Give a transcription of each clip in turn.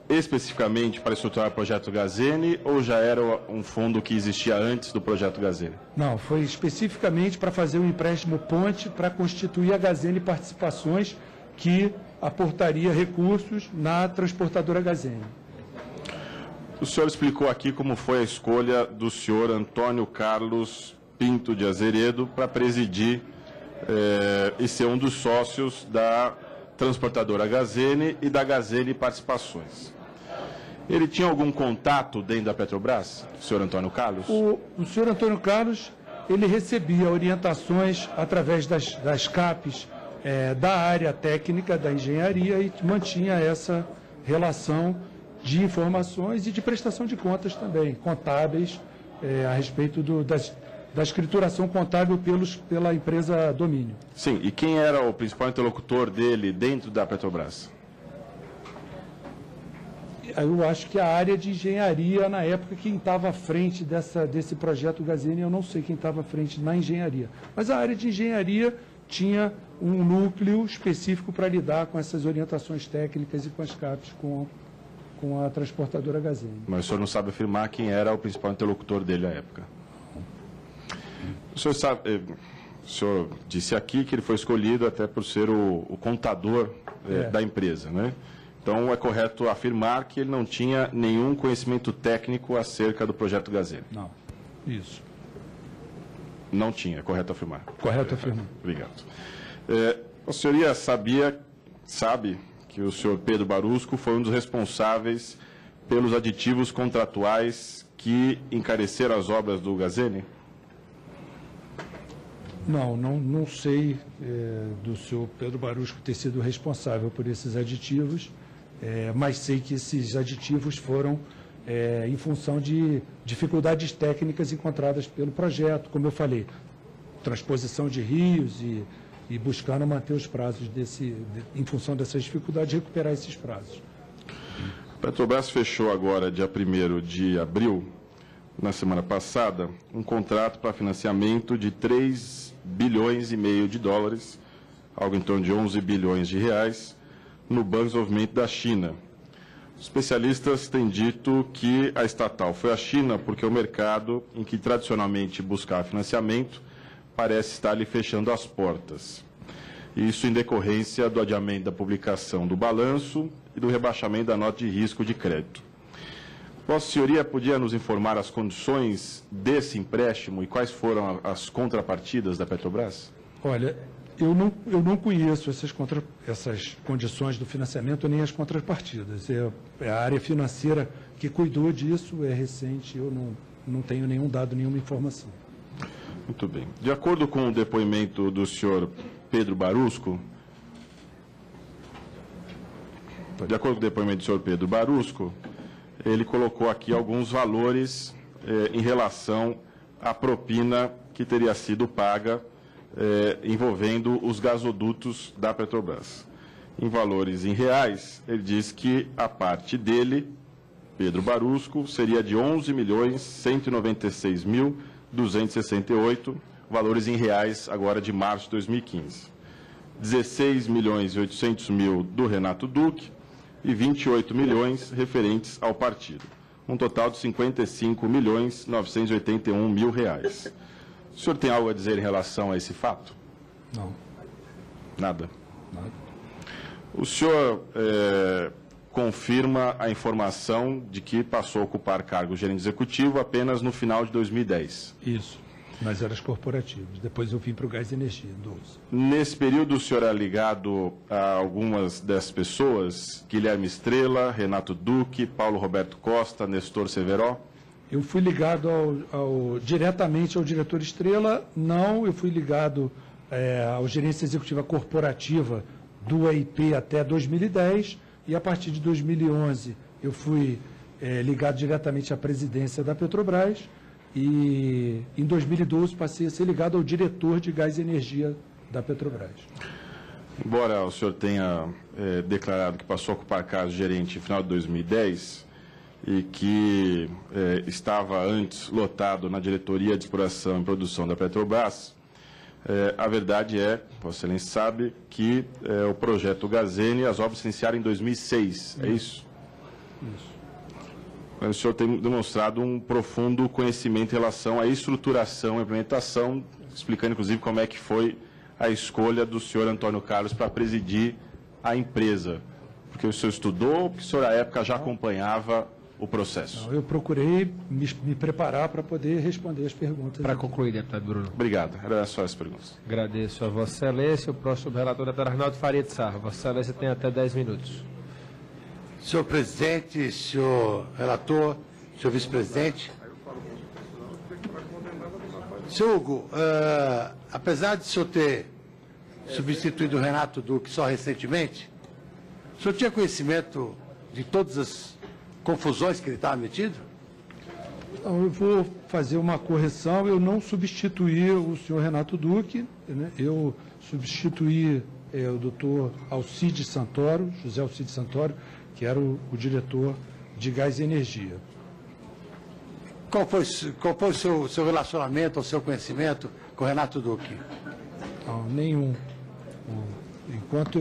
especificamente para estruturar o projeto Gazene ou já era um fundo que existia antes do projeto Gazene? Não, foi especificamente para fazer um empréstimo ponte para constituir a Gazene Participações, que aportaria recursos na transportadora Gazene. O senhor explicou aqui como foi a escolha do senhor Antônio Carlos Pinto de Azeredo para presidir e ser um dos sócios da transportadora Gazene e da Gazene Participações. Ele tinha algum contato dentro da Petrobras, o senhor Antônio Carlos? O senhor Antônio Carlos, ele recebia orientações através das CAPs da área técnica da engenharia e mantinha essa relação de informações e de prestação de contas também, contábeis, a respeito da escrituração contábil pela empresa Domínio. Sim, e quem era o principal interlocutor dele dentro da Petrobras? Eu acho que a área de engenharia, na época, quem estava à frente desse projeto Gazene, eu não sei quem estava à frente na engenharia. Mas a área de engenharia tinha um núcleo específico para lidar com essas orientações técnicas e com as CAPs, com a transportadora Gazene. Mas o senhor não sabe afirmar quem era o principal interlocutor dele à época? O senhor disse aqui que ele foi escolhido até por ser o contador da empresa, né? Então, é correto afirmar que ele não tinha nenhum conhecimento técnico acerca do projeto Gazene? Não, isso. Não tinha, é correto afirmar? Correto afirmar. Obrigado. A senhoria sabe que o senhor Pedro Barusco foi um dos responsáveis pelos aditivos contratuais que encareceram as obras do Gazene? Não sei do senhor Pedro Barusco ter sido responsável por esses aditivos, mas sei que esses aditivos foram em função de dificuldades técnicas encontradas pelo projeto, como eu falei, transposição de rios e buscando manter os prazos em função dessas dificuldades, recuperar esses prazos. A Petrobras fechou agora, dia 1º de abril, na semana passada, um contrato para financiamento de 3,5 bilhões de dólares, algo em torno de 11 bilhões de reais, no Banco de Desenvolvimento da China. Os especialistas têm dito que a estatal foi à China porque o mercado, em que tradicionalmente buscava financiamento, parece estar lhe fechando as portas. Isso em decorrência do adiamento da publicação do balanço e do rebaixamento da nota de risco de crédito. Vossa Senhoria podia nos informar as condições desse empréstimo e quais foram as contrapartidas da Petrobras? Olha, eu não conheço essas condições do financiamento nem as contrapartidas. É a área financeira que cuidou disso, é recente, eu não tenho nenhum dado, nenhuma informação. Muito bem. De acordo com o depoimento do senhor Pedro Barusco, ele colocou aqui alguns valores em relação à propina que teria sido paga envolvendo os gasodutos da Petrobras. Em valores em reais, ele diz que a parte dele, Pedro Barusco, seria de 11.196.268, valores em reais agora de março de 2015. 16.800.000 do Renato Duque e 28 milhões referentes ao partido. Um total de 55.981.000 reais. O senhor tem algo a dizer em relação a esse fato? Não. Nada? Nada. O senhor confirma a informação de que passou a ocupar cargo de gerente executivo apenas no final de 2010? Isso, nas áreas corporativas. Depois eu vim para o Gás e Energia, 12. Nesse período, o senhor é ligado a algumas dessas pessoas? Guilherme Estrela, Renato Duque, Paulo Roberto Costa, Nestor Severo? Eu fui ligado diretamente ao diretor Estrela, não, eu fui ligado à gerência executiva corporativa do EIP até 2010, e a partir de 2011 eu fui ligado diretamente à presidência da Petrobras, e em 2012 passei a ser ligado ao diretor de Gás e Energia da Petrobras. Embora o senhor tenha declarado que passou a ocupar cargo de gerente no final de 2010, e que estava antes lotado na diretoria de exploração e produção da Petrobras, A verdade é, Vossa Excelência sabe, que o projeto Gazene, as obras se iniciaram em 2006, é isso? Isso. O senhor tem demonstrado um profundo conhecimento em relação à estruturação e implementação, explicando, inclusive, como é que foi a escolha do senhor Antônio Carlos para presidir a empresa. Porque o senhor estudou, porque o senhor, à época, já acompanhava o processo. Não, eu procurei me preparar para poder responder as perguntas. Para concluir, deputado Bruno. Obrigado. Era só as perguntas. Agradeço a Vossa Excelência. O próximo relator, deputado Arnaldo Faria de Sarra. Vossa Excelência tem até 10 minutos. Senhor presidente, senhor relator, senhor vice-presidente. Senhor Hugo, apesar de o senhor ter substituído o Renato Duque só recentemente, o senhor tinha conhecimento de todas as confusões que ele estava metido? Então, eu vou fazer uma correção. Eu não substituí o senhor Renato Duque, né? Eu substituí o doutor Alcide Santoro, José Alcide Santoro, que era o diretor de Gás e Energia. Qual foi o seu relacionamento, o seu conhecimento com o Renato Duque? Não, nenhum. Enquanto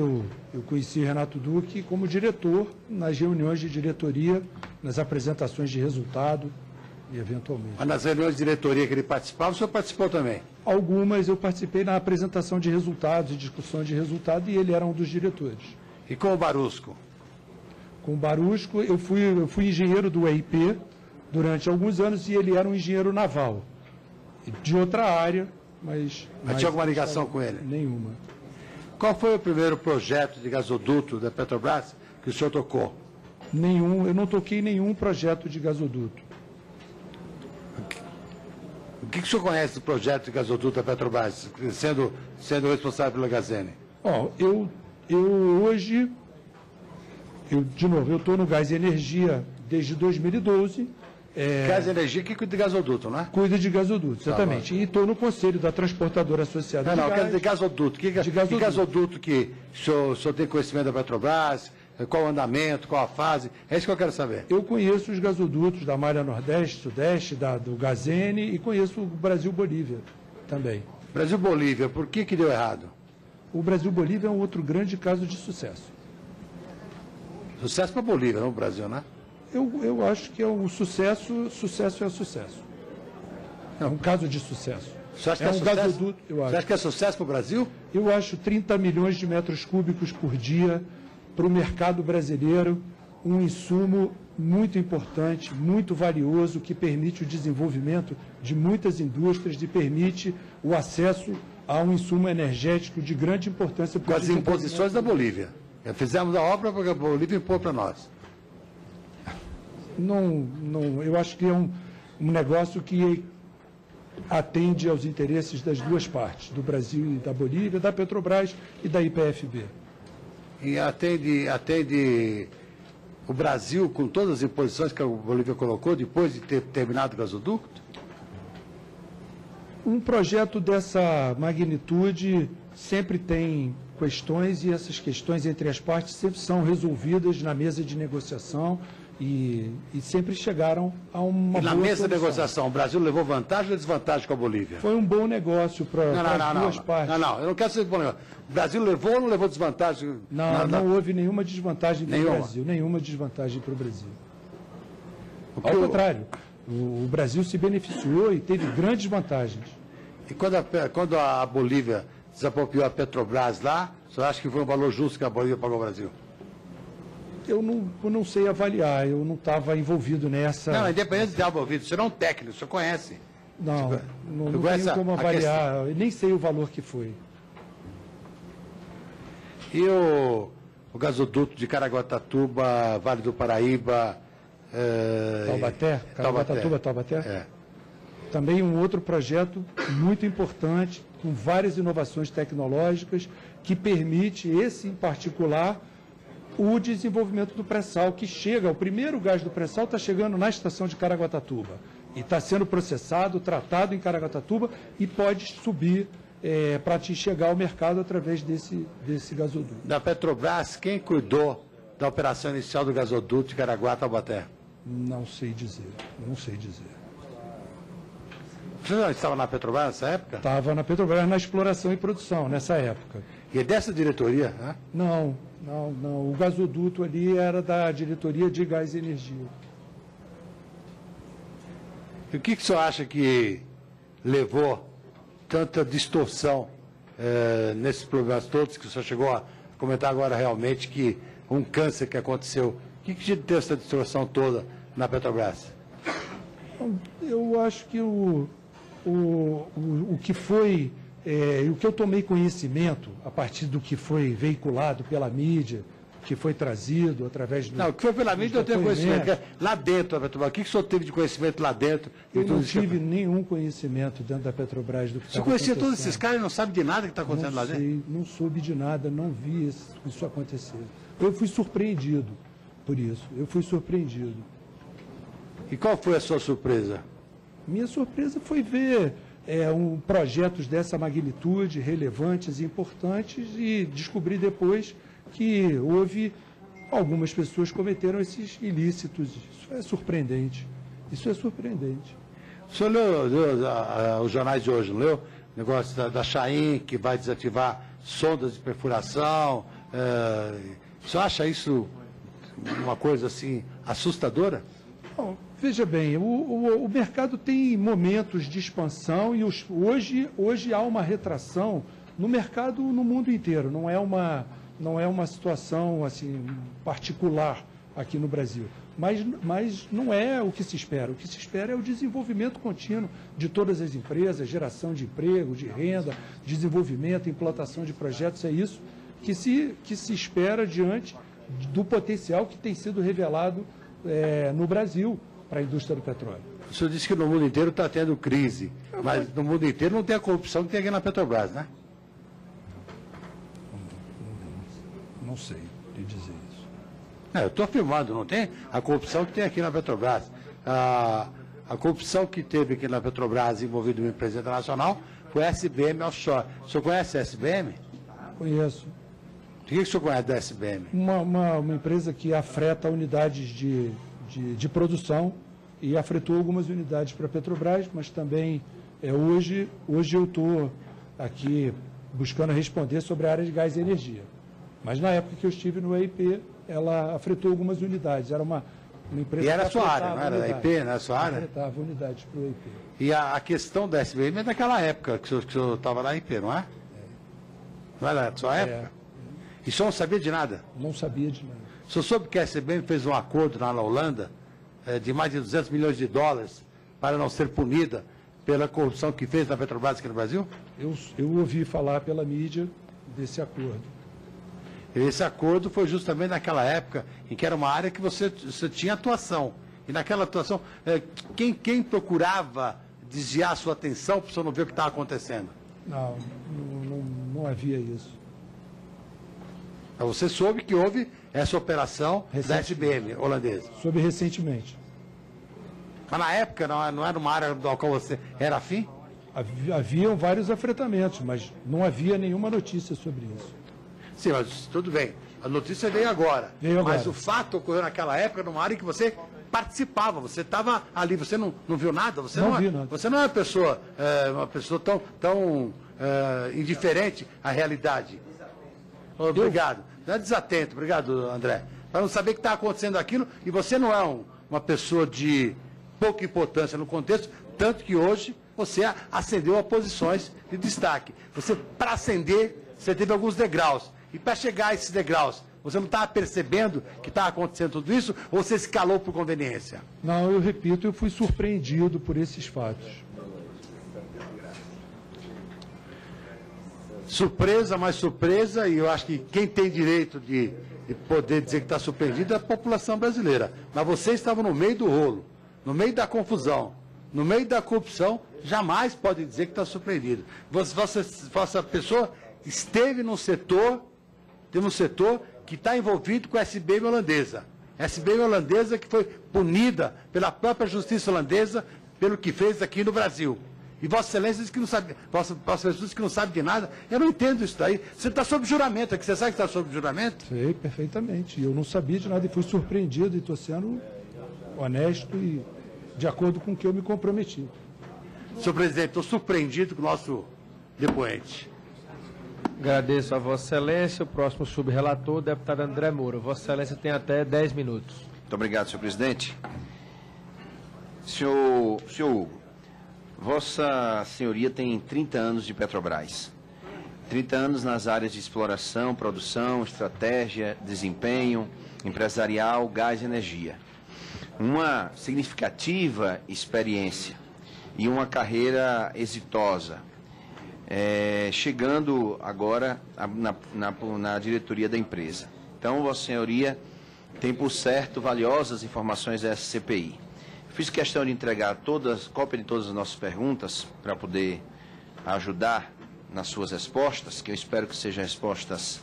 eu conheci Renato Duque como diretor nas reuniões de diretoria, nas apresentações de resultado e eventualmente. Mas nas reuniões de diretoria que ele participava, o senhor participou também? Algumas eu participei na apresentação de resultados e discussão de resultado e ele era um dos diretores. E com o Barusco? Com o Barusco, eu fui engenheiro do EIP durante alguns anos e ele era um engenheiro naval, de outra área, mas tinha alguma ligação com ele? Nenhuma. Qual foi o primeiro projeto de gasoduto da Petrobras que o senhor tocou? Nenhum, eu não toquei nenhum projeto de gasoduto. O que o senhor conhece do projeto de gasoduto da Petrobras, sendo responsável pela Gazene? Eu hoje, de novo, eu estou no Gás e Energia desde 2012. Gás e Energia que cuida de gasoduto, não é? Cuida de gasoduto, exatamente. E estou no conselho da Transportadora Associada Não, de eu quero Gás. dizer gasoduto. Que gasoduto que o senhor tem conhecimento da Petrobras? Qual o andamento, qual a fase? É isso que eu quero saber. Eu conheço os gasodutos da Malha Nordeste, Sudeste, do Gazene e conheço o Brasil-Bolívia também. Brasil-Bolívia, por que deu errado? O Brasil-Bolívia é um outro grande caso de sucesso. Sucesso para a Bolívia, não o Brasil, né? Eu acho que é um sucesso é sucesso. É um caso de sucesso. Você acha que É um sucesso? gasoduto, eu Você acho. acha que é sucesso para o Brasil? Eu acho 30 milhões de metros cúbicos por dia para o mercado brasileiro um insumo muito importante, muito valioso, que permite o desenvolvimento de muitas indústrias e permite o acesso a um insumo energético de grande importância para Com o as imposições da Bolívia. Fizemos a obra porque a Bolívia impôs para nós. Não, eu acho que é um negócio que atende aos interesses das duas partes, do Brasil e da Bolívia, da Petrobras e da IPFB. E atende o Brasil com todas as imposições que a Bolívia colocou depois de ter terminado o gasoduto? Um projeto dessa magnitude sempre tem questões e essas questões entre as partes sempre são resolvidas na mesa de negociação e sempre chegaram a uma E na boa mesa de solução. negociação, o Brasil levou vantagem ou desvantagem com a Bolívia? Foi um bom negócio para as duas partes. Não, eu não quero ser bom negócio. O Brasil levou ou não levou desvantagem? Não houve nenhuma desvantagem para o Nenhuma. Brasil. Nenhuma desvantagem para o Brasil. O que Ao o- contrário, o Brasil se beneficiou e teve grandes vantagens. E quando a Bolívia desapropriou a Petrobras lá, o senhor acha que foi um valor justo que a Bolívia pagou ao Brasil? Eu não sei avaliar, eu não estava envolvido nessa. Não, independente de estar envolvido, o senhor é um técnico, o senhor conhece. Não Você tenho conhece como a avaliar, eu nem sei o valor que foi. E o gasoduto de Caraguatatuba, Vale do Paraíba... Taubaté? Caraguatatuba, Taubaté? É. Também um outro projeto muito importante, com várias inovações tecnológicas, que permite, esse em particular, o desenvolvimento do pré-sal, que chega, o primeiro gás do pré-sal está chegando na estação de Caraguatatuba. E está sendo processado, tratado em Caraguatatuba e pode subir para chegar ao mercado através desse gasoduto. Da Petrobras, quem cuidou da operação inicial do gasoduto de Caraguá a Taubaté? Não sei dizer, não sei dizer. O Você já estava na Petrobras nessa época? Estava na Petrobras na exploração e produção, nessa época. E é dessa diretoria, né? Não. O gasoduto ali era da diretoria de gás e energia. E o que o senhor acha que levou tanta distorção nesses problemas todos, que o senhor chegou a comentar agora realmente que um câncer que aconteceu? O que deu essa distorção toda na Petrobras? Eu acho que o que foi, o que eu tomei conhecimento a partir do que foi veiculado pela mídia, que foi trazido através do... Não, o que foi pela mídia eu tenho conhecimento. Lá dentro da Petrobras, o que o senhor teve de conhecimento lá dentro? Eu não tive nenhum conhecimento dentro da Petrobras do que estava acontecendo. Você conhecia todos esses caras e não sabe de nada que está acontecendo lá dentro? Não soube de nada, não vi isso acontecer. Eu fui surpreendido por isso, E qual foi a sua surpresa? Minha surpresa foi ver projetos dessa magnitude, relevantes e importantes, e descobrir depois que houve algumas pessoas cometeram esses ilícitos. Isso é surpreendente. O senhor leu os jornais de hoje, não leu? O negócio da Chain, que vai desativar sondas de perfuração. O senhor acha isso uma coisa assim assustadora? Bom, veja bem, o mercado tem momentos de expansão e hoje há uma retração no mercado no mundo inteiro. Não é uma situação assim particular aqui no Brasil. Mas não é o que se espera. O que se espera é o desenvolvimento contínuo de todas as empresas, geração de emprego, de renda, desenvolvimento, implantação de projetos. É isso que se espera diante do potencial que tem sido revelado no Brasil para a indústria do petróleo. O senhor disse que no mundo inteiro está tendo crise, mas no mundo inteiro não tem a corrupção que tem aqui na Petrobras, né? Não sei lhe dizer isso. Eu estou afirmando, não tem a corrupção que tem aqui na Petrobras. A corrupção que teve aqui na Petrobras envolvida em uma empresa internacional foi a SBM Offshore. O senhor conhece a SBM? Conheço. O que o senhor conhece da SBM? Uma empresa que afreta unidades de produção e afretou algumas unidades para a Petrobras, mas também hoje eu estou aqui buscando responder sobre a área de gás e energia. Mas na época que eu estive no EIP, ela afretou algumas unidades. Era uma empresa. E era a que sua área, não era da unidades. EIP, não era a sua área? Afretava unidades para o EIP. E a questão da SBM é daquela época que o senhor estava na EIP, não é? Não era da sua época? E o senhor não sabia de nada? Não sabia de nada. O senhor soube que a SBM fez um acordo lá na Holanda de mais de 200 milhões de dólares para não ser punida pela corrupção que fez na Petrobras aqui no Brasil? Eu ouvi falar pela mídia desse acordo. Esse acordo foi justamente naquela época em que era uma área que você tinha atuação. E naquela atuação, quem procurava desviar a sua atenção para o senhor não ver o que estava acontecendo? Não havia isso. Você soube que houve essa operação da SBM holandesa? Soube recentemente. Mas na época não era uma área da qual você era afim? Haviam vários afretamentos, mas não havia nenhuma notícia sobre isso. Sim, mas tudo bem. A notícia veio agora. Mas o fato ocorreu naquela época numa área em que você participava, você estava ali, você não viu nada? Você não vi nada. Você não é uma pessoa tão indiferente à realidade. Obrigado. Não é desatento, obrigado, André. Para não saber que está acontecendo aquilo, e você não é uma pessoa de pouca importância no contexto, tanto que hoje você ascendeu a posições de destaque. Para ascender, você teve alguns degraus. E para chegar a esses degraus, você não estava percebendo que estava acontecendo tudo isso, ou você se calou por conveniência? Não, eu repito, eu fui surpreendido por esses fatos. Surpresa, mais surpresa, e eu acho que quem tem direito de poder dizer que está surpreendido é a população brasileira. Mas você estava no meio do rolo, no meio da confusão, no meio da corrupção, jamais pode dizer que está surpreendido. Vossa pessoa esteve num setor que está envolvido com a SBM holandesa. A SBM holandesa que foi punida pela própria justiça holandesa pelo que fez aqui no Brasil. E Vossa Excelência diz que não sabe, Vossa Excelência que não sabe de nada. Eu não entendo isso daí. Você está sob juramento aqui. Você sabe que está sob juramento? Sei, perfeitamente. Eu não sabia de nada e fui surpreendido e estou sendo honesto e de acordo com o que eu me comprometi. Senhor presidente, estou surpreendido com o nosso depoente. Agradeço a Vossa Excelência. O próximo subrelator, o deputado André Moura. Vossa Excelência tem até 10 minutos. Muito obrigado, senhor presidente. Senhor Hugo, Vossa Senhoria tem 30 anos de Petrobras. 30 anos nas áreas de exploração, produção, estratégia, desempenho, empresarial, gás e energia. Uma significativa experiência e uma carreira exitosa, chegando agora na diretoria da empresa. Então, Vossa Senhoria tem, por certo, valiosas informações dessa CPI. Fiz questão de entregar cópia de todas as nossas perguntas para poder ajudar nas suas respostas, que eu espero que sejam respostas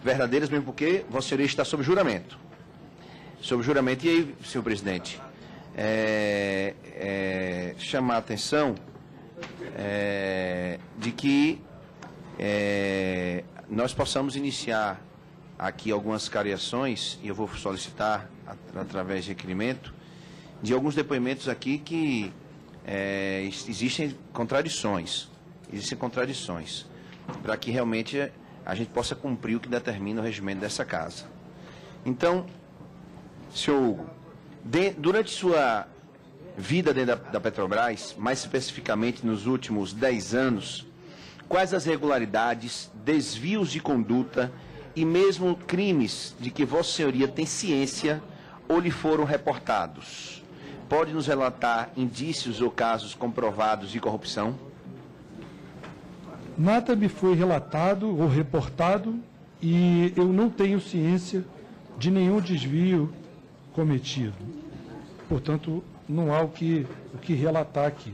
verdadeiras, mesmo porque Vossa Senhoria está sob juramento. Sob juramento. E aí, senhor presidente, chamar a atenção de que nós possamos iniciar aqui algumas cariações, e eu vou solicitar, através de requerimento, de alguns depoimentos aqui que existem contradições. Existem contradições, para que realmente a gente possa cumprir o que determina o regimento dessa casa. Então, senhor Hugo, durante sua vida dentro da Petrobras, mais especificamente nos últimos 10 anos, quais as irregularidades, desvios de conduta e mesmo crimes de que Vossa Senhoria tem ciência ou lhe foram reportados? Pode nos relatar indícios ou casos comprovados de corrupção? Nada me foi relatado ou reportado e eu não tenho ciência de nenhum desvio cometido. Portanto, não há o que relatar aqui.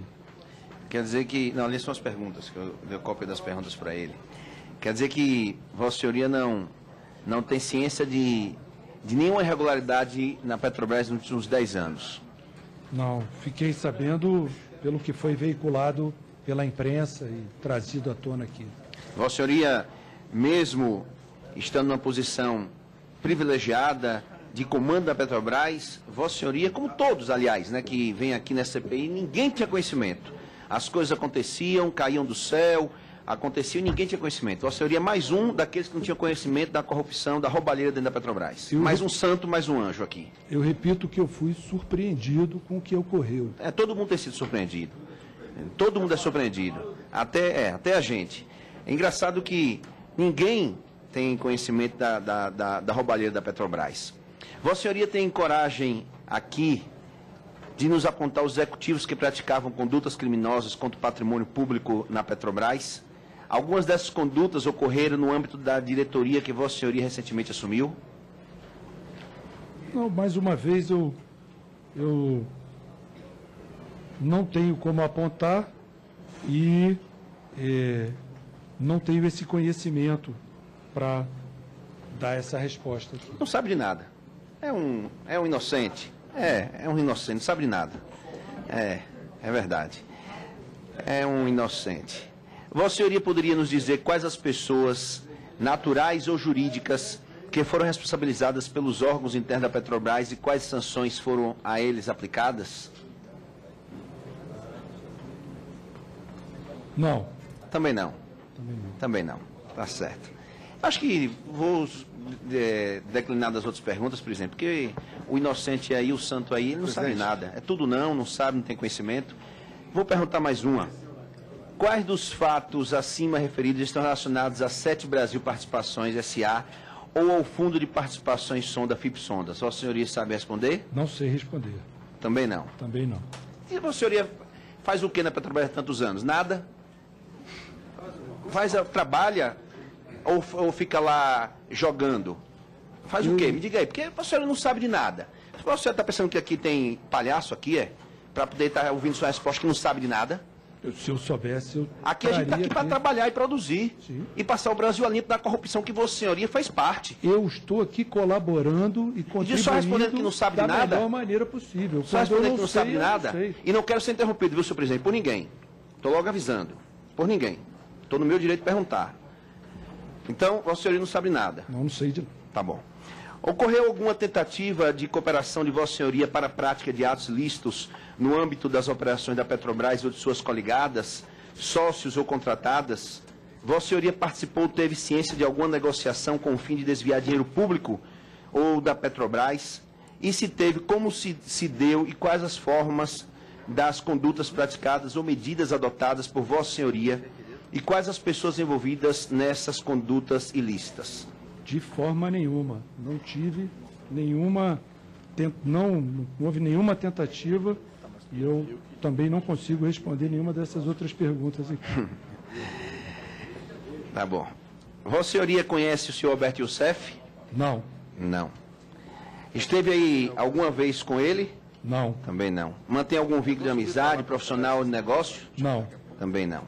Quer dizer que... Não, ali são as perguntas, que eu dei cópia das perguntas para ele. Quer dizer que Vossa Senhoria não tem ciência de nenhuma irregularidade na Petrobras nos últimos 10 anos? Não, fiquei sabendo pelo que foi veiculado pela imprensa e trazido à tona aqui. Vossa Senhoria, mesmo estando numa posição privilegiada de comando da Petrobras, Vossa Senhoria, como todos, aliás, né, que vem aqui nessa CPI, ninguém tinha conhecimento. As coisas aconteciam, caíam do céu, aconteciam e ninguém tinha conhecimento. Vossa Senhoria é mais um daqueles que não tinham conhecimento da corrupção, da roubalheira dentro da Petrobras. Mais um santo, mais um anjo aqui. Eu repito que eu fui surpreendido com o que ocorreu. Todo mundo tem sido surpreendido. Todo mundo é surpreendido. Até a gente. É engraçado que ninguém tem conhecimento da roubalheira da Petrobras. Vossa Senhoria tem coragem aqui de nos apontar os executivos que praticavam condutas criminosas contra o patrimônio público na Petrobras? Algumas dessas condutas ocorreram no âmbito da diretoria que Vossa Senhoria recentemente assumiu? Não, mais uma vez eu não tenho como apontar e não tenho esse conhecimento para dar essa resposta aqui. Não sabe de nada. É um inocente. É um inocente, não sabe de nada. É verdade. É um inocente. Vossa Senhoria poderia nos dizer quais as pessoas, naturais ou jurídicas, que foram responsabilizadas pelos órgãos internos da Petrobras e quais sanções foram a eles aplicadas? Não. Também não. Também não. Tá certo. Acho que vou declinar das outras perguntas, por exemplo, porque o inocente aí, o santo aí, ele não sabe nada. É tudo não sabe, não tem conhecimento. Vou perguntar mais uma. Quais dos fatos acima referidos estão relacionados à 7 Brasil Participações S.A. ou ao Fundo de Participações Sonda FIP Sonda? Vossa Senhoria sabe responder? Não sei responder. Também não. Também não. E Vossa Senhoria faz o que na Petrobras há tantos anos? Nada? Trabalha ou fica lá jogando? Faz o quê? Me diga aí, porque Vossa Senhoria não sabe de nada. Se Vossa Senhoria está pensando que aqui tem palhaço aqui, para poder estar ouvindo sua resposta que não sabe de nada? Se eu soubesse, eu aqui a gente está aqui para trabalhar e produzir. Sim. E passar o Brasil a limpo da corrupção que Vossa Senhoria faz parte. Eu estou aqui colaborando e contribuindo só respondendo que não sabe de nada? Da melhor maneira possível. Só respondendo que não sabe de nada? E não quero ser interrompido, viu, senhor presidente? Por ninguém. Estou logo avisando. Por ninguém. Estou no meu direito de perguntar. Então, Vossa Senhoria não sabe nada. Não sei de... Tá bom. Ocorreu alguma tentativa de cooperação de Vossa Senhoria para a prática de atos lícitos no âmbito das operações da Petrobras ou de suas coligadas, sócios ou contratadas? Vossa Senhoria participou ou teve ciência de alguma negociação com o fim de desviar dinheiro público ou da Petrobras? E se teve, como se deu e quais as formas das condutas praticadas ou medidas adotadas por Vossa Senhoria e quais as pessoas envolvidas nessas condutas ilícitas? De forma nenhuma. Não tive nenhuma, não houve nenhuma tentativa e eu também não consigo responder nenhuma dessas outras perguntas aqui. Tá bom. Vossa Senhoria conhece o senhor Alberto Youssef? Não. Não. Esteve aí alguma vez com ele? Não. Também não. Mantém algum vínculo de amizade, profissional ou de negócio? Não. Também não.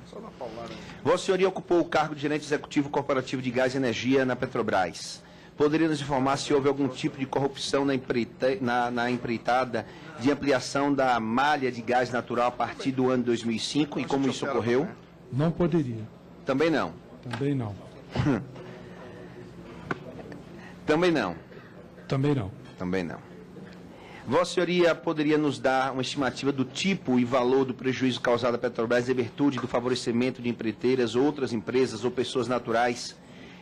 Vossa Senhoria ocupou o cargo de gerente executivo corporativo de gás e energia na Petrobras. Poderia nos informar se houve algum tipo de corrupção na empreitada de ampliação da malha de gás natural a partir do ano 2005 e como isso ocorreu? Não poderia. Também não. Também não. Também não. Também não. Também não. Vossa Senhoria poderia nos dar uma estimativa do tipo e valor do prejuízo causado à Petrobras em virtude do favorecimento de empreiteiras, outras empresas ou pessoas naturais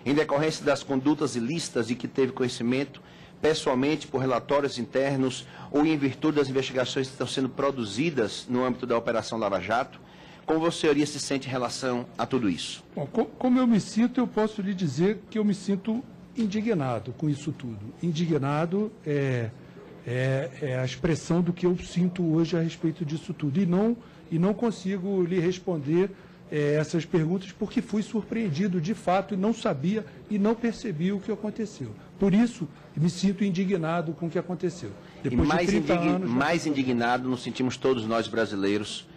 em decorrência das condutas ilícitas de que teve conhecimento, pessoalmente, por relatórios internos ou em virtude das investigações que estão sendo produzidas no âmbito da Operação Lava Jato? Como Vossa Senhoria se sente em relação a tudo isso? Bom, como eu me sinto, eu posso lhe dizer que eu me sinto indignado com isso tudo. Indignado é a expressão do que eu sinto hoje a respeito disso tudo. E não consigo lhe responder essas perguntas porque fui surpreendido de fato e não sabia e não percebi o que aconteceu. Por isso, me sinto indignado com o que aconteceu. Depois e de 30 anos... mais indignado nos sentimos todos nós brasileiros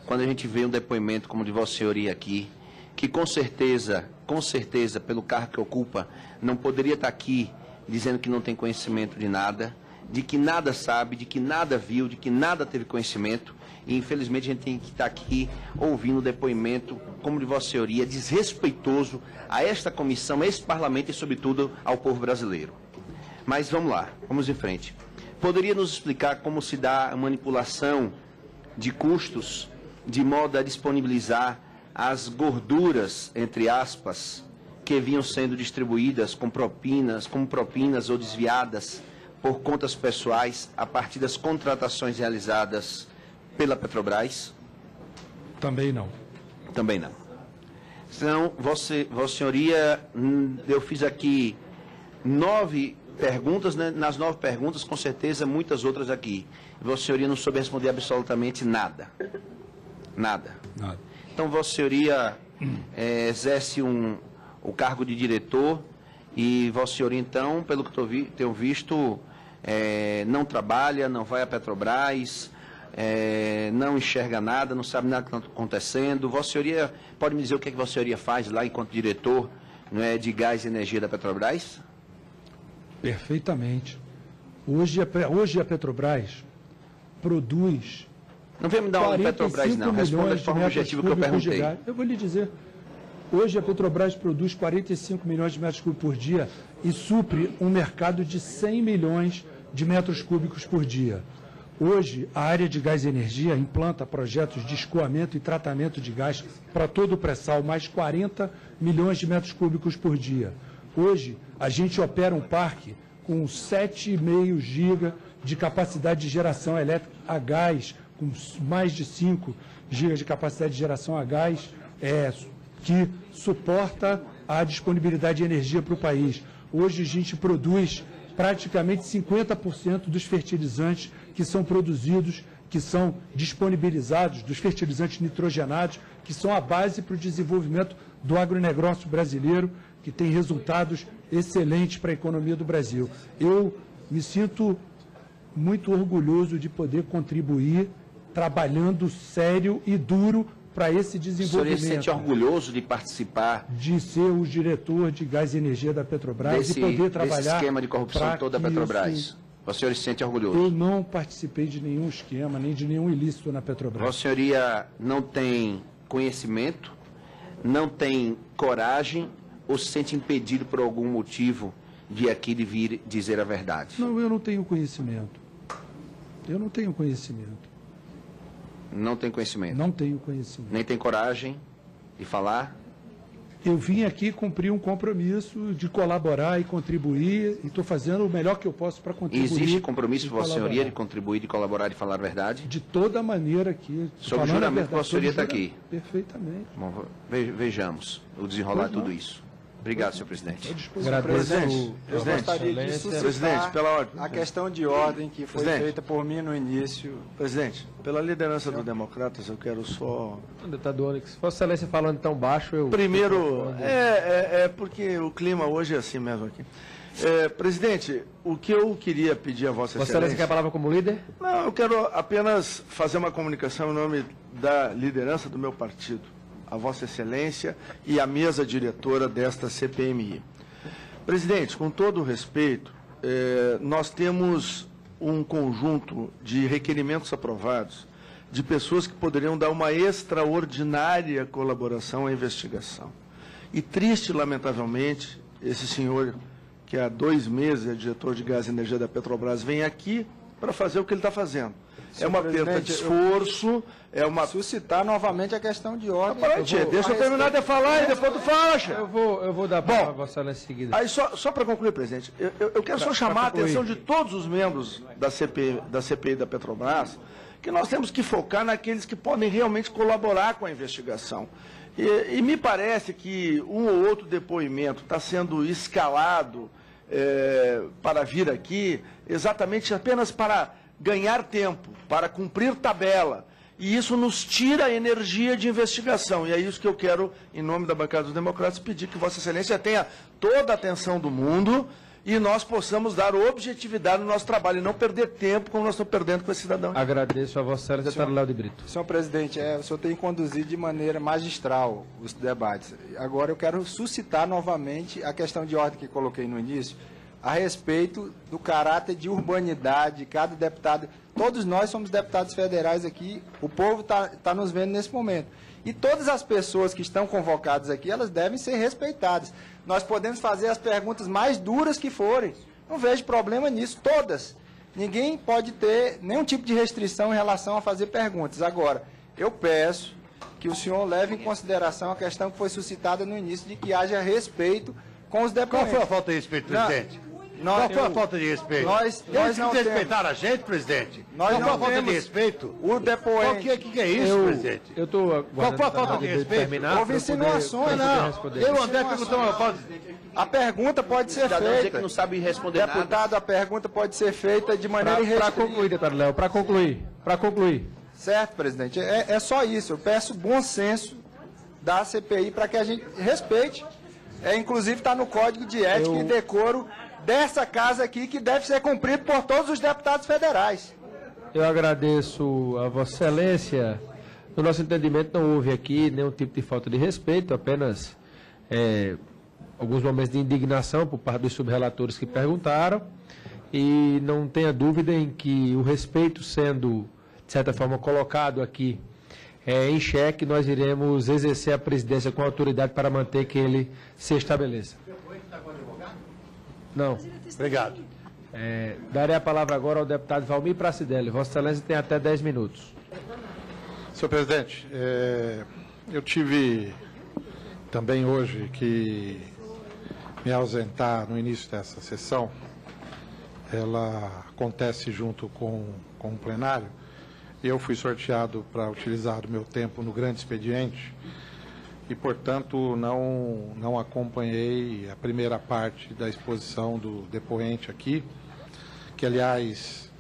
quando a gente vê um depoimento como o de Vossa Senhoria aqui, que com certeza, pelo cargo que ocupa, não poderia estar aqui dizendo que não tem conhecimento de nada, de que nada sabe, de que nada viu, de que nada teve conhecimento. E, infelizmente, a gente tem que estar aqui ouvindo o depoimento, como de Vossa Senhoria, desrespeitoso a esta comissão, a este parlamento e, sobretudo, ao povo brasileiro. Mas vamos lá, vamos em frente. Poderia nos explicar como se dá a manipulação de custos de modo a disponibilizar as gorduras, entre aspas, que vinham sendo distribuídas como propinas ou desviadas por contas pessoais a partir das contratações realizadas pela Petrobras? Também não. Também não. Então, Vossa Senhoria, eu fiz aqui 9 perguntas, né? Nas 9 perguntas, com certeza, muitas outras aqui. Vossa Senhoria não soube responder absolutamente nada. Nada. Nada. Então, Vossa Senhoria exerce o cargo de diretor e Vossa Senhoria, então, pelo que tenho visto, não trabalha, não vai à Petrobras, não enxerga nada, não sabe nada que está acontecendo. Vossa Senhoria pode me dizer o que Vossa Senhoria faz lá enquanto diretor, não é, de gás e energia da Petrobras? Perfeitamente. Hoje a Petrobras produz... Não vem me dar uma Petrobras, não. Responda de forma objetiva o que eu perguntei. Eu vou lhe dizer. Hoje a Petrobras produz 45 milhões de metros cúbicos por dia e supre um mercado de 100 milhões de metros cúbicos por dia. Hoje, a área de gás e energia implanta projetos de escoamento e tratamento de gás para todo o pré-sal, mais 40 milhões de metros cúbicos por dia. Hoje, a gente opera um parque com 7,5 giga de capacidade de geração elétrica a gás, com mais de 5 gigas de capacidade de geração a gás, que suporta a disponibilidade de energia para o país. Hoje a gente produz praticamente 50% dos fertilizantes que são produzidos, que são disponibilizados, dos fertilizantes nitrogenados, que são a base para o desenvolvimento do agronegócio brasileiro, que tem resultados excelentes para a economia do Brasil. Eu me sinto muito orgulhoso de poder contribuir trabalhando sério e duro para esse desenvolvimento. O senhor se sente orgulhoso de participar? De ser o diretor de gás e energia da Petrobras e poder trabalhar... Desse esquema de corrupção toda da Petrobras. O senhor se sente orgulhoso? Eu não participei de nenhum esquema, nem de nenhum ilícito na Petrobras. Vossa Senhoria não tem conhecimento, não tem coragem ou se sente impedido por algum motivo de aqui de vir dizer a verdade? Não, eu não tenho conhecimento. Eu não tenho conhecimento. Não tem conhecimento? Não tenho conhecimento. Nem tem coragem de falar? Eu vim aqui cumprir um compromisso de colaborar e contribuir, e estou fazendo o melhor que eu posso para contribuir. Existe compromisso, e Vossa colaborar. Senhoria, de contribuir, de colaborar, de falar a verdade? De toda maneira aqui. Sob falando a juramento, verdade, Vossa Senhoria sob está aqui. Perfeitamente. Bom, vejamos o desenrolar Pois não. tudo isso. Obrigado, senhor presidente. Agradeço. Eu gostaria de suscitar Presidente, pela ordem. a questão de ordem que foi Presidente. feita por mim no início. Presidente, pela liderança dos democratas, eu quero só... Deputado Onyx, Vossa Excelência falando tão baixo, eu... Primeiro, porque o clima hoje é assim mesmo aqui. Presidente, o que eu queria pedir a Vossa Vossa Excelência quer a palavra como líder? Não, eu quero apenas fazer uma comunicação em nome da liderança do meu partido, a Vossa Excelência e a mesa diretora desta CPMI. Presidente, com todo o respeito, nós temos um conjunto de requerimentos aprovados de pessoas que poderiam dar uma extraordinária colaboração à investigação. E triste, lamentavelmente, esse senhor, que há 2 meses é diretor de gás e energia da Petrobras, vem aqui para fazer o que ele está fazendo. É uma perda de esforço, é uma... Suscitar novamente a questão de ordem. Deixa eu terminar de falar e depois tu fala, chefe. Eu vou dar a palavra a Vossa Excelência em seguida. Aí, só para concluir, presidente, eu quero só chamar a atenção de todos os membros da CPI da Petrobras, que nós temos que focar naqueles que podem realmente colaborar com a investigação. E me parece que um ou outro depoimento está sendo escalado para vir aqui exatamente apenas para ganhar tempo, para cumprir tabela. E isso nos tira a energia de investigação. E é isso que eu quero, em nome da bancada dos democratas, pedir que Vossa Excelência tenha toda a atenção do mundo e nós possamos dar objetividade no nosso trabalho e não perder tempo como nós estamos perdendo com esse cidadão. Agradeço a Vossa Excelência, deputado Léo de Brito. Senhor presidente, o senhor tem conduzido de maneira magistral os debates. Agora eu quero suscitar novamente a questão de ordem que coloquei no início, a respeito do caráter de urbanidade de cada deputado. Todos nós somos deputados federais aqui, o povo está nos vendo nesse momento. E todas as pessoas que estão convocadas aqui, elas devem ser respeitadas. Nós podemos fazer as perguntas mais duras que forem. Não vejo problema nisso, todas. Ninguém pode ter nenhum tipo de restrição em relação a fazer perguntas. Agora, eu peço que o senhor leve em consideração a questão que foi suscitada no início, de que haja respeito com os depoentes. Qual foi a falta de respeito, presidente? Qual foi a falta de respeito? Nós não temos. Respeitar a gente, presidente? Nós Qual foi não a falta de temos respeito? o depoente. O que é isso, presidente? Eu estou Qual foi a falta de respeito? Houve insinuações, Eu, André, perguntou uma falta. A pergunta pode ser Cidadão dizer que feita. não sabe responder nada. Deputado, a pergunta pode ser feita de maneira Para irrestrita. concluir, deputado Léo, para concluir. Certo, presidente. É só isso. Eu peço bom senso da CPI para que a gente respeite. Inclusive está no Código de Ética e Decoro dessa casa aqui, que deve ser cumprido por todos os deputados federais. Eu agradeço a Vossa Excelência. No nosso entendimento, não houve aqui nenhum tipo de falta de respeito, apenas alguns momentos de indignação por parte dos subrelatores que perguntaram. E não tenha dúvida em que o respeito sendo, de certa forma, colocado aqui em xeque, nós iremos exercer a presidência com autoridade para manter que ele se estabeleça. Não. Obrigado. Darei a palavra agora ao deputado Valmir Pracidelli. Vossa Excelência tem até 10 minutos. Senhor presidente, eu tive também hoje que me ausentar no início dessa sessão. Ela acontece junto com o plenário. E eu fui sorteado para utilizar o meu tempo no grande expediente e, portanto, não acompanhei a primeira parte da exposição do depoente aqui, que, aliás,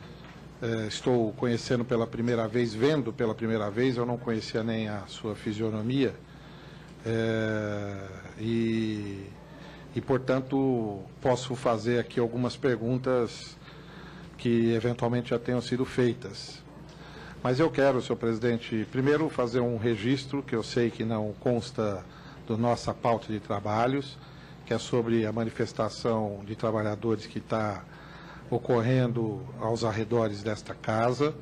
estou conhecendo pela primeira vez, vendo pela primeira vez, eu não conhecia nem a sua fisionomia, e, portanto, posso fazer aqui algumas perguntas que, eventualmente, já tenham sido feitas. Mas eu quero, senhor presidente, primeiro fazer um registro, que eu sei que não consta da nossa pauta de trabalhos, que é sobre a manifestação de trabalhadores que está ocorrendo aos arredores desta casa,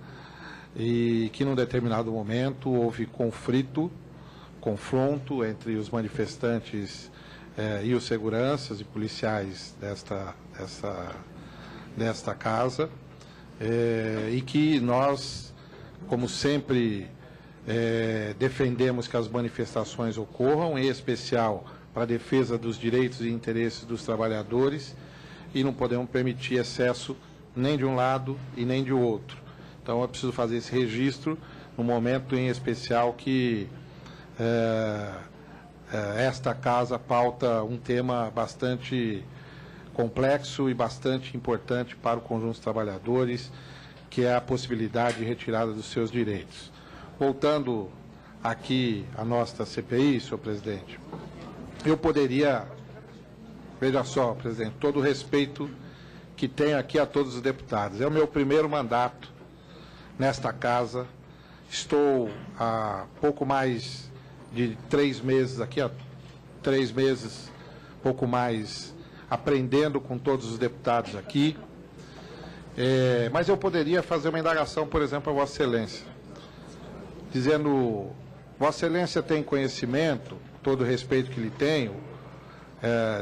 e que num determinado momento houve confronto entre os manifestantes e os seguranças e policiais desta casa, e que nós, como sempre, defendemos que as manifestações ocorram, em especial para a defesa dos direitos e interesses dos trabalhadores, e não podemos permitir excesso nem de um lado e nem de outro. Então, é preciso fazer esse registro no momento em especial que esta casa pauta um tema bastante complexo e bastante importante para o conjunto dos trabalhadores, que é a possibilidade de retirada dos seus direitos. Voltando aqui à nossa CPI, senhor presidente, eu poderia, veja só, presidente, todo o respeito que tenho aqui a todos os deputados. É o meu primeiro mandato nesta casa. Estou há pouco mais de 3 meses aqui, há 3 meses, pouco mais, aprendendo com todos os deputados aqui. Mas eu poderia fazer uma indagação, por exemplo, a Vossa Excelência, dizendo: Vossa Excelência tem conhecimento, todo o respeito que lhe tenho,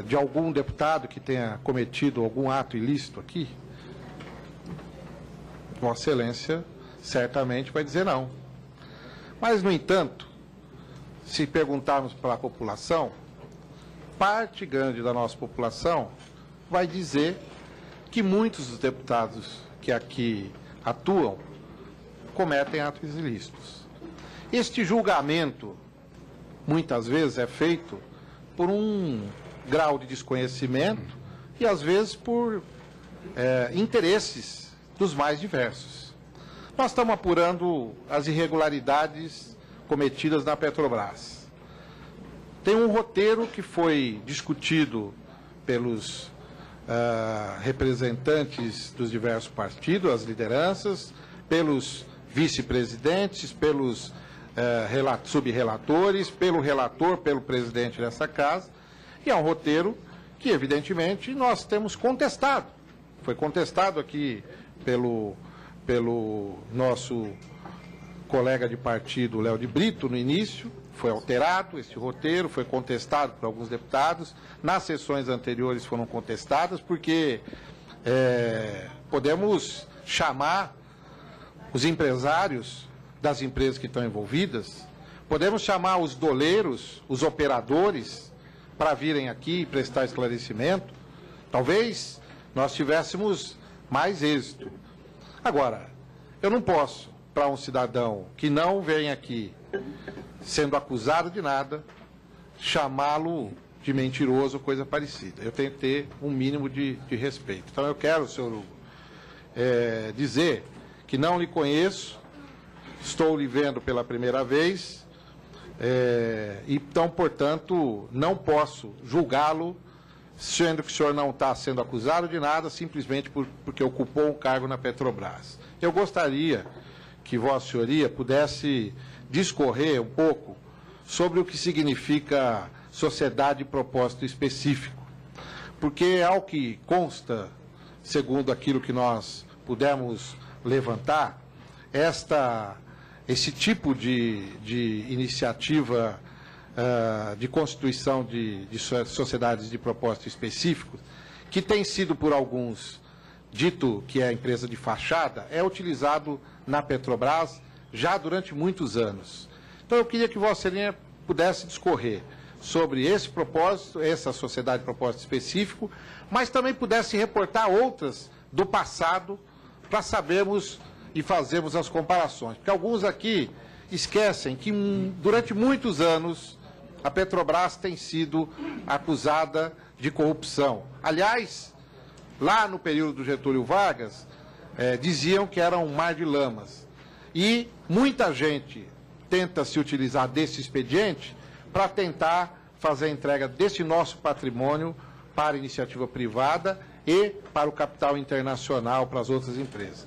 de algum deputado que tenha cometido algum ato ilícito aqui? Vossa Excelência certamente vai dizer não. Mas, no entanto, se perguntarmos para a população, parte grande da nossa população vai dizer que muitos dos deputados que aqui atuam cometem atos ilícitos. Este julgamento, muitas vezes, é feito por um grau de desconhecimento e, às vezes, por interesses dos mais diversos. Nós estamos apurando as irregularidades cometidas na Petrobras. Tem um roteiro que foi discutido pelos representantes dos diversos partidos, as lideranças, pelos vice-presidentes, pelos subrelatores, pelo relator, pelo presidente dessa casa, e é um roteiro que, evidentemente, nós temos contestado. Foi contestado aqui pelo nosso colega de partido, Léo de Brito, no início, foi alterado esse roteiro, foi contestado por alguns deputados, nas sessões anteriores foram contestadas, porque podemos chamar os empresários das empresas que estão envolvidas, podemos chamar os doleiros, os operadores, para virem aqui e prestar esclarecimento. Talvez nós tivéssemos mais êxito. Agora, eu não posso, para um cidadão que não vem aqui sendo acusado de nada, chamá-lo de mentiroso ou coisa parecida. Eu tenho que ter um mínimo de respeito. Então, eu quero, senhor Hugo, dizer que não lhe conheço, estou lhe vendo pela primeira vez, então, portanto, não posso julgá-lo, sendo que o senhor não está sendo acusado de nada, simplesmente porque ocupou um cargo na Petrobras. Eu gostaria que Vossa Senhoria pudesse discorrer um pouco sobre o que significa sociedade de propósito específico. Porque, ao que consta, segundo aquilo que nós pudemos levantar, esse tipo de iniciativa de constituição de sociedades de propósito específico, que tem sido por alguns dito que é empresa de fachada, é utilizado na Petrobras já durante muitos anos. Então, eu queria que Vossa Excelência pudesse discorrer sobre esse propósito, essa sociedade de propósito específico, mas também pudesse reportar outras do passado para sabermos e fazermos as comparações. Porque alguns aqui esquecem que durante muitos anos a Petrobras tem sido acusada de corrupção. Aliás, lá no período do Getúlio Vargas, diziam que era um mar de lamas. E muita gente tenta se utilizar desse expediente para tentar fazer a entrega desse nosso patrimônio para a iniciativa privada e para o capital internacional, para as outras empresas.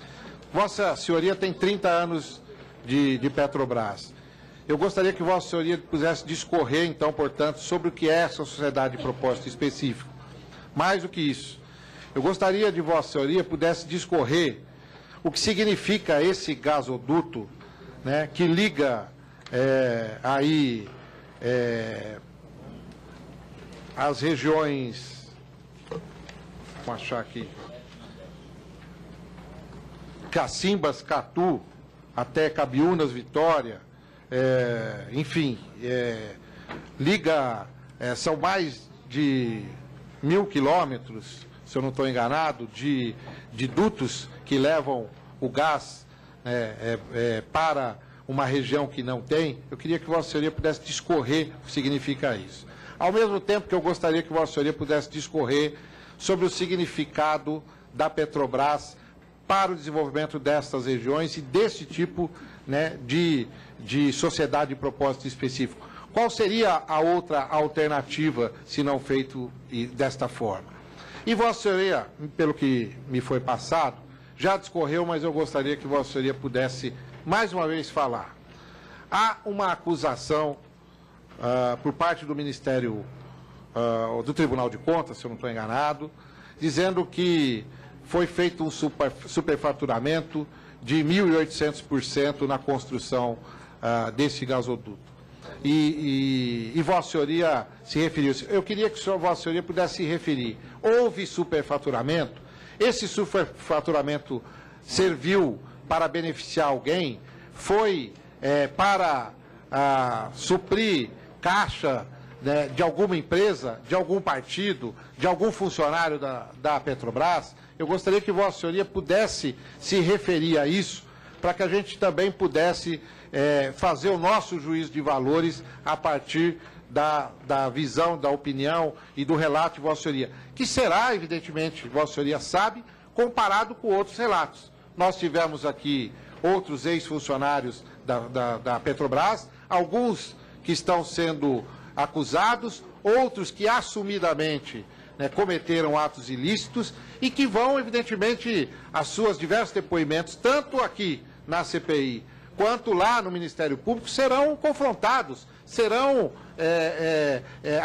Vossa Senhoria tem 30 anos de Petrobras. Eu gostaria que Vossa Senhoria pudesse discorrer, então, portanto, sobre o que é essa sociedade de propósito específico. Mais do que isso, eu gostaria de Vossa Senhoria pudesse discorrer o que significa esse gasoduto, né, que liga as regiões, vamos achar aqui, Cacimbas, Catu, até Cabiúnas, Vitória, enfim, liga, são mais de 1.000 quilômetros, se eu não estou enganado, de dutos que levam o gás para uma região que não tem. Eu queria que Vossa Senhoria pudesse discorrer o que significa isso. Ao mesmo tempo que eu gostaria que Vossa Senhoria pudesse discorrer sobre o significado da Petrobras para o desenvolvimento destas regiões e desse tipo, né, de sociedade de propósito específico. Qual seria a outra alternativa se não feito desta forma? E Vossa Senhoria, pelo que me foi passado, já discorreu, mas eu gostaria que Vossa Senhoria pudesse mais uma vez falar. Há uma acusação por parte do Ministério, do Tribunal de Contas, se eu não estou enganado, dizendo que foi feito um superfaturamento de 1.800% na construção desse gasoduto. E Vossa Senhoria se referiu. Eu queria que Vossa Senhoria pudesse se referir. Houve superfaturamento? Esse superfaturamento serviu para beneficiar alguém? Foi para suprir caixa, né, de alguma empresa, de algum partido, de algum funcionário da Petrobras? Eu gostaria que Vossa Senhoria pudesse se referir a isso, para que a gente também pudesse fazer o nosso juízo de valores a partir da visão, da opinião e do relato de Vossa Senhoria, que será, evidentemente, Vossa Senhoria sabe, comparado com outros relatos. Nós tivemos aqui outros ex-funcionários da Petrobras, alguns que estão sendo acusados, outros que assumidamente, né, cometeram atos ilícitos e que vão, evidentemente, as suas diversos depoimentos, tanto aqui na CPI quanto lá no Ministério Público, serão confrontados, serão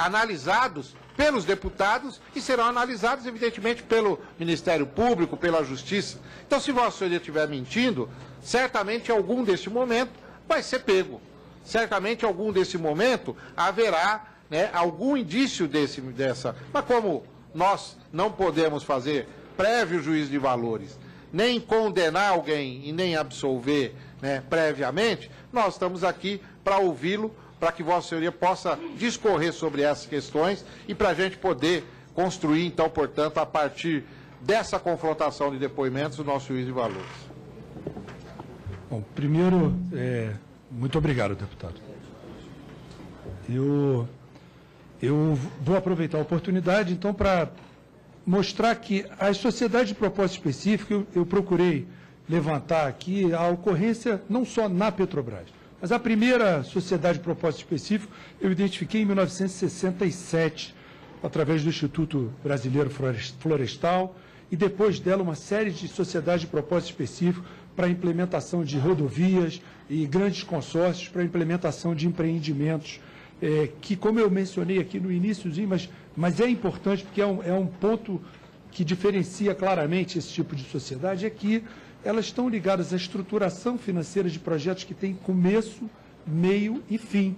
analisados pelos deputados e serão analisados, evidentemente, pelo Ministério Público, pela Justiça. Então, se Vossa Senhoria estiver mentindo, certamente algum desse momento vai ser pego. Certamente algum desse momento haverá, né, algum indício dessa. Mas como nós não podemos fazer prévio juízo de valores, nem condenar alguém e nem absolver, né, previamente, nós estamos aqui para ouvi-lo, para que Vossa Senhoria possa discorrer sobre essas questões e para a gente poder construir, então, portanto, a partir dessa confrontação de depoimentos, o nosso juízo de valores. Bom, primeiro, muito obrigado, deputado. Eu vou aproveitar a oportunidade, então, para mostrar que as sociedades de propósito específico, eu procurei levantar aqui a ocorrência não só na Petrobras, mas a primeira sociedade de propósito específico eu identifiquei em 1967, através do Instituto Brasileiro Florestal, e depois dela uma série de sociedades de propósito específico para a implementação de rodovias e grandes consórcios para a implementação de empreendimentos, que, como eu mencionei aqui no iníciozinho, mas é importante porque é um ponto que diferencia claramente esse tipo de sociedade, é que elas estão ligadas à estruturação financeira de projetos que têm começo, meio e fim.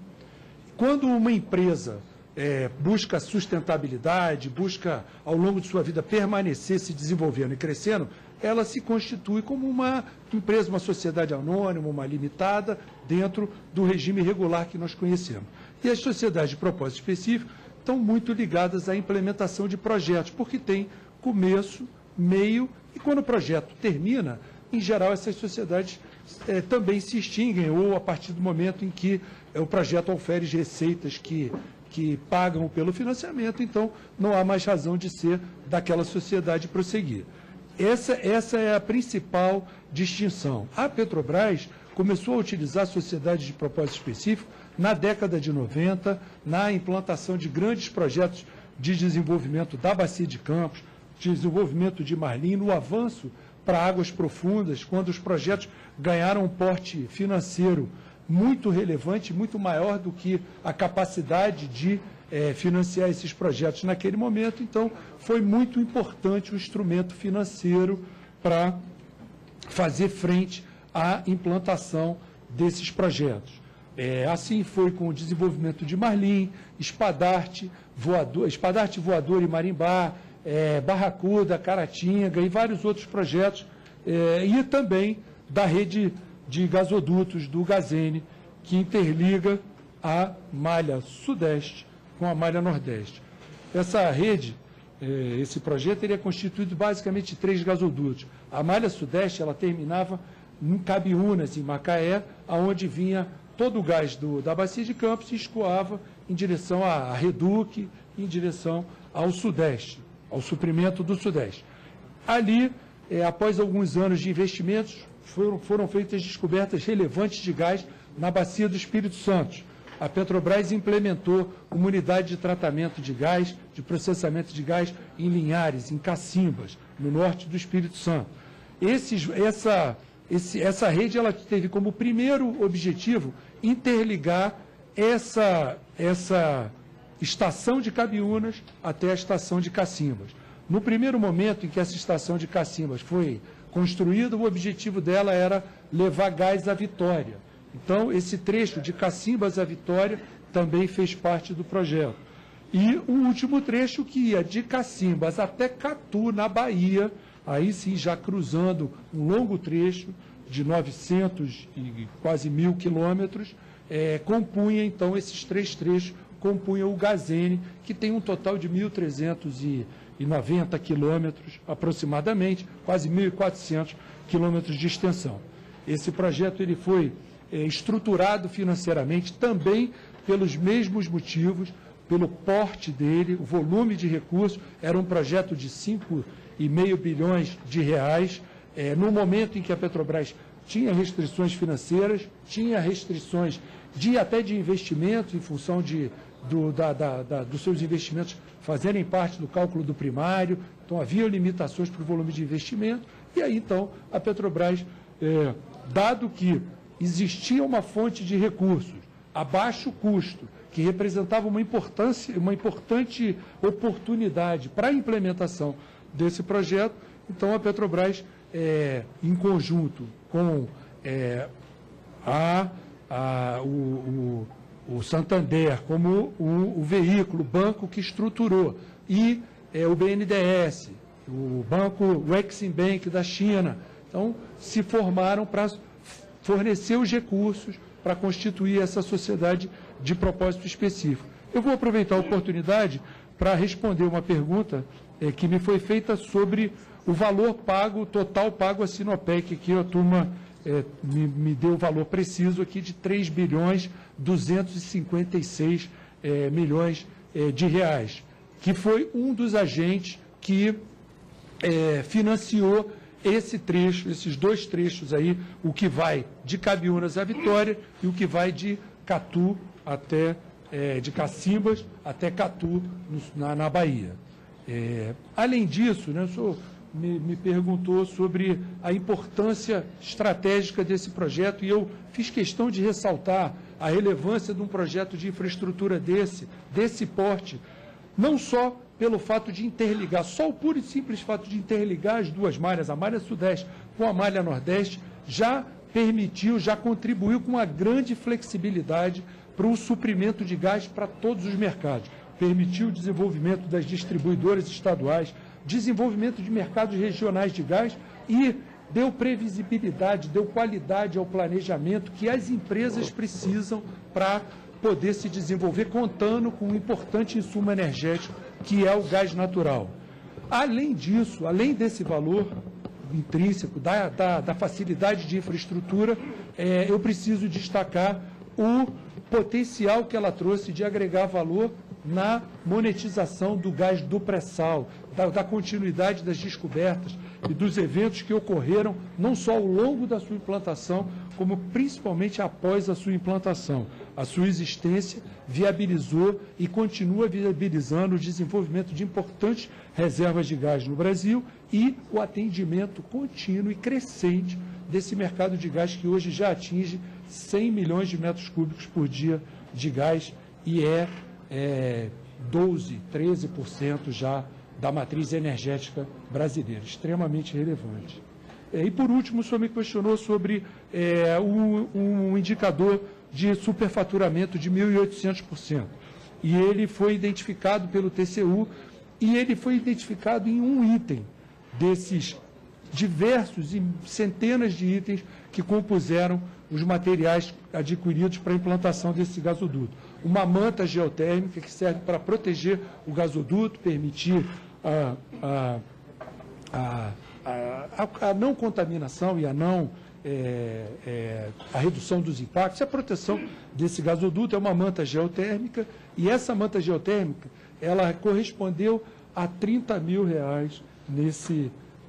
Quando uma empresa busca sustentabilidade, busca, ao longo de sua vida, permanecer se desenvolvendo e crescendo, ela se constitui como uma empresa, uma sociedade anônima, uma limitada, dentro do regime regular que nós conhecemos. E as sociedades de propósito específico estão muito ligadas à implementação de projetos, porque tem começo, meio, e quando o projeto termina, em geral, essas sociedades também se extinguem, ou a partir do momento em que o projeto ofere receitas que pagam pelo financiamento, então não há mais razão de ser daquela sociedade prosseguir. Essa é a principal distinção. A Petrobras começou a utilizar sociedades de propósito específico na década de 90, na implantação de grandes projetos de desenvolvimento da Bacia de Campos, desenvolvimento de Marlim, no avanço para águas profundas, quando os projetos ganharam um porte financeiro muito relevante, muito maior do que a capacidade de financiar esses projetos naquele momento. Então, foi muito importante o instrumento financeiro para fazer frente à implantação desses projetos. Assim foi com o desenvolvimento de Marlim, Espadarte, Espadarte Voador e Marimbá, Barracuda, Caratinga e vários outros projetos, e também da rede de gasodutos do Gazene, que interliga a malha sudeste com a malha nordeste. Essa rede, esse projeto, ele é constituído basicamente de 3 gasodutos. A malha sudeste, ela terminava em Cabiúnas, em Macaé, aonde vinha todo o gás da Bacia de Campos e escoava em direção à Reduc, em direção ao sudeste, ao suprimento do sudeste. Ali, após alguns anos de investimentos, foram feitas descobertas relevantes de gás na Bacia do Espírito Santo. A Petrobras implementou uma unidade de tratamento de gás, de processamento de gás em Linhares, em Cacimbas, no norte do Espírito Santo. Essa rede ela teve como primeiro objetivo interligar essa estação de Cabiúnas até a estação de Cacimbas. No primeiro momento em que essa estação de Cacimbas foi construída, o objetivo dela era levar gás à Vitória. Então, esse trecho de Cacimbas a Vitória também fez parte do projeto. E o último trecho que ia de Cacimbas até Catu, na Bahia, aí sim já cruzando um longo trecho de 900 e quase 1.000 quilômetros, compunha então esses 3 trechos, compunham o Gazene, que tem um total de 1.390 quilômetros aproximadamente, quase 1.400 quilômetros de extensão. Esse projeto ele foi estruturado financeiramente também pelos mesmos motivos, pelo porte dele, o volume de recursos, era um projeto de 5,5 bilhões de reais, no momento em que a Petrobras tinha restrições financeiras, tinha restrições até de investimento, em função dos seus investimentos fazerem parte do cálculo do primário, então havia limitações para o volume de investimento, e aí então a Petrobras, dado que existia uma fonte de recursos a baixo custo, que representava uma importante oportunidade para a implementação desse projeto, então a Petrobras, em conjunto com o Santander, como o veículo, o banco que estruturou, e o BNDES, o banco Exim Bank da China, então se formaram para fornecer os recursos para constituir essa sociedade de propósito específico. Eu vou aproveitar a oportunidade para responder uma pergunta que me foi feita sobre o valor pago, total pago à Sinopec, que a turma me deu o valor preciso aqui de 3 bilhões 256 milhões de reais, que foi um dos agentes que financiou esse trecho, esses 2 trechos aí, o que vai de Cabiúnas a Vitória e o que vai de Catu até, de Cacimbas até Catu, na Bahia. Além disso, né, o senhor me perguntou sobre a importância estratégica desse projeto e eu fiz questão de ressaltar a relevância de um projeto de infraestrutura desse porte, não só pelo fato de interligar, só o puro e simples fato de interligar as duas malhas, a malha sudeste com a malha nordeste, já permitiu, já contribuiu com uma grande flexibilidade para o suprimento de gás para todos os mercados. Permitiu o desenvolvimento das distribuidoras estaduais, desenvolvimento de mercados regionais de gás e deu previsibilidade, deu qualidade ao planejamento que as empresas precisam para poder se desenvolver, contando com um importante insumo energético, que é o gás natural. Além disso, além desse valor intrínseco, da facilidade de infraestrutura, eu preciso destacar o potencial que ela trouxe de agregar valor na monetização do gás do pré-sal, da continuidade das descobertas e dos eventos que ocorreram não só ao longo da sua implantação, como principalmente após a sua implantação. A sua existência viabilizou e continua viabilizando o desenvolvimento de importantes reservas de gás no Brasil e o atendimento contínuo e crescente desse mercado de gás que hoje já atinge 100 milhões de metros cúbicos por dia de gás e 12%, 13% já da matriz energética brasileira, extremamente relevante. E, por último, o senhor me questionou sobre um indicador de superfaturamento de 1.800%. e ele foi identificado pelo TCU, e ele foi identificado em um item desses diversos e centenas de itens que compuseram os materiais adquiridos para a implantação desse gasoduto. Uma manta geotérmica que serve para proteger o gasoduto, permitir a não contaminação e a redução dos impactos, a proteção desse gasoduto. É uma manta geotérmica, e essa manta geotérmica, ela correspondeu a R$30 mil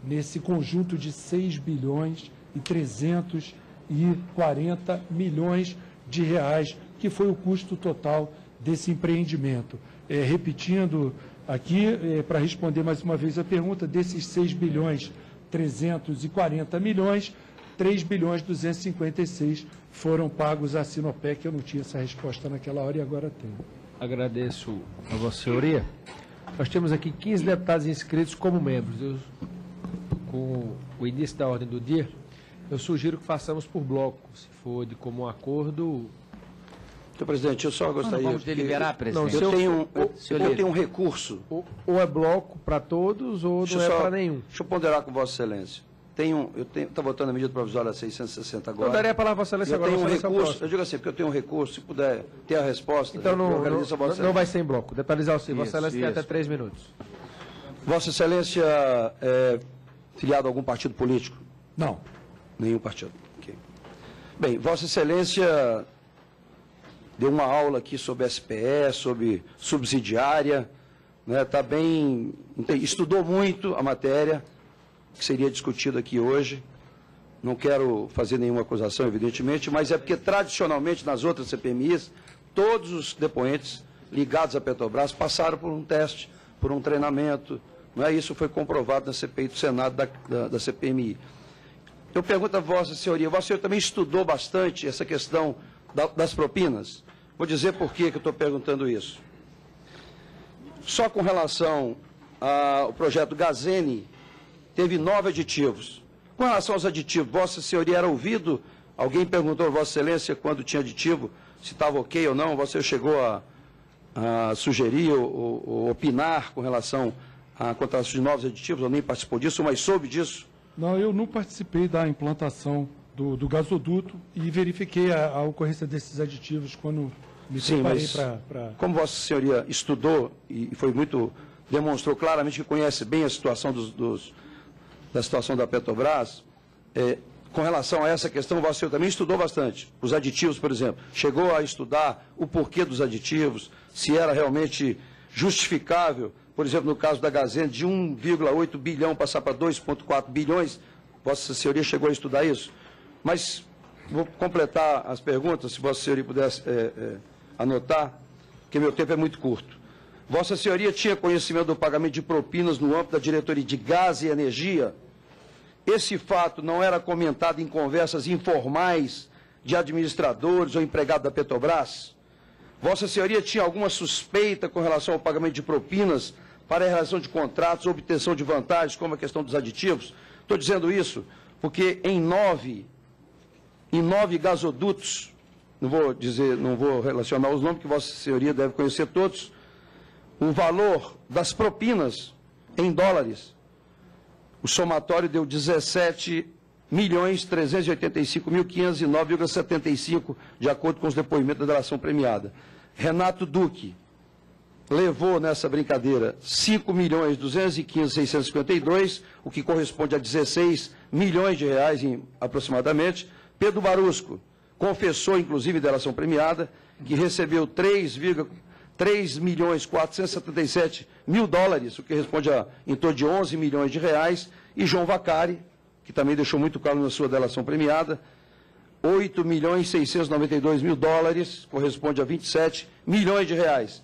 nesse conjunto de 6 bilhões e 340 milhões de reais, que foi o custo total desse empreendimento. Repetindo aqui, para responder mais uma vez a pergunta, desses 6 bilhões 340 milhões, 3 bilhões 256 foram pagos à Sinopec. Eu não tinha essa resposta naquela hora e agora tenho. Agradeço a Vossa Senhoria. Nós temos aqui 15 deputados inscritos como membros. Com o início da ordem do dia, eu sugiro que façamos por bloco, se for de comum acordo. Senhor presidente, eu só gostaria... Vamos deliberar, presidente. Eu tenho um recurso. Ou é bloco para todos, ou não é para nenhum. Deixa eu ponderar com Vossa Excelência. Está votando a medida provisória 660 agora. Eu daria a palavra a Vossa Excelência agora. Eu tenho um recurso, eu digo assim, porque eu tenho um recurso, se puder ter a resposta... Então não vai ser em bloco. Detalhar o Vossa Excelência tem até 3 minutos. Vossa Excelência é filiado a algum partido político? Não. Nenhum partido. Okay. Bem, Vossa Excelência deu uma aula aqui sobre SPE, sobre subsidiária, né, tá bem, estudou muito a matéria que seria discutida aqui hoje. Não quero fazer nenhuma acusação, evidentemente, mas é porque tradicionalmente nas outras CPMIs, todos os depoentes ligados à Petrobras passaram por um teste, por um treinamento. Não é? Isso foi comprovado na CPI do Senado da CPMI. Eu pergunto a Vossa Senhoria também estudou bastante essa questão das propinas? Vou dizer por que eu estou perguntando isso. Só com relação ao projeto Gazeni, teve 9 aditivos. Com relação aos aditivos, Vossa Senhoria era ouvido? Alguém perguntou a Vossa Excelência quando tinha aditivo, se estava ok ou não? Você chegou a sugerir ou opinar com relação à contratação de novos aditivos, ou nem participou disso, mas soube disso? Não, eu não participei da implantação do gasoduto e verifiquei a ocorrência desses aditivos quando me preparei para... Como Vossa Senhoria estudou e foi muito... demonstrou claramente que conhece bem a situação da situação da Petrobras, com relação a essa questão, Vossa Senhoria também estudou bastante. Os aditivos, por exemplo, chegou a estudar o porquê dos aditivos, se era realmente justificável, por exemplo, no caso da Gazeni, de 1,8 bilhão passar para 2,4 bilhões, Vossa Senhoria chegou a estudar isso? Mas vou completar as perguntas, se Vossa Senhoria pudesse anotar, porque meu tempo é muito curto. Vossa Senhoria tinha conhecimento do pagamento de propinas no âmbito da diretoria de gás e energia? Esse fato não era comentado em conversas informais de administradores ou empregados da Petrobras? Vossa Senhoria tinha alguma suspeita com relação ao pagamento de propinas para a realização de contratos ou obtenção de vantagens, como a questão dos aditivos? Estou dizendo isso porque em 9 gasodutos, não vou relacionar os nomes, que Vossa Senhoria deve conhecer todos, o valor das propinas em dólares, o somatório deu 17.385.509,75, de acordo com os depoimentos da delação premiada. Renato Duque levou nessa brincadeira 5.215.652, o que corresponde a 16 milhões de reais aproximadamente. Pedro Barusco confessou, inclusive, em delação premiada, que recebeu 3.477.000 dólares, o que responde a em torno de 11 milhões de reais, e João Vacari, que também deixou muito claro na sua delação premiada, 8.692.000 dólares, corresponde a 27 milhões de reais.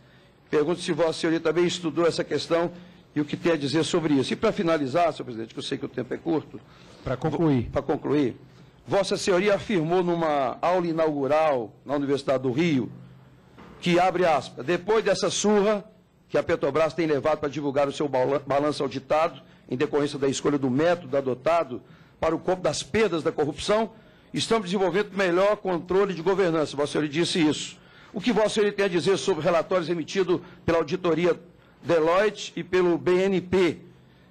Pergunto se Vossa Senhoria também estudou essa questão e o que tem a dizer sobre isso. E para finalizar, senhor presidente, que eu sei que o tempo é curto. Para concluir, Vossa Senhoria afirmou numa aula inaugural na Universidade do Rio, que, abre aspas, depois dessa surra que a Petrobras tem levado para divulgar o seu balanço auditado, em decorrência da escolha do método adotado para o cobro das perdas da corrupção, estamos desenvolvendo melhor controle de governança. Vossa Senhoria disse isso. o que Vossa Senhoria tem a dizer sobre relatórios emitidos pela auditoria Deloitte e pelo BNP,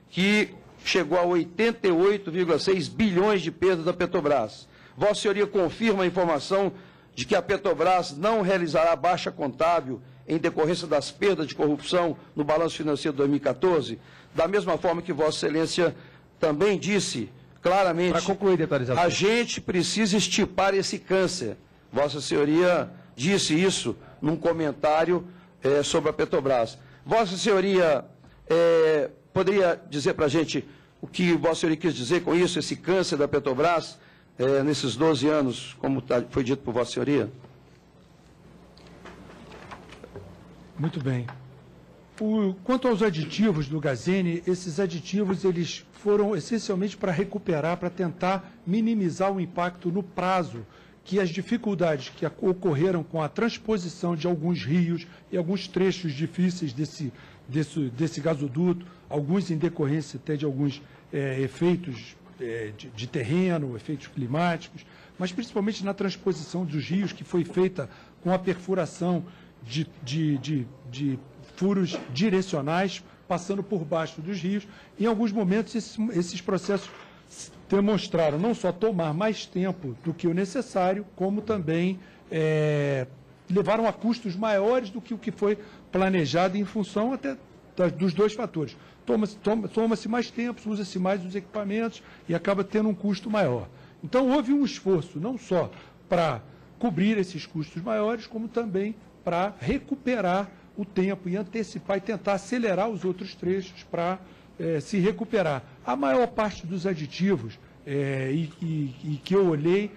que chegou a 88,6 bilhões de perda da Petrobras. Vossa Senhoria confirma a informação de que a Petrobras não realizará baixa contábil em decorrência das perdas de corrupção no balanço financeiro de 2014, da mesma forma que Vossa Excelência também disse claramente, para concluir, deputado, a gente precisa estipar esse câncer. Vossa Senhoria disse isso num comentário sobre a Petrobras. Vossa Senhoria poderia dizer para a gente o que Vossa Senhoria quis dizer com isso, esse câncer da Petrobras, nesses 12 anos, como foi dito por Vossa Senhoria? Muito bem. Quanto aos aditivos do Gazeni, esses aditivos eles foram essencialmente para recuperar, para tentar minimizar o impacto no prazo que as dificuldades que ocorreram com a transposição de alguns rios e alguns trechos difíceis desse gasoduto, alguns em decorrência até de alguns efeitos de terreno, efeitos climáticos, mas principalmente na transposição dos rios, que foi feita com a perfuração de furos direcionais, passando por baixo dos rios. Em alguns momentos, esses processos demonstraram não só tomar mais tempo do que o necessário, como também levaram a custos maiores do que o que foi planejado em função até dos dois fatores. Toma-se mais tempo, usa-se mais os equipamentos e acaba tendo um custo maior. Então, houve um esforço não só para cobrir esses custos maiores, como também para recuperar o tempo e antecipar e tentar acelerar os outros trechos para se recuperar. A maior parte dos aditivos e que eu olhei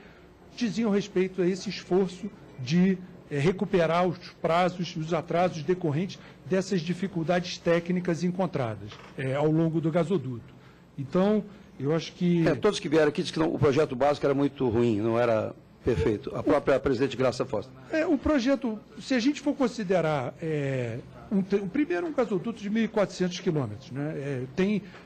diziam respeito a esse esforço de recuperar os prazos, os atrasos decorrentes dessas dificuldades técnicas encontradas ao longo do gasoduto. Então, eu acho que... todos que vieram aqui dizem que o projeto básico era muito ruim, não era perfeito. A própria presidente Graça Foster. O projeto, se a gente for considerar primeiro um gasoduto de 1.400 quilômetros, né?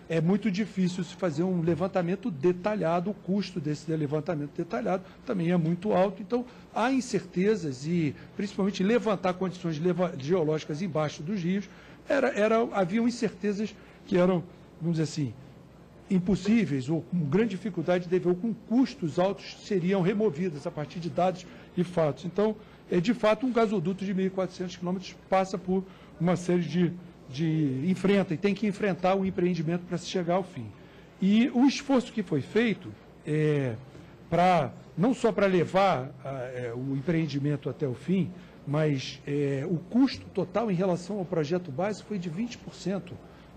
É muito difícil se fazer um levantamento detalhado, o custo desse levantamento detalhado também é muito alto, então há incertezas e principalmente levantar condições geológicas embaixo dos rios, haviam incertezas que eram, vamos dizer assim, impossíveis ou com grande dificuldade ou com custos altos seriam removidas a partir de dados e fatos. Então, de fato, um gasoduto de 1.400 quilômetros passa por uma série enfrenta e tem que enfrentar o empreendimento para se chegar ao fim. E o esforço que foi feito não só para levar o empreendimento até o fim, mas o custo total em relação ao projeto base foi de 20%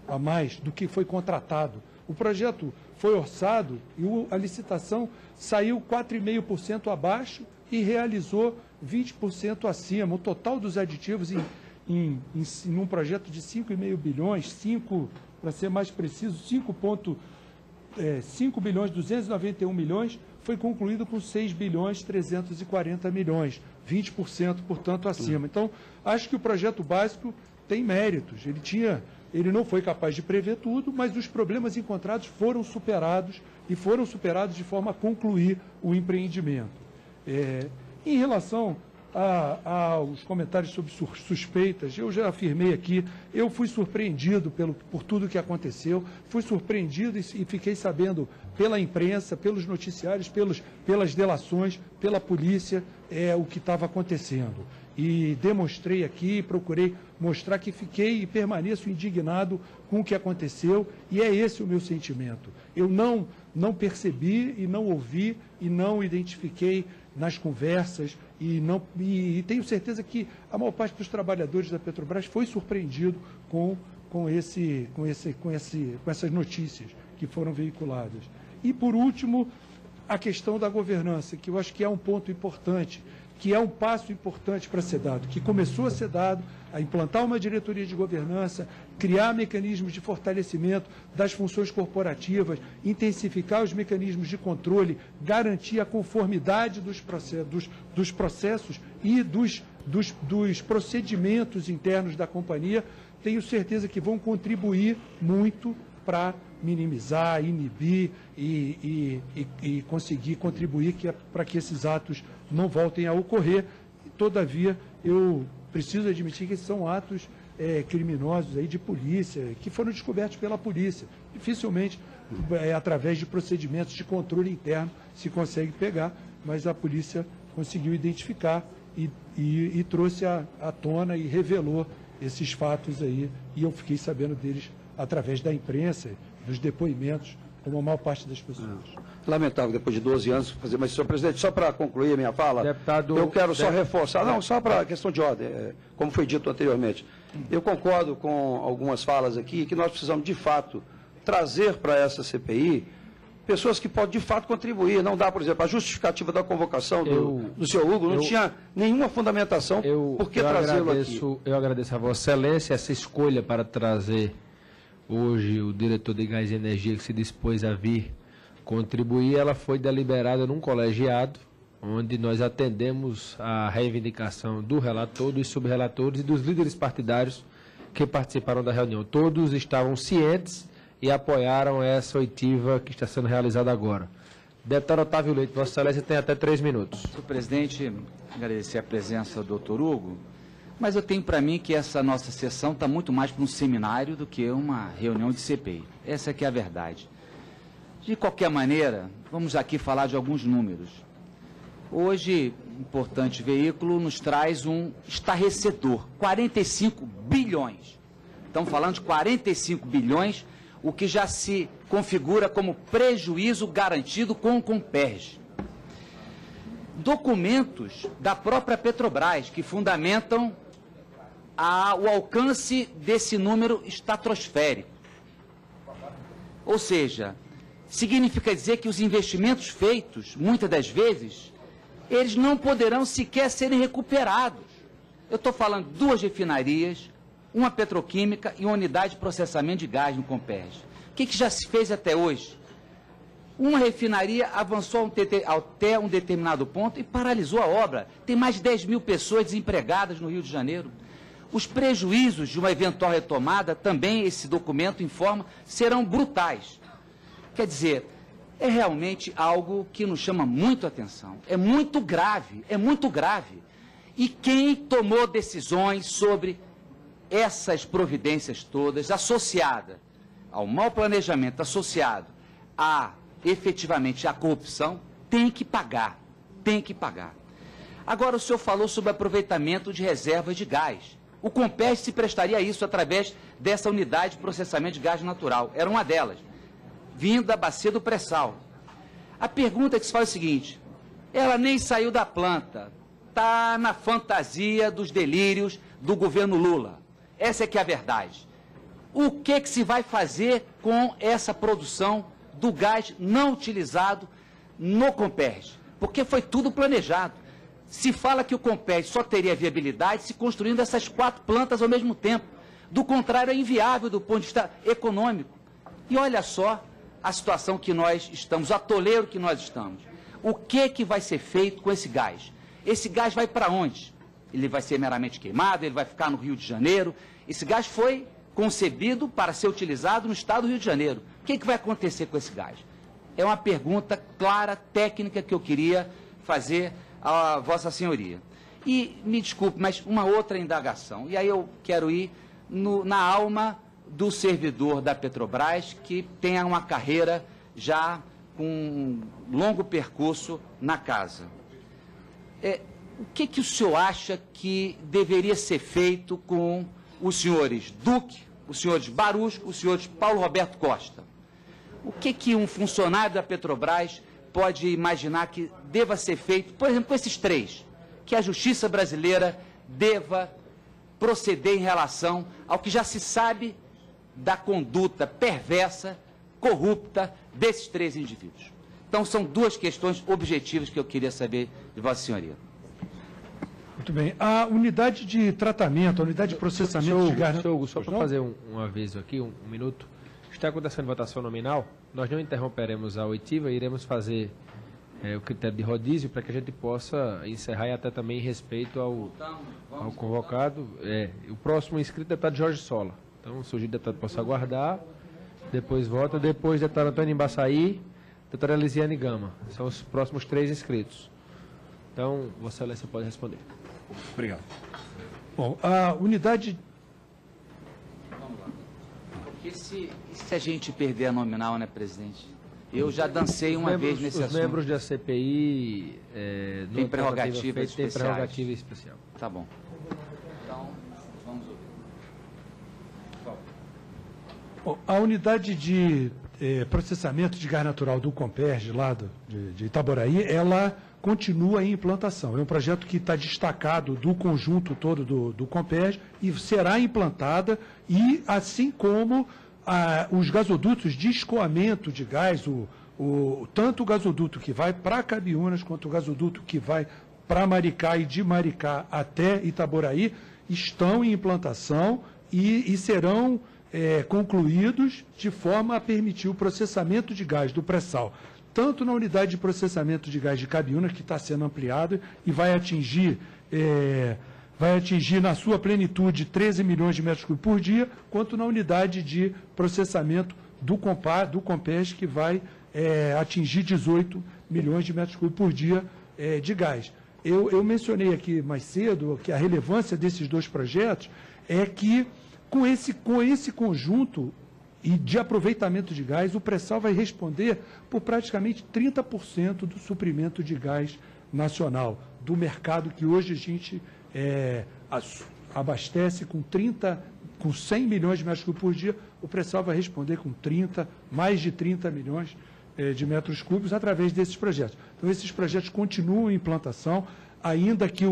a mais do que foi contratado. O projeto foi orçado e a licitação saiu 4,5% abaixo e realizou 20% acima. O total dos aditivos em um projeto de 5,5 bilhões, para ser mais preciso, 5 bilhões 291 milhões, foi concluído com 6 bilhões 340 milhões, 20%, portanto, acima. Então, acho que o projeto básico tem méritos. Ele não foi capaz de prever tudo, mas os problemas encontrados foram superados e foram superados de forma a concluir o empreendimento. Em relação aos comentários sobre suspeitas, eu já afirmei aqui, eu fui surpreendido por tudo que aconteceu, fui surpreendido e fiquei sabendo pela imprensa, pelos noticiários, pelas delações, pela polícia, o que estava acontecendo. E demonstrei aqui, procurei mostrar que fiquei e permaneço indignado com o que aconteceu, e é esse o meu sentimento. Eu não percebi e não ouvi e não identifiquei nas conversas e tenho certeza que a maior parte dos trabalhadores da Petrobras foi surpreendido com essas notícias que foram veiculadas. E, por último, a questão da governança, que eu acho que é um ponto importante, que é um passo importante para ser dado, que começou a ser dado, a implantar uma diretoria de governança, criar mecanismos de fortalecimento das funções corporativas, intensificar os mecanismos de controle, garantir a conformidade dos processos e dos procedimentos internos da companhia. Tenho certeza que vão contribuir muito para minimizar, inibir e conseguir contribuir para que esses atos não voltem a ocorrer. Todavia, eu preciso admitir que esses são atos criminosos aí de polícia, que foram descobertos pela polícia. Dificilmente, através de procedimentos de controle interno, se consegue pegar, mas a polícia conseguiu identificar e trouxe à tona e revelou esses fatos aí, e eu fiquei sabendo deles através da imprensa, dos depoimentos, como a maior parte das pessoas. Lamentável, depois de 12 anos, fazer, mas, senhor presidente, só para concluir a minha fala, Deputado, eu quero só reforçar, não, só para a questão de ordem, como foi dito anteriormente. Eu concordo com algumas falas aqui, que nós precisamos, de fato, trazer para essa CPI pessoas que podem, de fato, contribuir. Não dá, por exemplo, a justificativa da convocação do senhor Hugo não tinha nenhuma fundamentação por que trazê-lo aqui. Eu agradeço a Vossa Excelência essa escolha para trazer hoje o diretor de Gás e Energia que se dispôs a vir contribuir. Ela foi deliberada num colegiado, onde nós atendemos a reivindicação do relator, dos subrelatores e dos líderes partidários que participaram da reunião. Todos estavam cientes e apoiaram essa oitiva que está sendo realizada agora. Deputado Otávio Leite, Vossa Excelência tem até 3 minutos. Senhor presidente, agradecer a presença do doutor Hugo, mas eu tenho para mim que essa nossa sessão está muito mais para um seminário do que uma reunião de CPI. Essa é que é a verdade. De qualquer maneira, vamos aqui falar de alguns números. Hoje, um importante veículo nos traz um estarrecedor, 45 bilhões. Estamos falando de 45 bilhões, o que já se configura como prejuízo garantido com o Comperj. Documentos da própria Petrobras que fundamentam o alcance desse número estratosférico. Ou seja, significa dizer que os investimentos feitos, muitas das vezes, eles não poderão sequer serem recuperados. Eu estou falando de 2 refinarias, uma petroquímica e uma unidade de processamento de gás no Comperj. O que já se fez até hoje? Uma refinaria avançou até um determinado ponto e paralisou a obra. Tem mais de 10 mil pessoas desempregadas no Rio de Janeiro. Os prejuízos de uma eventual retomada, também esse documento informa, serão brutais. Quer dizer, é realmente algo que nos chama muito a atenção. É muito grave, é muito grave. E quem tomou decisões sobre essas providências todas, associada ao mau planejamento, associado efetivamente à corrupção, tem que pagar, tem que pagar. Agora, o senhor falou sobre aproveitamento de reservas de gás. O Comperj se prestaria a isso através dessa unidade de processamento de gás natural. Era uma delas, vindo da bacia do pré-sal. A pergunta que se faz é o seguinte: ela nem saiu da planta, está na fantasia dos delírios do governo Lula. Essa é que é a verdade. O que se vai fazer com essa produção do gás não utilizado no Comperj? Porque foi tudo planejado. Se fala que o Comperj só teria viabilidade se construindo essas 4 plantas ao mesmo tempo. Do contrário, é inviável do ponto de vista econômico. E olha só a situação que nós estamos, o atoleiro que nós estamos. O que vai ser feito com esse gás? Esse gás vai para onde? Ele vai ser meramente queimado, ele vai ficar no Rio de Janeiro. Esse gás foi concebido para ser utilizado no estado do Rio de Janeiro. O que vai acontecer com esse gás? É uma pergunta clara, técnica, que eu queria fazer a Vossa Senhoria. E, me desculpe, mas uma outra indagação. E aí eu quero ir na alma do servidor da Petrobras, que tem uma carreira já com um longo percurso na casa. O que o senhor acha que deveria ser feito com os senhores Duque, os senhores Barusco, os senhores Paulo Roberto Costa? O que um funcionário da Petrobras pode imaginar que deva ser feito, por exemplo, com esses 3, que a justiça brasileira deva proceder em relação ao que já se sabe da conduta perversa, corrupta desses 3 indivíduos? Então, são 2 questões objetivas que eu queria saber de Vossa Senhoria. Muito bem. A unidade de tratamento, a unidade de processamento de gás... Hugo, só para fazer um aviso aqui, um minuto. Está acontecendo votação nominal, nós não interromperemos a oitiva, iremos fazer o critério de rodízio para que a gente possa encerrar e até também em respeito ao convocado. O próximo inscrito é o deputado Jorge Sola. Então, se o deputado possa aguardar, depois vota, depois deputado Antônio Embaçaí, doutora Elisiane Gama. São os próximos 3 inscritos. Então, Vossa Excelência pode responder. Obrigado. Bom, a unidade... Vamos lá. Porque se a gente perder a nominal, né, presidente? Eu já dancei uma vez nesse assunto. Os membros da CPI... tem prerrogativa especiais. Tem prerrogativa especial. Tá bom. Então, vamos ouvir. Bom, a unidade de processamento de gás natural do Comperj, lá de Itaboraí, ela continua em implantação. É um projeto que está destacado do conjunto todo do Comperj e será implantada, e assim como os gasodutos de escoamento de gás, tanto o gasoduto que vai para Cabiúnas quanto o gasoduto que vai para Maricá e de Maricá até Itaboraí, estão em implantação e serão concluídos de forma a permitir o processamento de gás do pré-sal, tanto na unidade de processamento de gás de Cabiúnas, que está sendo ampliada e vai atingir na sua plenitude 13 milhões de metros cúbicos por dia, quanto na unidade de processamento do Comperj, que vai atingir 18 milhões de metros cúbicos por dia de gás. Eu mencionei aqui mais cedo que a relevância desses dois projetos é que, com esse conjunto e de aproveitamento de gás, o pré-sal vai responder por praticamente 30% do suprimento de gás nacional, do mercado que hoje a gente abastece com 100 milhões de metros cúbicos por dia, o pré-sal vai responder com mais de 30 milhões de metros cúbicos através desses projetos. Então, esses projetos continuam em implantação, ainda que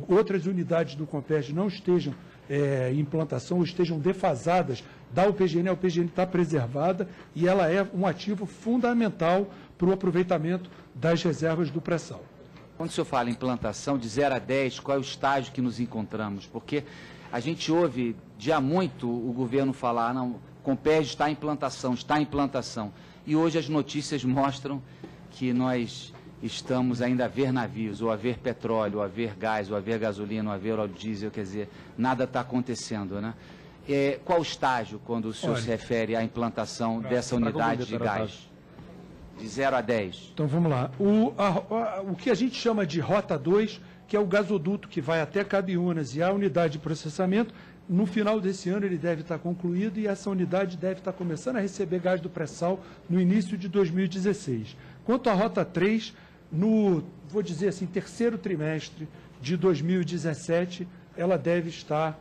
outras unidades do Comperj não estejam em implantação ou estejam defasadas da UPGN, a UPGN está preservada e ela é um ativo fundamental para o aproveitamento das reservas do pré-sal. Quando o senhor fala em implantação de 0 a 10, qual é o estágio que nos encontramos? Porque a gente ouve dia muito o governo falar, não, Comperj está em implantação. E hoje as notícias mostram que nós estamos ainda a ver navios, ou a ver petróleo, ou a ver gás, ou a ver gasolina, ou a ver óleo diesel, quer dizer, nada está acontecendo, né? Qual o estágio quando o senhor se refere à implantação dessa unidade de gás? De 0 a 10. Então, vamos lá. O que a gente chama de Rota 2, que é o gasoduto que vai até Cabiúnas e a unidade de processamento, no final desse ano ele deve estar concluído e essa unidade deve estar começando a receber gás do pré-sal no início de 2016. Quanto à Rota 3, vou dizer assim, terceiro trimestre de 2017, ela deve estar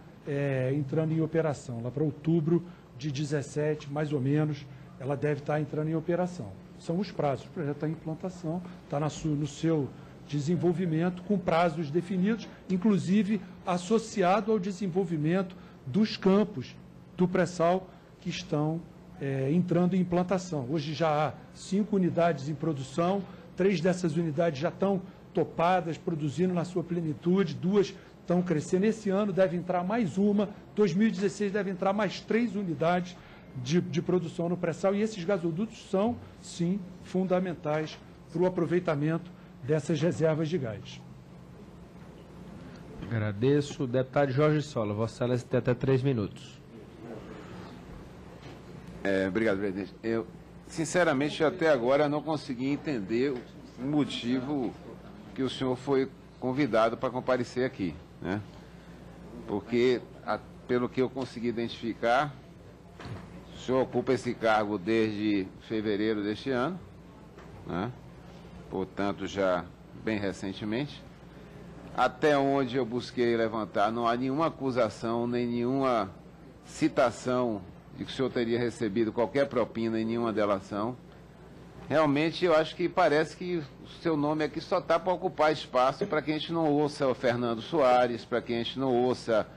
entrando em operação. Lá para outubro de 2017, mais ou menos, ela deve estar entrando em operação. São os prazos. O projeto está em implantação, está no seu desenvolvimento, com prazos definidos, inclusive associado ao desenvolvimento dos campos do pré-sal que estão entrando em implantação. Hoje já há 5 unidades em produção, 3 dessas unidades já estão topadas, produzindo na sua plenitude, 2 estão crescendo. Esse ano deve entrar mais uma, 2016 deve entrar mais 3 unidades de produção no pré-sal, e esses gasodutos são, sim, fundamentais para o aproveitamento dessas reservas de gás. Agradeço. O deputado Jorge Sola, Vossa Excelência tem até 3 minutos. Obrigado, presidente. Eu, sinceramente, até agora não consegui entender o motivo que o senhor foi convidado para comparecer aqui, né? Porque, pelo que eu consegui identificar, o senhor ocupa esse cargo desde fevereiro deste ano, né? Portanto, já bem recentemente. Até onde eu busquei levantar, não há nenhuma acusação, nem nenhuma citação de que o senhor teria recebido qualquer propina em nenhuma delação. Realmente, eu acho que parece que o seu nome aqui só está para ocupar espaço para que a gente não ouça o Fernando Soares, para que a gente não ouça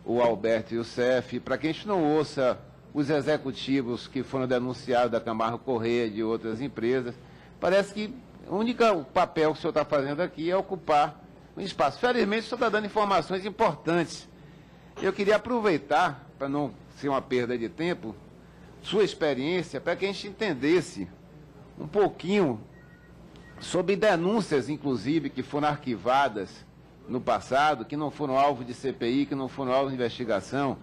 o Alberto Youssef, para que a gente não ouça os executivos que foram denunciados da Camargo Correia e de outras empresas. Parece que o único papel que o senhor está fazendo aqui é ocupar um espaço. Felizmente, o senhor está dando informações importantes. Eu queria aproveitar, para não ser uma perda de tempo, sua experiência, para que a gente entendesse um pouquinho sobre denúncias, inclusive, que foram arquivadas no passado, que não foram alvo de CPI, que não foram alvo de investigação,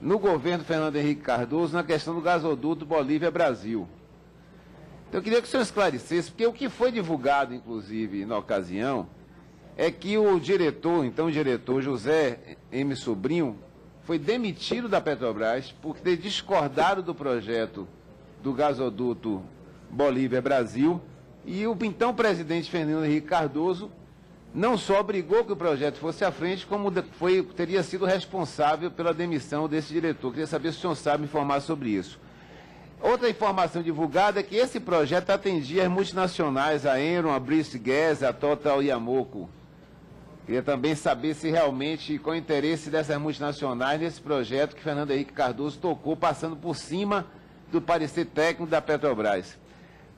no governo Fernando Henrique Cardoso, na questão do gasoduto Bolívia-Brasil. Então, eu queria que o senhor esclarecesse, porque o que foi divulgado, inclusive, na ocasião, é que o diretor, então o diretor José M. Sobrinho, foi demitido da Petrobras por ter discordado do projeto do gasoduto Bolívia-Brasil, e o então presidente Fernando Henrique Cardoso não só obrigou que o projeto fosse à frente, como teria sido responsável pela demissão desse diretor. Queria saber se o senhor sabe informar sobre isso. Outra informação divulgada é que esse projeto atendia as multinacionais, a Enron, a Brice Gas, a Total e a Moco. Queria também saber se realmente, qual o interesse dessas multinacionais nesse projeto que Fernando Henrique Cardoso tocou, passando por cima do parecer técnico da Petrobras.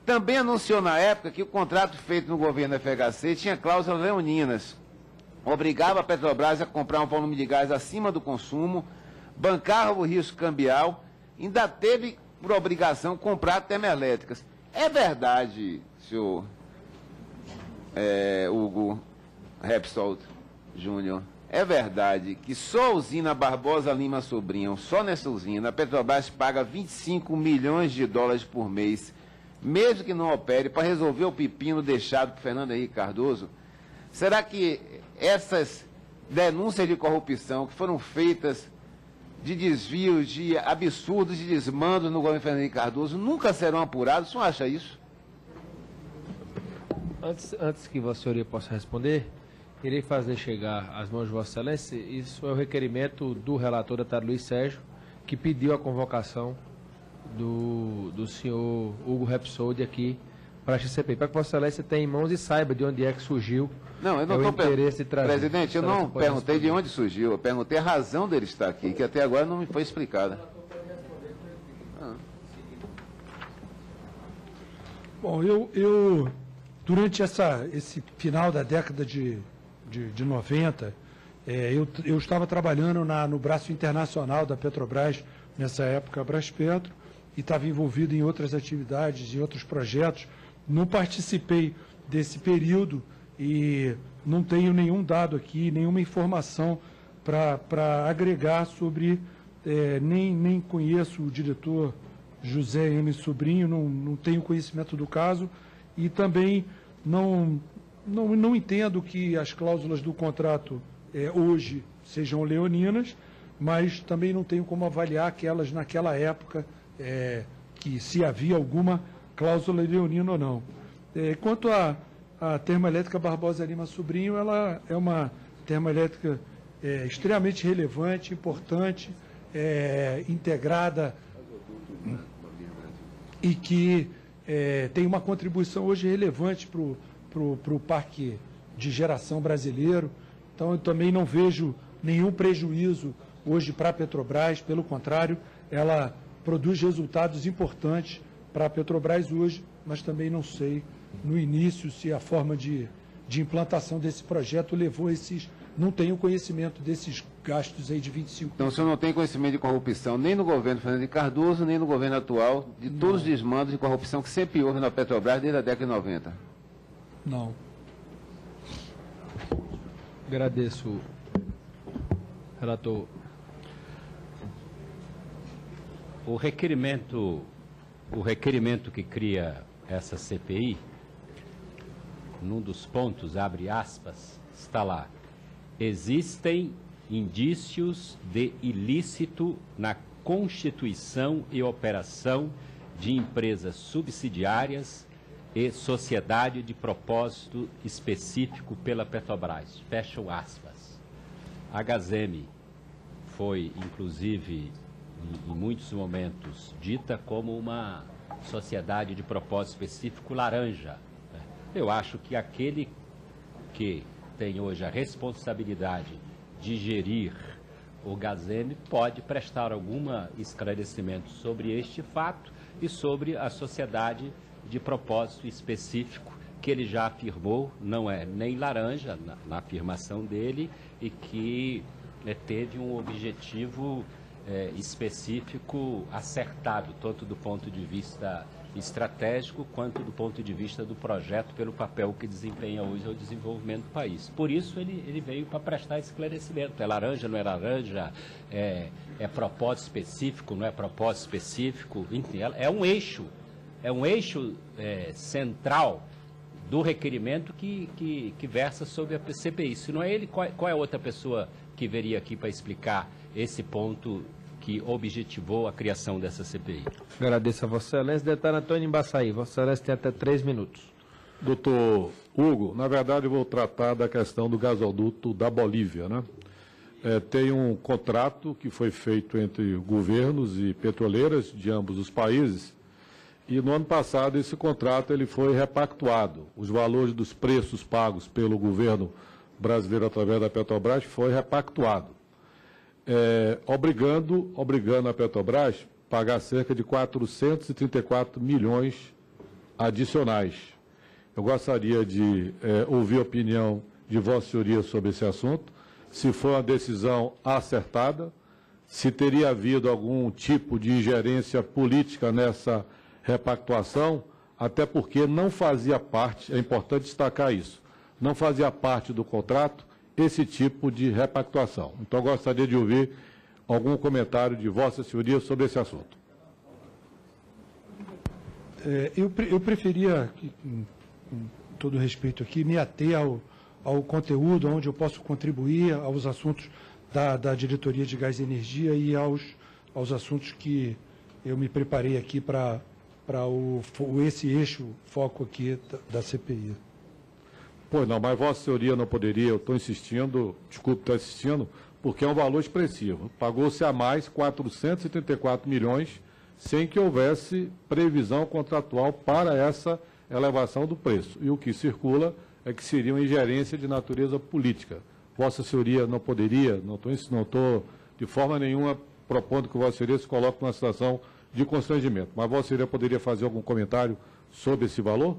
Também anunciou na época que o contrato feito no governo FHC tinha cláusulas leoninas. Obrigava a Petrobras a comprar um volume de gás acima do consumo, bancava o risco cambial, ainda teve por obrigação comprar termoelétricas. É verdade, senhor Hugo Repsold Júnior, é verdade que só a usina Barbosa Lima Sobrinho, só nessa usina, a Petrobras paga 25 milhões de dólares por mês, mesmo que não opere, para resolver o pepino deixado por Fernando Henrique Cardoso? Será que essas denúncias de corrupção que foram feitas de desvios, de absurdos, de desmandos no governo Fernando Henrique Cardoso nunca serão apurados? O senhor acha isso? Antes que Vossa Senhoria possa responder, irei fazer chegar às mãos de Vossa Excelência, isso é o requerimento do relator, deputado Luiz Sérgio, que pediu a convocação do senhor Hugo Repsold aqui para a CPI, para que Vossa Excelência tenha em mãos e saiba de onde é que surgiu. Não, eu não estou perguntando. Presidente, eu não perguntei de onde surgiu, eu perguntei a razão dele estar aqui, que até agora não me foi explicada. Bom, eu durante esse final da década de 90, eu estava trabalhando no braço internacional da Petrobras, nessa época a Braspetro, e estava envolvido em outras atividades, em outros projetos. Não participei desse período e não tenho nenhum dado aqui, nenhuma informação para agregar sobre, nem conheço o diretor José M. Sobrinho, não tenho conhecimento do caso e também não entendo que as cláusulas do contrato hoje sejam leoninas, mas também não tenho como avaliar aquelas naquela época, que se havia alguma cláusula leonina ou não. Quanto à termoelétrica Barbosa Lima Sobrinho, ela é uma termoelétrica extremamente relevante, importante, integrada e que tem uma contribuição hoje relevante para o parque de geração brasileiro. Então, eu também não vejo nenhum prejuízo hoje para a Petrobras, pelo contrário, ela produz resultados importantes para a Petrobras hoje, mas também não sei, no início, se a forma de implantação desse projeto levou não tenho conhecimento desses gastos aí de 25 Então, o senhor não tem conhecimento de corrupção nem no governo Fernando Henrique Cardoso, nem no governo atual, de todos os desmandos de corrupção que sempre houve na Petrobras desde a década de 90? Não. Agradeço, relator. O requerimento que cria essa CPI, num dos pontos, abre aspas, está lá: existem indícios de ilícito na constituição e operação de empresas subsidiárias e sociedade de propósito específico pela Petrobras. Fecham aspas. A Gazem foi, inclusive, em muitos momentos, dita como uma sociedade de propósito específico laranja. Eu acho que aquele que tem hoje a responsabilidade de gerir o Gazem pode prestar algum esclarecimento sobre este fato e sobre a sociedade de propósito específico, que ele já afirmou, não é nem laranja na afirmação dele, e que teve um objetivo específico acertado, tanto do ponto de vista estratégico quanto do ponto de vista do projeto, pelo papel que desempenha hoje ao desenvolvimento do país. Por isso ele veio para prestar esclarecimento. É laranja, não é laranja? É propósito específico, não é propósito específico? Enfim, é um eixo central do requerimento que versa sobre a CPI. Se não é ele, qual é a outra pessoa que veria aqui para explicar esse ponto que objetivou a criação dessa CPI? Agradeço a Vossa Excelência. Deputado Antônio Embaçaí, Vossa Excelência tem até 3 minutos. Doutor Hugo, na verdade eu vou tratar da questão do gasoduto da Bolívia, né? Tem um contrato que foi feito entre governos e petroleiras de ambos os países e no ano passado esse contrato ele foi repactuado. Os valores dos preços pagos pelo governo brasileiro através da Petrobras foi repactuado, obrigando a Petrobras a pagar cerca de 434 milhões adicionais. Eu gostaria de ouvir a opinião de Vossa Senhoria sobre esse assunto, se foi uma decisão acertada, se teria havido algum tipo de ingerência política nessa repactuação, até porque não fazia parte, é importante destacar isso, não fazia parte do contrato esse tipo de repactuação. Então, eu gostaria de ouvir algum comentário de Vossa Senhoria sobre esse assunto. Eu preferia, com todo respeito aqui, me ater ao conteúdo, onde eu posso contribuir aos assuntos da Diretoria de Gás e Energia e aos assuntos que eu me preparei aqui para esse eixo, foco aqui da CPI. Pois não, mas Vossa Senhoria não poderia, eu estou insistindo, desculpe estar insistindo, porque é um valor expressivo. Pagou-se a mais 434 milhões sem que houvesse previsão contratual para essa elevação do preço. E o que circula é que seria uma ingerência de natureza política. Vossa Senhoria não poderia, não estou de forma nenhuma propondo que Vossa Senhoria se coloque numa situação de constrangimento, mas Vossa Senhoria poderia fazer algum comentário sobre esse valor?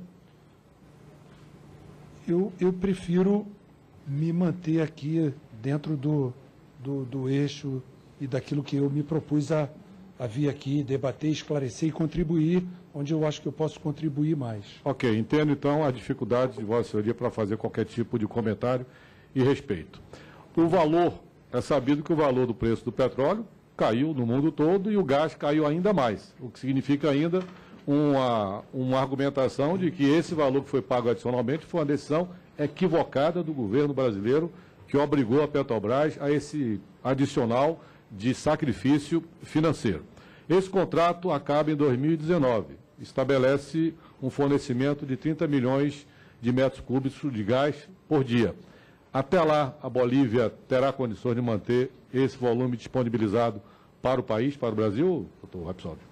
Eu prefiro me manter aqui dentro do eixo e daquilo que eu me propus a vir aqui, debater, esclarecer e contribuir, onde eu acho que eu posso contribuir mais. Ok, entendo então a dificuldade de Vossa Senhoria para fazer qualquer tipo de comentário e respeito. O valor, é sabido que o valor do preço do petróleo caiu no mundo todo e o gás caiu ainda mais, o que significa ainda uma argumentação de que esse valor que foi pago adicionalmente foi uma decisão equivocada do governo brasileiro que obrigou a Petrobras a esse adicional de sacrifício financeiro. Esse contrato acaba em 2019, estabelece um fornecimento de 30 milhões de metros cúbicos de gás por dia. Até lá, a Bolívia terá condições de manter esse volume disponibilizado para o país, para o Brasil, doutor Rapsódio?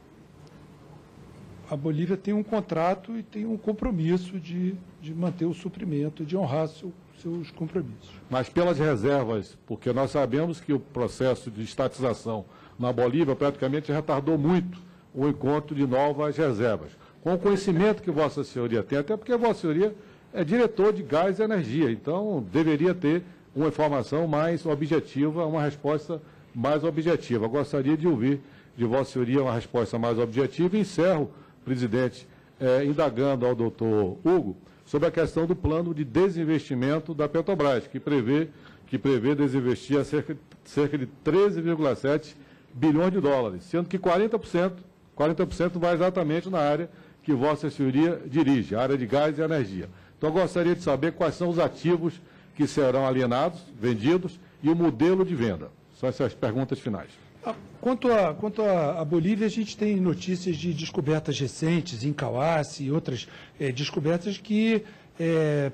A Bolívia tem um contrato e tem um compromisso de manter o suprimento, de honrar seus compromissos. Mas pelas reservas, porque nós sabemos que o processo de estatização na Bolívia praticamente retardou muito o encontro de novas reservas. Com o conhecimento que Vossa Senhoria tem, até porque Vossa Senhoria é diretor de gás e energia, então deveria ter uma informação mais objetiva, uma resposta mais objetiva. Eu gostaria de ouvir de Vossa Senhoria uma resposta mais objetiva e encerro, presidente, indagando ao doutor Hugo sobre a questão do plano de desinvestimento da Petrobras, que prevê desinvestir cerca de 13,7 bilhões de dólares, sendo que 40% vai exatamente na área que Vossa Senhoria dirige, a área de gás e energia. Então, eu gostaria de saber quais são os ativos que serão alienados, vendidos, e o modelo de venda. São essas perguntas finais. Quanto à Bolívia, a gente tem notícias de descobertas recentes em Cauace e outras descobertas que,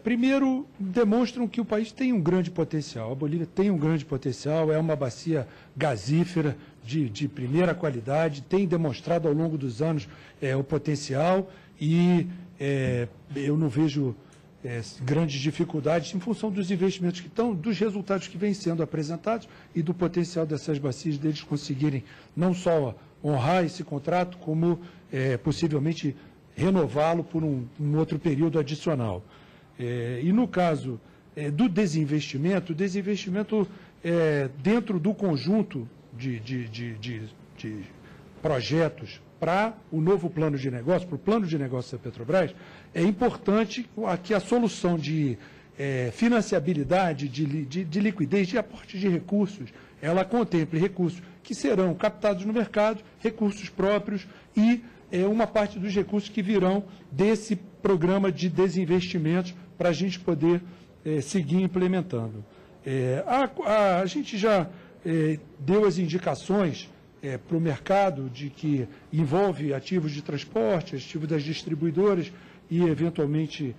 primeiro, demonstram que o país tem um grande potencial. A Bolívia tem um grande potencial, é uma bacia gasífera de primeira qualidade, tem demonstrado ao longo dos anos o potencial e eu não vejo grandes dificuldades em função dos investimentos que estão, dos resultados que vêm sendo apresentados e do potencial dessas bacias deles conseguirem não só honrar esse contrato, como possivelmente renová-lo por um outro período adicional. E no caso do desinvestimento, o desinvestimento dentro do conjunto de projetos para o novo plano de negócio, para o plano de negócio da Petrobras, é importante que a solução de financiabilidade, de liquidez, de aporte de recursos, ela contemple recursos que serão captados no mercado, recursos próprios e uma parte dos recursos que virão desse programa de desinvestimentos para a gente poder seguir implementando. A gente já deu as indicações para o mercado de que envolve ativos de transporte, ativos das distribuidoras e, eventualmente,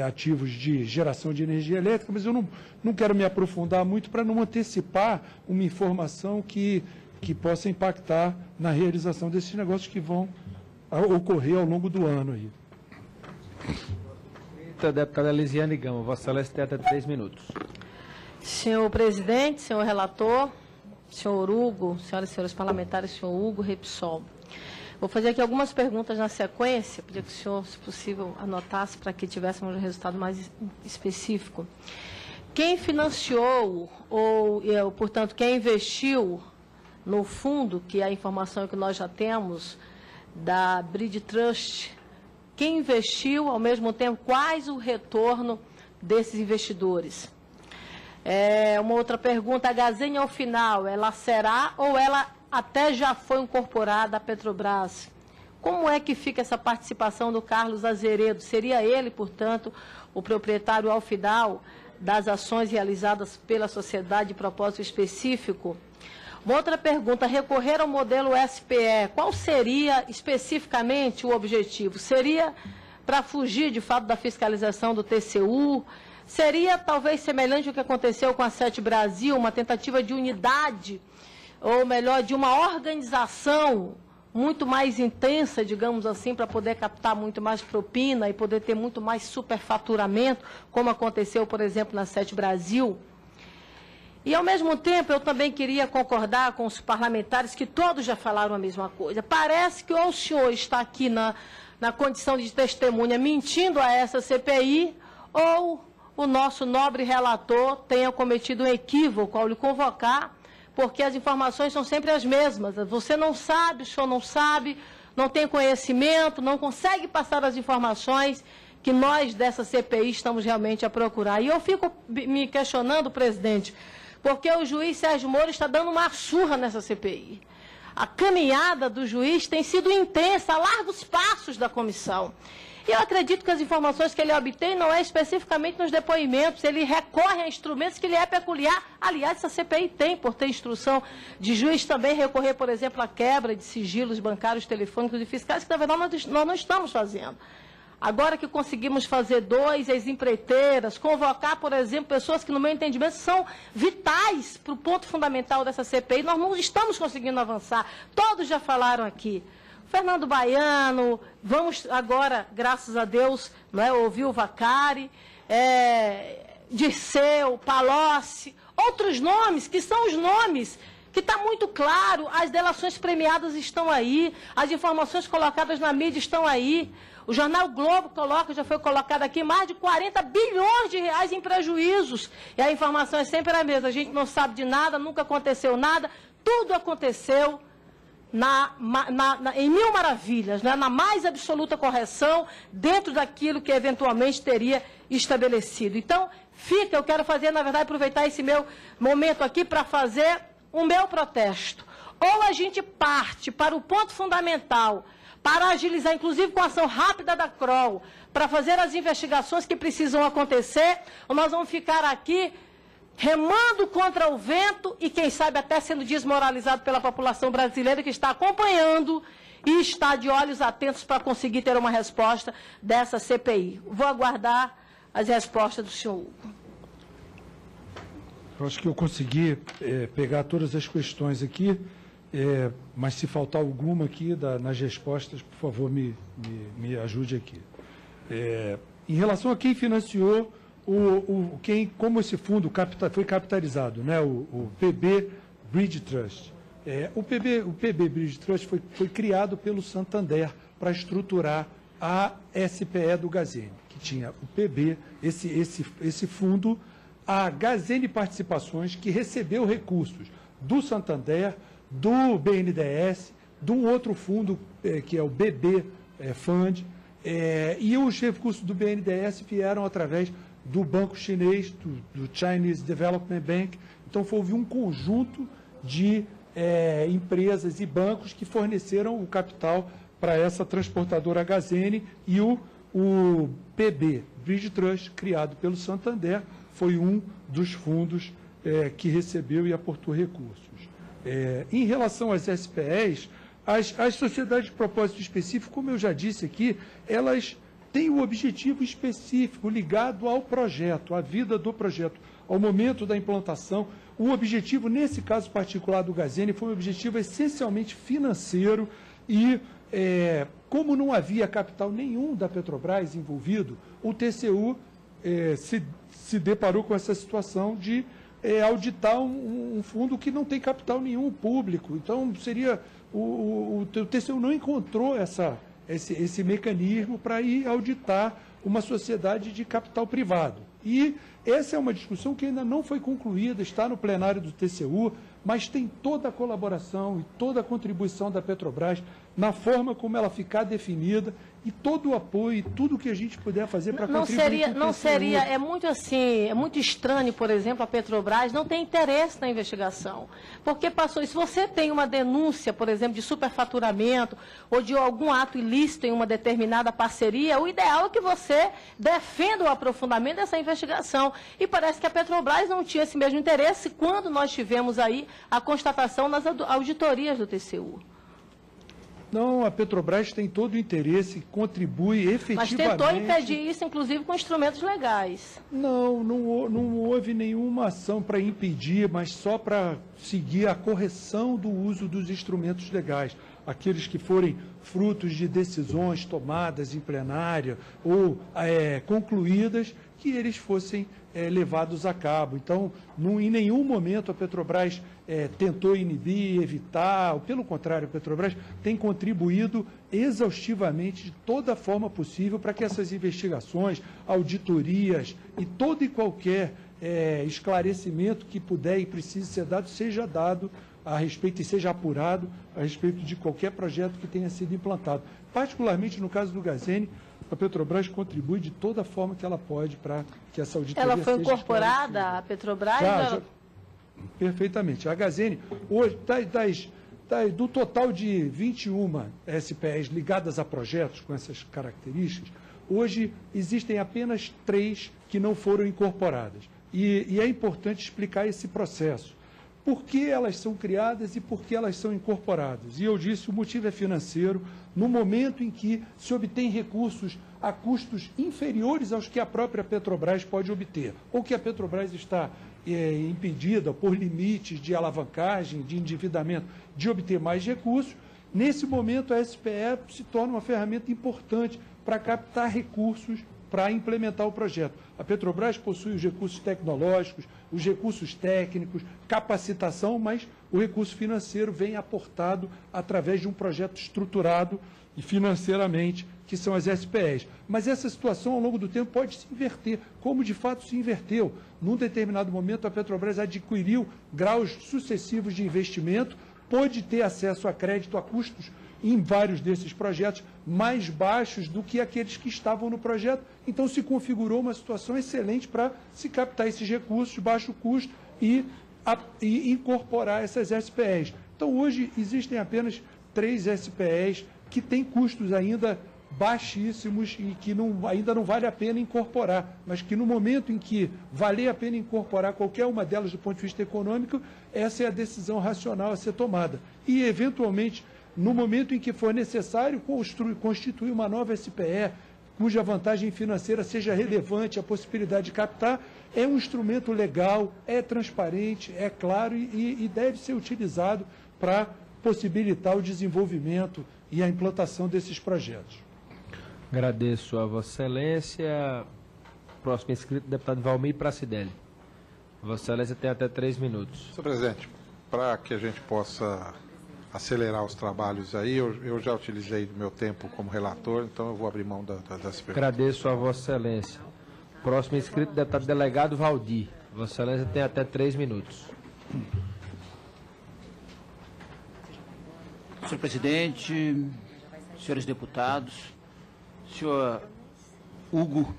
ativos de geração de energia elétrica, mas eu não quero me aprofundar muito para não antecipar uma informação que possa impactar na realização desses negócios que vão ocorrer ao longo do ano. Aí. Deputada Elisiane Gama, Vossa Excelência tem até 3 minutos. Senhor presidente, senhor relator, senhor Hugo, senhoras e senhores parlamentares, senhor Hugo Repsol. Vou fazer aqui algumas perguntas na sequência, pedir que o senhor, se possível, anotasse para que tivéssemos um resultado mais específico. Quem financiou, portanto, quem investiu no fundo, que é a informação que nós já temos, da Bridge Trust, quem investiu, ao mesmo tempo, quais o retorno desses investidores? Uma outra pergunta, a Gazini, ao final, ela será ou ela até já foi incorporada à Petrobras? Como é que fica essa participação do Carlos Azeredo? Seria ele, portanto, o proprietário ao final das ações realizadas pela sociedade de propósito específico? Uma outra pergunta, recorrer ao modelo SPE, qual seria especificamente o objetivo? Seria para fugir, de fato, da fiscalização do TCU? Seria talvez semelhante ao que aconteceu com a Sete Brasil, uma tentativa de unidade, ou melhor, de uma organização muito mais intensa, digamos assim, para poder captar muito mais propina e poder ter muito mais superfaturamento, como aconteceu, por exemplo, na Sete Brasil? E, ao mesmo tempo, eu também queria concordar com os parlamentares que todos já falaram a mesma coisa. Parece que ou o senhor está aqui na condição de testemunha mentindo a essa CPI, ou o nosso nobre relator tenha cometido um equívoco ao lhe convocar, porque as informações são sempre as mesmas. Você não sabe, o senhor não sabe, não tem conhecimento, não consegue passar as informações que nós dessa CPI estamos realmente a procurar. E eu fico me questionando, presidente, porque o juiz Sérgio Moro está dando uma surra nessa CPI. A caminhada do juiz tem sido intensa, a largos passos da comissão. E eu acredito que as informações que ele obtém não é especificamente nos depoimentos, ele recorre a instrumentos que lhe é peculiar. Aliás, essa CPI tem, por ter instrução de juiz, também recorrer, por exemplo, à quebra de sigilos bancários, telefônicos e fiscais, que, na verdade, nós não estamos fazendo. Agora que conseguimos fazer 2 ex-empreiteiras, convocar, por exemplo, pessoas que, no meu entendimento, são vitais para o ponto fundamental dessa CPI, nós não estamos conseguindo avançar. Todos já falaram aqui. Fernando Baiano, vamos agora, graças a Deus, ouvir o Vacari, Dirceu, Palocci, outros nomes, que são os nomes que está muito claro, as delações premiadas estão aí, as informações colocadas na mídia estão aí. O jornal Globo coloca, já foi colocado aqui, mais de 40 bilhões de reais em prejuízos. E a informação é sempre a mesma. A gente não sabe de nada, nunca aconteceu nada. Tudo aconteceu em mil maravilhas, na mais absoluta correção, dentro daquilo que eventualmente teria estabelecido. Então, eu quero fazer, na verdade, aproveitar esse meu momento aqui para fazer o meu protesto. Ou a gente parte para o ponto fundamental, para agilizar, inclusive com a ação rápida da CROL, para fazer as investigações que precisam acontecer, ou nós vamos ficar aqui remando contra o vento e, quem sabe, até sendo desmoralizado pela população brasileira que está acompanhando e está de olhos atentos para conseguir ter uma resposta dessa CPI. Vou aguardar as respostas do senhor Hugo. Eu acho que eu consegui pegar todas as questões aqui, mas se faltar alguma aqui nas respostas, por favor, me ajude aqui. Em relação a quem financiou, como esse fundo foi capitalizado, o PB Bridge Trust. O PB Bridge Trust foi criado pelo Santander para estruturar a SPE do Gazini, que tinha o PB, esse fundo, a Gazini Participações, que recebeu recursos do Santander, do BNDES, de um outro fundo, que é o BB Fund, e os recursos do BNDES vieram através do banco chinês, do Chinese Development Bank. Então, houve um conjunto de empresas e bancos que forneceram o capital para essa transportadora HZN, e o PB, Bridge Trust, criado pelo Santander, foi um dos fundos que recebeu e aportou recursos. Em relação às SPEs, as sociedades de propósito específico, como eu já disse aqui, elas têm um objetivo específico ligado ao projeto, à vida do projeto, ao momento da implantação. O objetivo, nesse caso particular do HZN, foi um objetivo essencialmente financeiro e, como não havia capital nenhum da Petrobras envolvido, o TCU se deparou com essa situação de auditar um fundo que não tem capital nenhum público. Então, seria o TCU não encontrou esse mecanismo para ir auditar uma sociedade de capital privado. E essa é uma discussão que ainda não foi concluída, está no plenário do TCU, mas tem toda a colaboração e toda a contribuição da Petrobras na forma como ela ficar definida e todo o apoio e tudo que a gente puder fazer para contribuir. Não seria, é muito assim, é muito estranho, por exemplo, a Petrobras não tem interesse na investigação. Porque passou, se você tem uma denúncia, por exemplo, de superfaturamento ou de algum ato ilícito em uma determinada parceria, o ideal é que você defenda o aprofundamento dessa investigação. E parece que a Petrobras não tinha esse mesmo interesse quando nós tivemos aí a constatação nas auditorias do TCU. Não, a Petrobras tem todo o interesse, contribui efetivamente... Mas tentou impedir isso, inclusive, com instrumentos legais. Não houve nenhuma ação para impedir, mas só para seguir a correção do uso dos instrumentos legais. Aqueles que forem frutos de decisões tomadas em plenária ou concluídas, que eles fossem levados a cabo. Então, em nenhum momento a Petrobras tentou inibir, evitar, ou pelo contrário, a Petrobras tem contribuído exaustivamente de toda a forma possível para que essas investigações, auditorias e todo e qualquer esclarecimento que puder e precise ser dado, seja dado a respeito e seja apurado a respeito de qualquer projeto que tenha sido implantado. Particularmente no caso do HZN, a Petrobras contribui de toda a forma que ela pode para que essa auditoria seja Ela foi incorporada à Petrobras? Já, perfeitamente. A HZN, hoje, do total de 21 SPEs ligadas a projetos com essas características, hoje existem apenas 3 que não foram incorporadas. E é importante explicar esse processo. Por que elas são criadas e por que elas são incorporadas? E eu disse, o motivo é financeiro. No momento em que se obtém recursos a custos inferiores aos que a própria Petrobras pode obter, ou que a Petrobras está impedida por limites de alavancagem, de endividamento, de obter mais recursos, nesse momento a SPE se torna uma ferramenta importante para captar recursos para implementar o projeto. A Petrobras possui os recursos tecnológicos, os recursos técnicos, capacitação, mas o recurso financeiro vem aportado através de um projeto estruturado e financeiramente, que são as SPEs. Mas essa situação, ao longo do tempo, pode se inverter, como de fato se inverteu. Num determinado momento, a Petrobras adquiriu graus sucessivos de investimento, pôde ter acesso a crédito a custos em vários desses projetos mais baixos do que aqueles que estavam no projeto. Então, se configurou uma situação excelente para se captar esses recursos de baixo custo e incorporar essas SPEs. Então, hoje, existem apenas 3 SPEs que têm custos ainda baixíssimos e que ainda não vale a pena incorporar, mas que no momento em que valer a pena incorporar qualquer uma delas do ponto de vista econômico, essa é a decisão racional a ser tomada. E, eventualmente, no momento em que for necessário constituir uma nova SPE, cuja vantagem financeira seja relevante, a possibilidade de captar, é um instrumento legal, é transparente, é claro e deve ser utilizado para possibilitar o desenvolvimento e a implantação desses projetos. Agradeço a Vossa Excelência. Próximo inscrito, deputado Valmir Pracidelli. Vossa Excelência tem até 3 minutos. Senhor presidente, para que a gente possa acelerar os trabalhos aí, eu já utilizei o meu tempo como relator, então eu vou abrir mão das perguntas. Agradeço a Vossa Excelência. Próximo inscrito, deputado delegado Valdir. Vossa Excelência tem até 3 minutos. Senhor presidente, senhores deputados, senhor Hugo,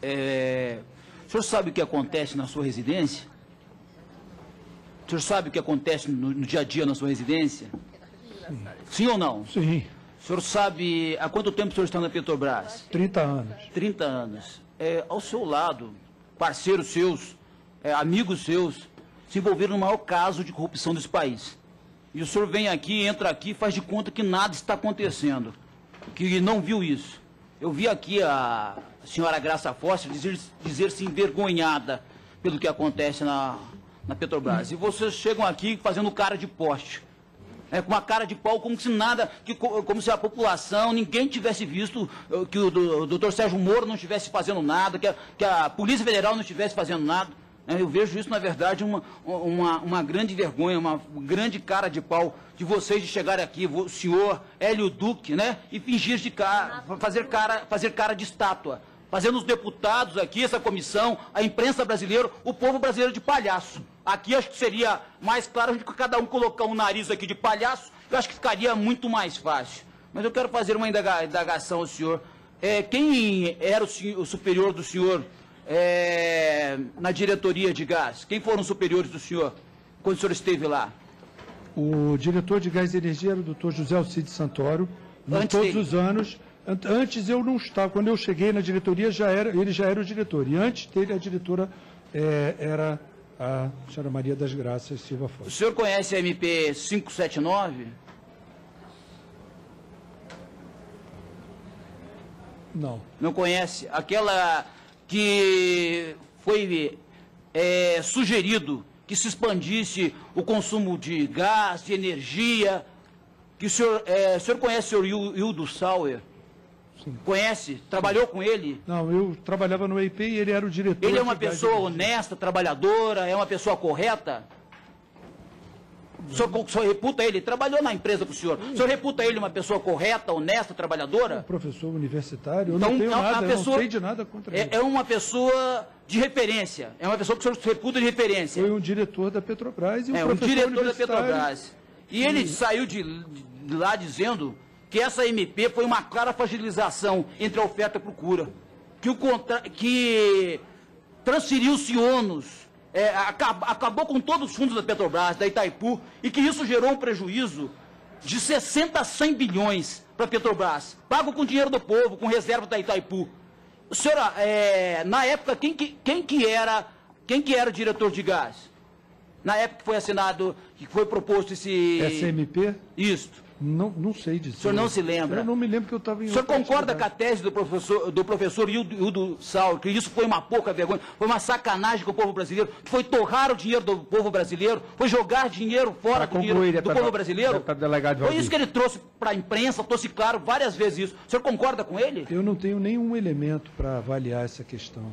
o senhor sabe o que acontece na sua residência? O senhor sabe o que acontece no dia a dia na sua residência? Sim ou não? Sim. O senhor sabe há quanto tempo o senhor está na Petrobras? 30 anos. 30 anos. Ao seu lado, parceiros seus, amigos seus, se envolveram no maior caso de corrupção desse país. E o senhor vem aqui, entra aqui, faz de conta que nada está acontecendo, que não viu isso. Eu vi aqui a senhora Graça Foster dizer-se envergonhada pelo que acontece na Petrobras. E vocês chegam aqui fazendo cara de poste. Com uma cara de pau, como se nada, como se a população, ninguém tivesse visto, que o doutor Sérgio Moro não estivesse fazendo nada, que a Polícia Federal não estivesse fazendo nada. Eu vejo isso, na verdade, uma grande vergonha, uma grande cara de pau de vocês de chegarem aqui, o senhor Hélio Duque, né, e fingir de fazer cara de estátua, fazendo os deputados aqui, essa comissão, a imprensa brasileira, o povo brasileiro de palhaço. Aqui acho que seria mais claro de cada um colocar um nariz aqui de palhaço, eu acho que ficaria muito mais fácil. Mas eu quero fazer uma indagação ao senhor. Quem era o superior do senhor na diretoria de gás? Quem foram os superiores do senhor quando o senhor esteve lá? O diretor de gás e energia era o doutor José Alcide Santoro. Todos os anos. Antes eu não estava. Quando eu cheguei na diretoria, ele já era o diretor. E antes dele, a diretora era a senhora Maria das Graças Silva Foz. O senhor conhece a MP 579? Não. Não conhece? Aquela que foi sugerido que se expandisse o consumo de gás, de energia, que o senhor conhece o senhor Hildo Sauer? Sim. Conhece? Trabalhou com ele? Não, eu trabalhava no EIP e ele era o diretor. Ele é uma pessoa honesta, trabalhadora, é uma pessoa correta? O senhor reputa ele? Trabalhou na empresa com o senhor. O senhor reputa ele uma pessoa correta, honesta, trabalhadora? É um professor universitário, eu não tenho nada, eu não sei de nada contra ele. É uma pessoa de referência, é uma pessoa que o senhor reputa de referência. Foi um diretor da Petrobras e um professor diretor da Petrobras. E ele saiu de lá dizendo que essa MP foi uma clara fragilização entre a oferta e a procura, que transferiu-se ônus, acabou com todos os fundos da Petrobras, da Itaipu, e que isso gerou um prejuízo de 60 a 100 bilhões para a Petrobras, pago com dinheiro do povo, com reserva da Itaipu. Senhora, na época, quem que era o diretor de gás? Na época que foi assinado, que foi proposto esse... SMP? Isso. Não sei disso. O senhor não se lembra? Eu não me lembro que eu estava em... O senhor concorda com a tese do professor Hildo Sauer, que isso foi uma pouca vergonha, foi uma sacanagem com o povo brasileiro, que foi torrar o dinheiro do povo brasileiro, foi jogar dinheiro fora do dinheiro do povo brasileiro? Foi isso que ele trouxe para a imprensa, trouxe claro várias vezes isso. O senhor concorda com ele? Eu não tenho nenhum elemento para avaliar essa questão.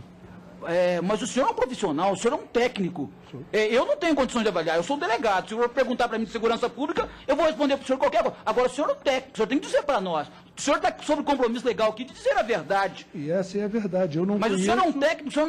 Mas o senhor é um profissional, o senhor é um técnico. Eu não tenho condições de avaliar, eu sou um delegado. Se o senhor perguntar para mim de segurança pública, eu vou responder para o senhor qualquer coisa. Agora, o senhor é um técnico, o senhor tem que dizer para nós. O senhor está sob compromisso legal aqui de dizer a verdade. E essa é a verdade, eu não Mas conheço... o senhor é um técnico, o senhor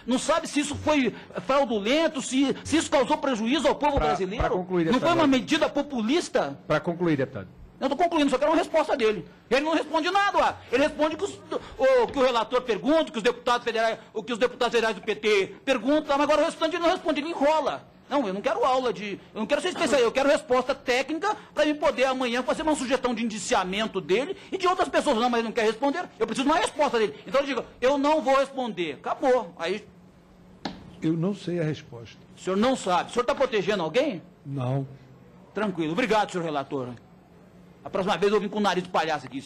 não sabe se isso foi fraudulento, se isso causou prejuízo ao povo brasileiro. Concluir, não foi uma medida populista? Para concluir, deputado. Eu estou concluindo, só quero uma resposta dele. Ele não responde nada, ele responde que o relator pergunta, que os deputados federais do PT perguntam, mas agora ele não responde, ele enrola. Não, eu não quero aula eu não quero ser especialista, eu quero resposta técnica para me poder amanhã fazer uma sugestão de indiciamento dele e de outras pessoas. Não, mas ele não quer responder, eu preciso de uma resposta dele. Então eu digo, eu não vou responder. Acabou. Aí... Eu não sei a resposta. O senhor não sabe. O senhor está protegendo alguém? Não. Tranquilo. Obrigado, senhor relator. A próxima vez eu vim com o nariz de palhaço aqui.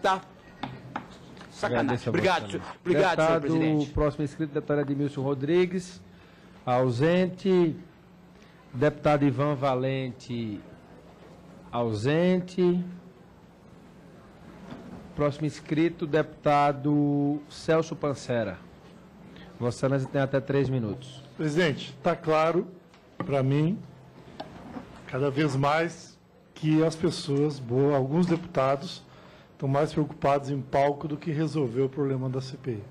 Tá sacanagem. Obrigado, senhor presidente. O próximo inscrito, deputado Edmilson Rodrigues, ausente. Deputado Ivan Valente, ausente. Próximo inscrito, deputado Celso Pancera. Vossa Excelência tem até 3 minutos. Presidente, está claro para mim, cada vez mais, que as pessoas, alguns deputados, estão mais preocupados em palco do que resolver o problema da CPI.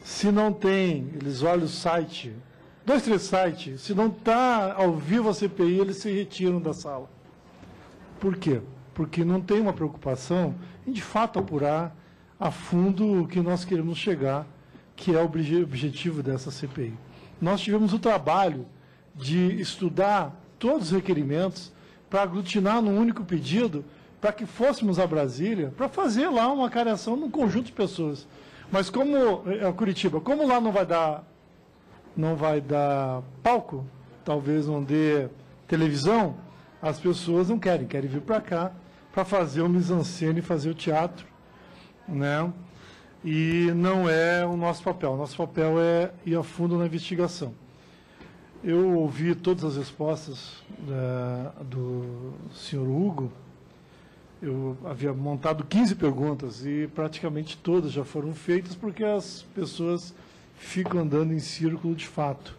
Se não tem, eles olham o site, 2, 3 sites, se não está ao vivo a CPI, eles se retiram da sala. Por quê? Porque não tem uma preocupação em, de fato, apurar a fundo o que nós queremos chegar, que é o objetivo dessa CPI. Nós tivemos o trabalho de estudar todos os requerimentos para aglutinar num único pedido, para que fôssemos a Brasília para fazer lá uma cariação num conjunto de pessoas. Mas como Curitiba, como lá não vai dar palco, talvez não dê televisão, as pessoas não querem vir para cá para fazer o mise-en-scène, fazer o teatro, né? E não é o nosso papel. O nosso papel é ir a fundo na investigação. Eu ouvi todas as respostas do senhor Hugo. Eu havia montado 15 perguntas e praticamente todas já foram feitas porque as pessoas ficam andando em círculo de fato.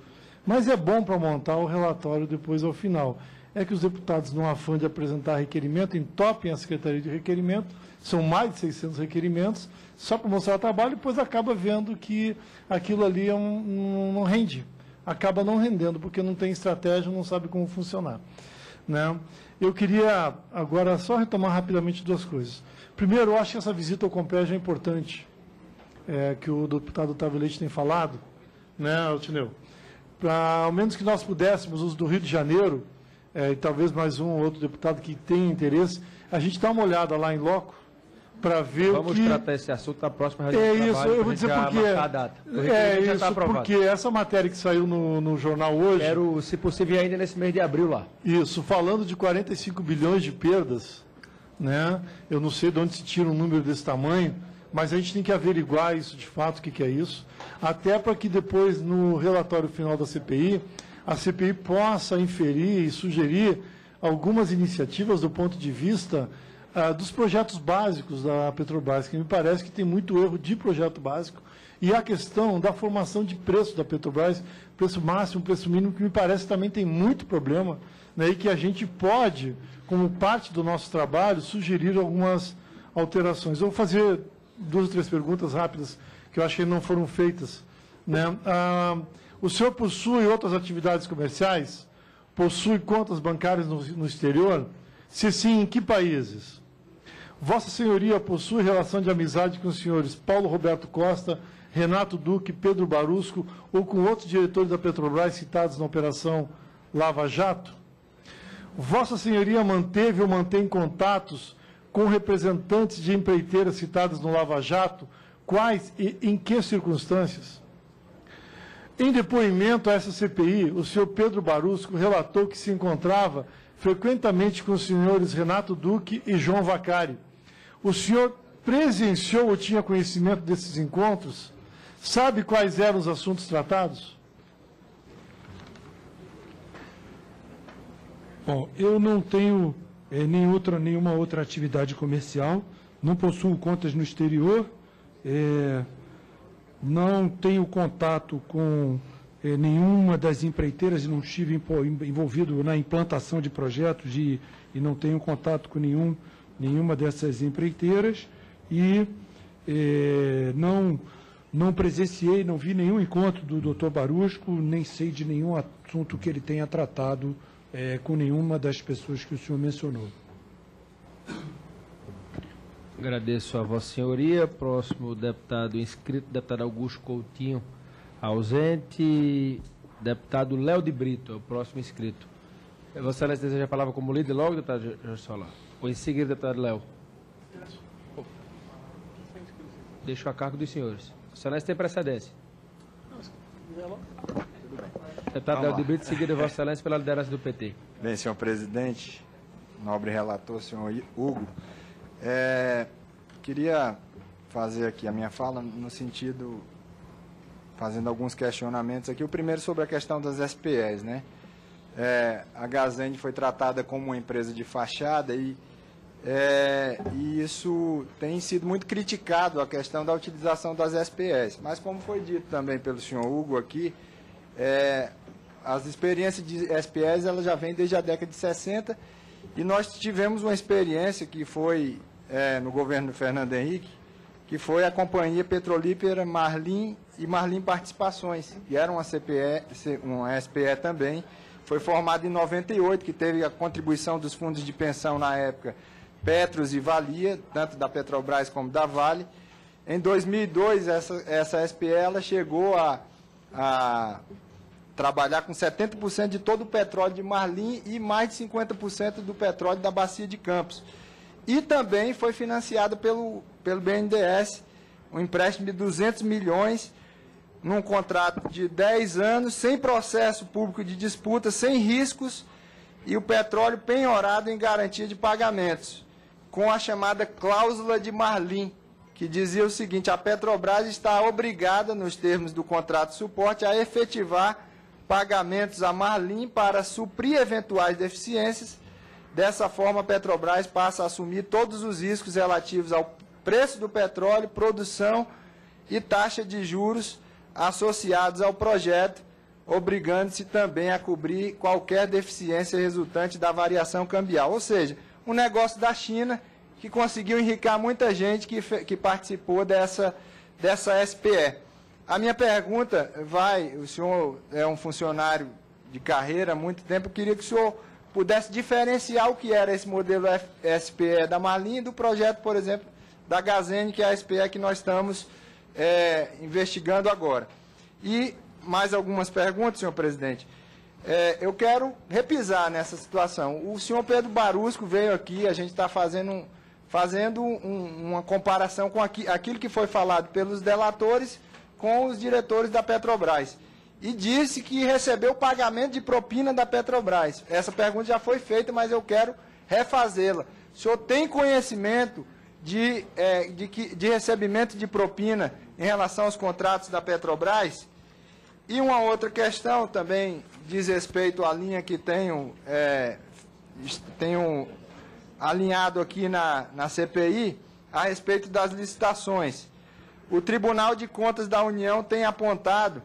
Mas é bom para montar o relatório depois ao final. É que os deputados, num afã de apresentar requerimento, entopem a Secretaria de Requerimento, são mais de 600 requerimentos, só para mostrar o trabalho, e depois acaba vendo que aquilo ali não rende. Acaba não rendendo, porque não tem estratégia, não sabe como funcionar, né? Eu queria agora só retomar rapidamente duas coisas. Primeiro, eu acho que essa visita ao Compeg é importante, que o deputado Otávio Leite tem falado, né, Altineu? Para, ao menos que nós pudéssemos, os do Rio de Janeiro, e talvez mais um ou outro deputado que tenha interesse, a gente dá uma olhada lá em loco, para ver Vamos tratar esse assunto na próxima reunião de trabalho. Eu vou dizer porque porque essa matéria que saiu no jornal hoje... Quero, se possível, ainda nesse mês de abril lá. Isso, falando de 45 bilhões de perdas, né? Eu não sei de onde se tira um número desse tamanho, mas a gente tem que averiguar isso de fato, o que é isso, até para que depois, no relatório final da CPI, a CPI possa inferir e sugerir algumas iniciativas do ponto de vista dos projetos básicos da Petrobras, que me parece que tem muito erro de projeto básico, e a questão da formação de preço da Petrobras, preço máximo, preço mínimo, que me parece que também tem muito problema, né, e que a gente pode, como parte do nosso trabalho, sugerir algumas alterações. Eu vou fazer 2 ou 3 perguntas rápidas, que eu acho que não foram feitas, né? O senhor possui outras atividades comerciais? Possui contas bancárias no exterior? Se sim, em que países? Vossa Senhoria possui relação de amizade com os senhores Paulo Roberto Costa, Renato Duque, Pedro Barusco ou com outros diretores da Petrobras citados na Operação Lava Jato? Vossa Senhoria manteve ou mantém contatos com representantes de empreiteiras citadas no Lava Jato? Quais e em que circunstâncias? Em depoimento a essa CPI, o senhor Pedro Barusco relatou que se encontrava frequentemente com os senhores Renato Duque e João Vacari. O senhor presenciou ou tinha conhecimento desses encontros? Sabe quais eram os assuntos tratados? Bom, eu não tenho nenhuma outra atividade comercial, não possuo contas no exterior, não tenho contato com nenhuma das empreiteiras e não estive envolvido na implantação de projetos e não tenho contato com nenhuma dessas empreiteiras e não presenciei, não vi nenhum encontro do Dr. Barusco, nem sei de nenhum assunto que ele tenha tratado com nenhuma das pessoas que o senhor mencionou. Agradeço a Vossa Senhoria. Próximo deputado inscrito, deputado Augusto Coutinho, ausente. Deputado Léo de Brito, é o próximo inscrito. Vossa Excelência deseja a palavra como líder logo, deputado Jorge Solar? Ou em seguida, deputado Léo? Deixo a cargo dos senhores. Vossa Excelência tem precedência. Deputado Léo de Brito, em seguida, Vossa Excelência, pela liderança do PT. Bem, senhor presidente, nobre relator, senhor Hugo, queria fazer aqui a minha fala no sentido, fazendo alguns questionamentos aqui. O primeiro sobre a questão das SPEs, né? A Gazende foi tratada como uma empresa de fachada e isso tem sido muito criticado, a questão da utilização das SPEs. Mas, como foi dito também pelo senhor Hugo aqui, as experiências de SPEs elas já vêm desde a década de 60 e nós tivemos uma experiência que foi no governo do Fernando Henrique, que foi a Companhia Petrolífera Marlim e Marlim Participações, que era uma SPE também, foi formada em 98, que teve a contribuição dos fundos de pensão na época, Petros e Valia, tanto da Petrobras como da Vale. Em 2002, essa SPE ela chegou a trabalhar com 70% de todo o petróleo de Marlim e mais de 50% do petróleo da Bacia de Campos. e também foi financiado pelo BNDES, um empréstimo de 200 milhões, num contrato de 10 anos, sem processo público de disputa, sem riscos, e o petróleo penhorado em garantia de pagamentos, com a chamada cláusula de Marlim, que dizia o seguinte: a Petrobras está obrigada, nos termos do contrato de suporte, a efetivar pagamentos a Marlim para suprir eventuais deficiências. Dessa forma, a Petrobras passa a assumir todos os riscos relativos ao preço do petróleo, produção e taxa de juros associados ao projeto, obrigando-se também a cobrir qualquer deficiência resultante da variação cambial. Ou seja, um negócio da China que conseguiu enriquecer muita gente que participou dessa SPE. A minha pergunta o senhor é um funcionário de carreira há muito tempo, eu queria que o senhor pudesse diferenciar o que era esse modelo SPE da Marlim do projeto, por exemplo, da Gazene, que é a SPE que nós estamos investigando agora. E mais algumas perguntas, senhor presidente. Eu quero repisar nessa situação. O senhor Pedro Barusco veio aqui, a gente está fazendo uma comparação com aquilo que foi falado pelos delatores com os diretores da Petrobras. E disse que recebeu pagamento de propina da Petrobras. Essa pergunta já foi feita, mas eu quero refazê-la. O senhor tem conhecimento de recebimento de propina em relação aos contratos da Petrobras? E uma outra questão também diz respeito à linha que tenho alinhado aqui na CPI, a respeito das licitações. O Tribunal de Contas da União tem apontado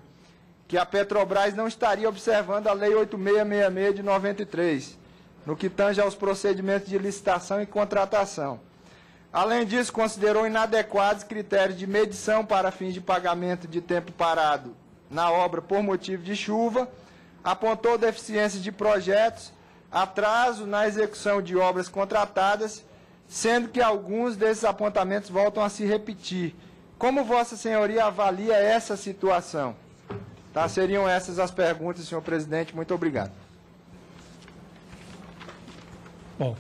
que a Petrobras não estaria observando a Lei 8666 de 93, no que tange aos procedimentos de licitação e contratação. Além disso, considerou inadequados critérios de medição para fins de pagamento de tempo parado na obra por motivo de chuva, apontou deficiências de projetos, atraso na execução de obras contratadas, sendo que alguns desses apontamentos voltam a se repetir. Como Vossa Senhoria avalia essa situação? Tá, seriam essas as perguntas, senhor presidente. Muito obrigado. Bom,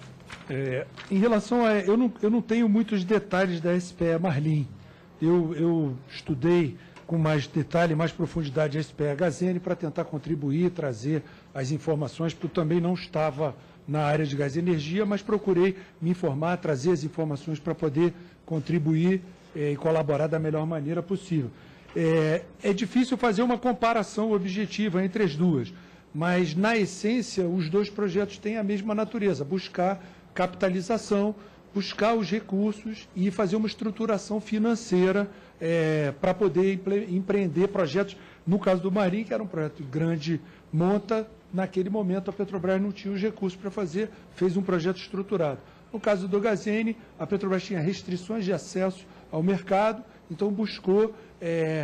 em relação a... Eu não tenho muitos detalhes da SPE Marlim. Eu estudei com mais detalhe, mais profundidade a SPE Gazene para tentar contribuir, trazer as informações, porque eu também não estava na área de gás e energia, mas procurei me informar, trazer as informações para poder contribuir e colaborar da melhor maneira possível. É difícil fazer uma comparação objetiva entre as duas, mas, na essência, os dois projetos têm a mesma natureza: buscar capitalização, buscar os recursos e fazer uma estruturação financeira para poder empreender projetos. No caso do Marlim, que era um projeto grande monta, naquele momento a Petrobras não tinha os recursos para fazer, fez um projeto estruturado. No caso do Gazene, a Petrobras tinha restrições de acesso ao mercado, então buscou,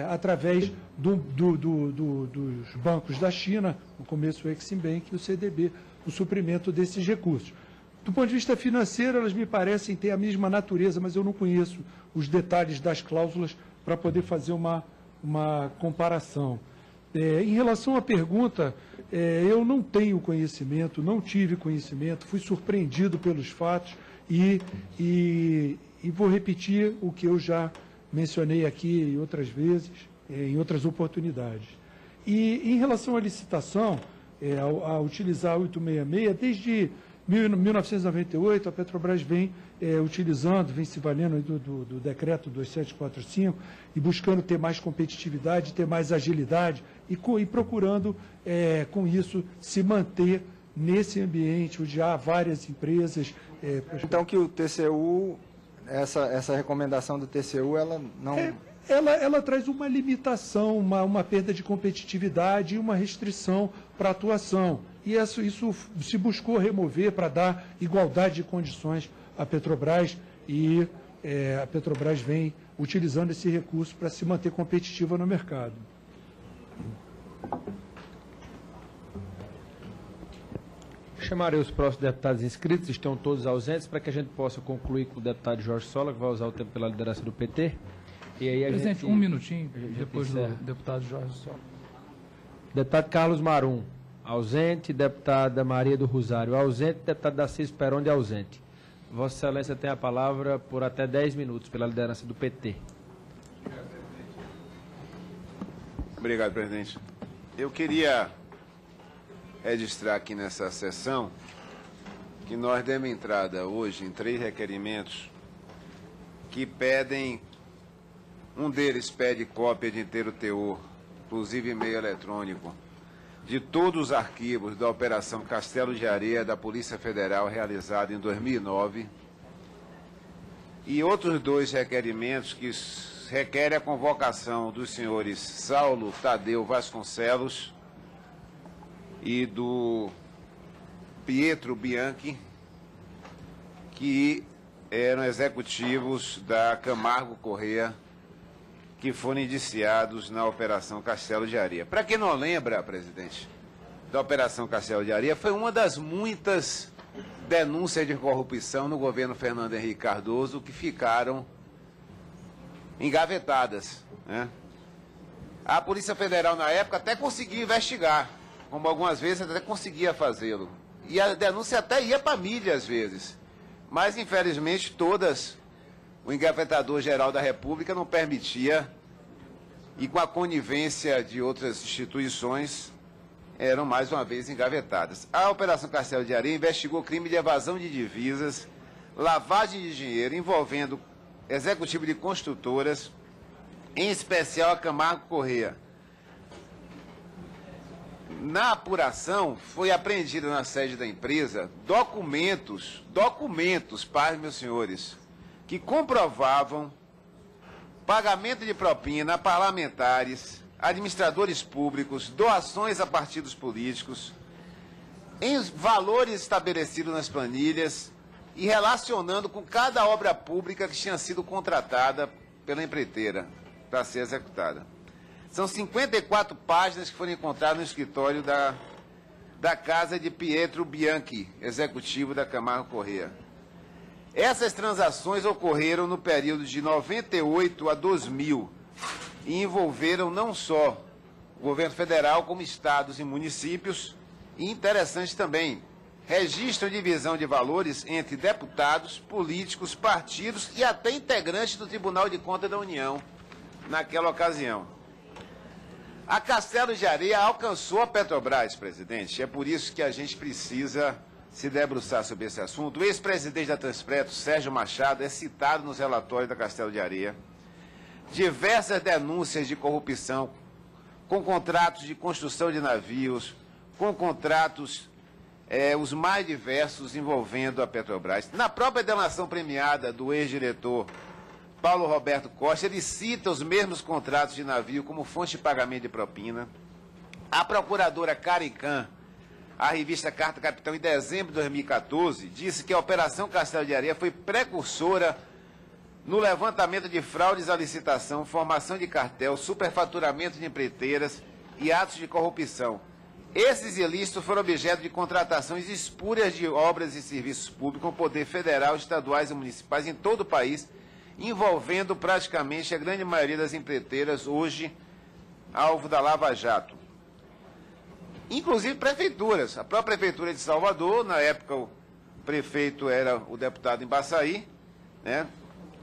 através dos bancos da China, no começo o Exim Bank e o CDB, o suprimento desses recursos. Do ponto de vista financeiro, elas me parecem ter a mesma natureza, mas eu não conheço os detalhes das cláusulas para poder fazer uma comparação. Em relação à pergunta, eu não tenho conhecimento, não tive conhecimento, fui surpreendido pelos fatos e vou repetir o que eu já mencionei aqui outras vezes, em outras oportunidades. E em relação à licitação, a utilizar a 866, desde 1998, a Petrobras vem utilizando, vem se valendo do decreto 2745 e buscando ter mais competitividade, ter mais agilidade e procurando, com isso, se manter nesse ambiente onde há várias empresas. Então, que o TCU, essa recomendação do TCU, ela não... Ela traz uma limitação, uma perda de competitividade e uma restrição para a atuação. E isso se buscou remover para dar igualdade de condições à Petrobras e a Petrobras vem utilizando esse recurso para se manter competitiva no mercado. Chamarei os próximos deputados inscritos, estão todos ausentes, para que a gente possa concluir com o deputado Jorge Sola, que vai usar o tempo pela liderança do PT. E aí presidente, um minutinho, depois do deputado Jorge Sola. Deputado Carlos Marum, ausente. Deputada Maria do Rosário, ausente. Deputado Darcísio Peroni, ausente. Vossa Excelência tem a palavra por até 10 minutos, pela liderança do PT. Obrigado, presidente. Eu queria registrar aqui nessa sessão que nós demos entrada hoje em 3 requerimentos que pedem, um deles pede cópia de inteiro teor, inclusive e-mail eletrônico, de todos os arquivos da Operação Castelo de Areia da Polícia Federal realizada em 2009, e outros 2 requerimentos que requerem a convocação dos senhores Saulo Tadeu Vasconcelos e do Pietro Bianchi, que eram executivos da Camargo Corrêa, que foram indiciados na Operação Castelo de Areia. Para quem não lembra, presidente, da Operação Castelo de Areia, foi uma das muitas denúncias de corrupção no governo Fernando Henrique Cardoso que ficaram engavetadas, né? A Polícia Federal, na época, até conseguia investigar, como algumas vezes até conseguia fazê-lo. E a denúncia até ia para a mídia, às vezes. Mas, infelizmente, todas, o engavetador-geral da República não permitia, e com a conivência de outras instituições, eram mais uma vez engavetadas. A Operação Castelo de Areia investigou crime de evasão de divisas, lavagem de dinheiro envolvendo executivo de construtoras, em especial a Camargo Corrêa. Na apuração, foi apreendida na sede da empresa documentos, pais, meus senhores, que comprovavam pagamento de propina a parlamentares, administradores públicos, doações a partidos políticos, em valores estabelecidos nas planilhas e relacionando com cada obra pública que tinha sido contratada pela empreiteira para ser executada. São 54 páginas que foram encontradas no escritório da casa de Pietro Bianchi, executivo da Camargo Corrêa. Essas transações ocorreram no período de 98 a 2000 e envolveram não só o governo federal, como estados e municípios, e interessante também, registram divisão de valores entre deputados, políticos, partidos e até integrantes do Tribunal de Contas da União, naquela ocasião. A Castelo de Areia alcançou a Petrobras, presidente, é por isso que a gente precisa se debruçar sobre esse assunto. O ex-presidente da Transpetro, Sérgio Machado, é citado nos relatórios da Castelo de Areia. Diversas denúncias de corrupção, com contratos de construção de navios, com contratos os mais diversos envolvendo a Petrobras. Na própria delação premiada do ex-diretor Paulo Roberto Costa, ele cita os mesmos contratos de navio como fonte de pagamento de propina. A procuradora Karen Kahn, a revista Carta Capitão, em dezembro de 2014, disse que a Operação Castelo de Areia foi precursora no levantamento de fraudes à licitação, formação de cartel, superfaturamento de empreiteiras e atos de corrupção. Esses ilícitos foram objeto de contratações espúrias de obras e serviços públicos com poder federal, estaduais e municipais em todo o país, envolvendo praticamente a grande maioria das empreiteiras, hoje alvo da Lava Jato. Inclusive prefeituras. A própria Prefeitura de Salvador, na época o prefeito era o deputado Embaçaí, né,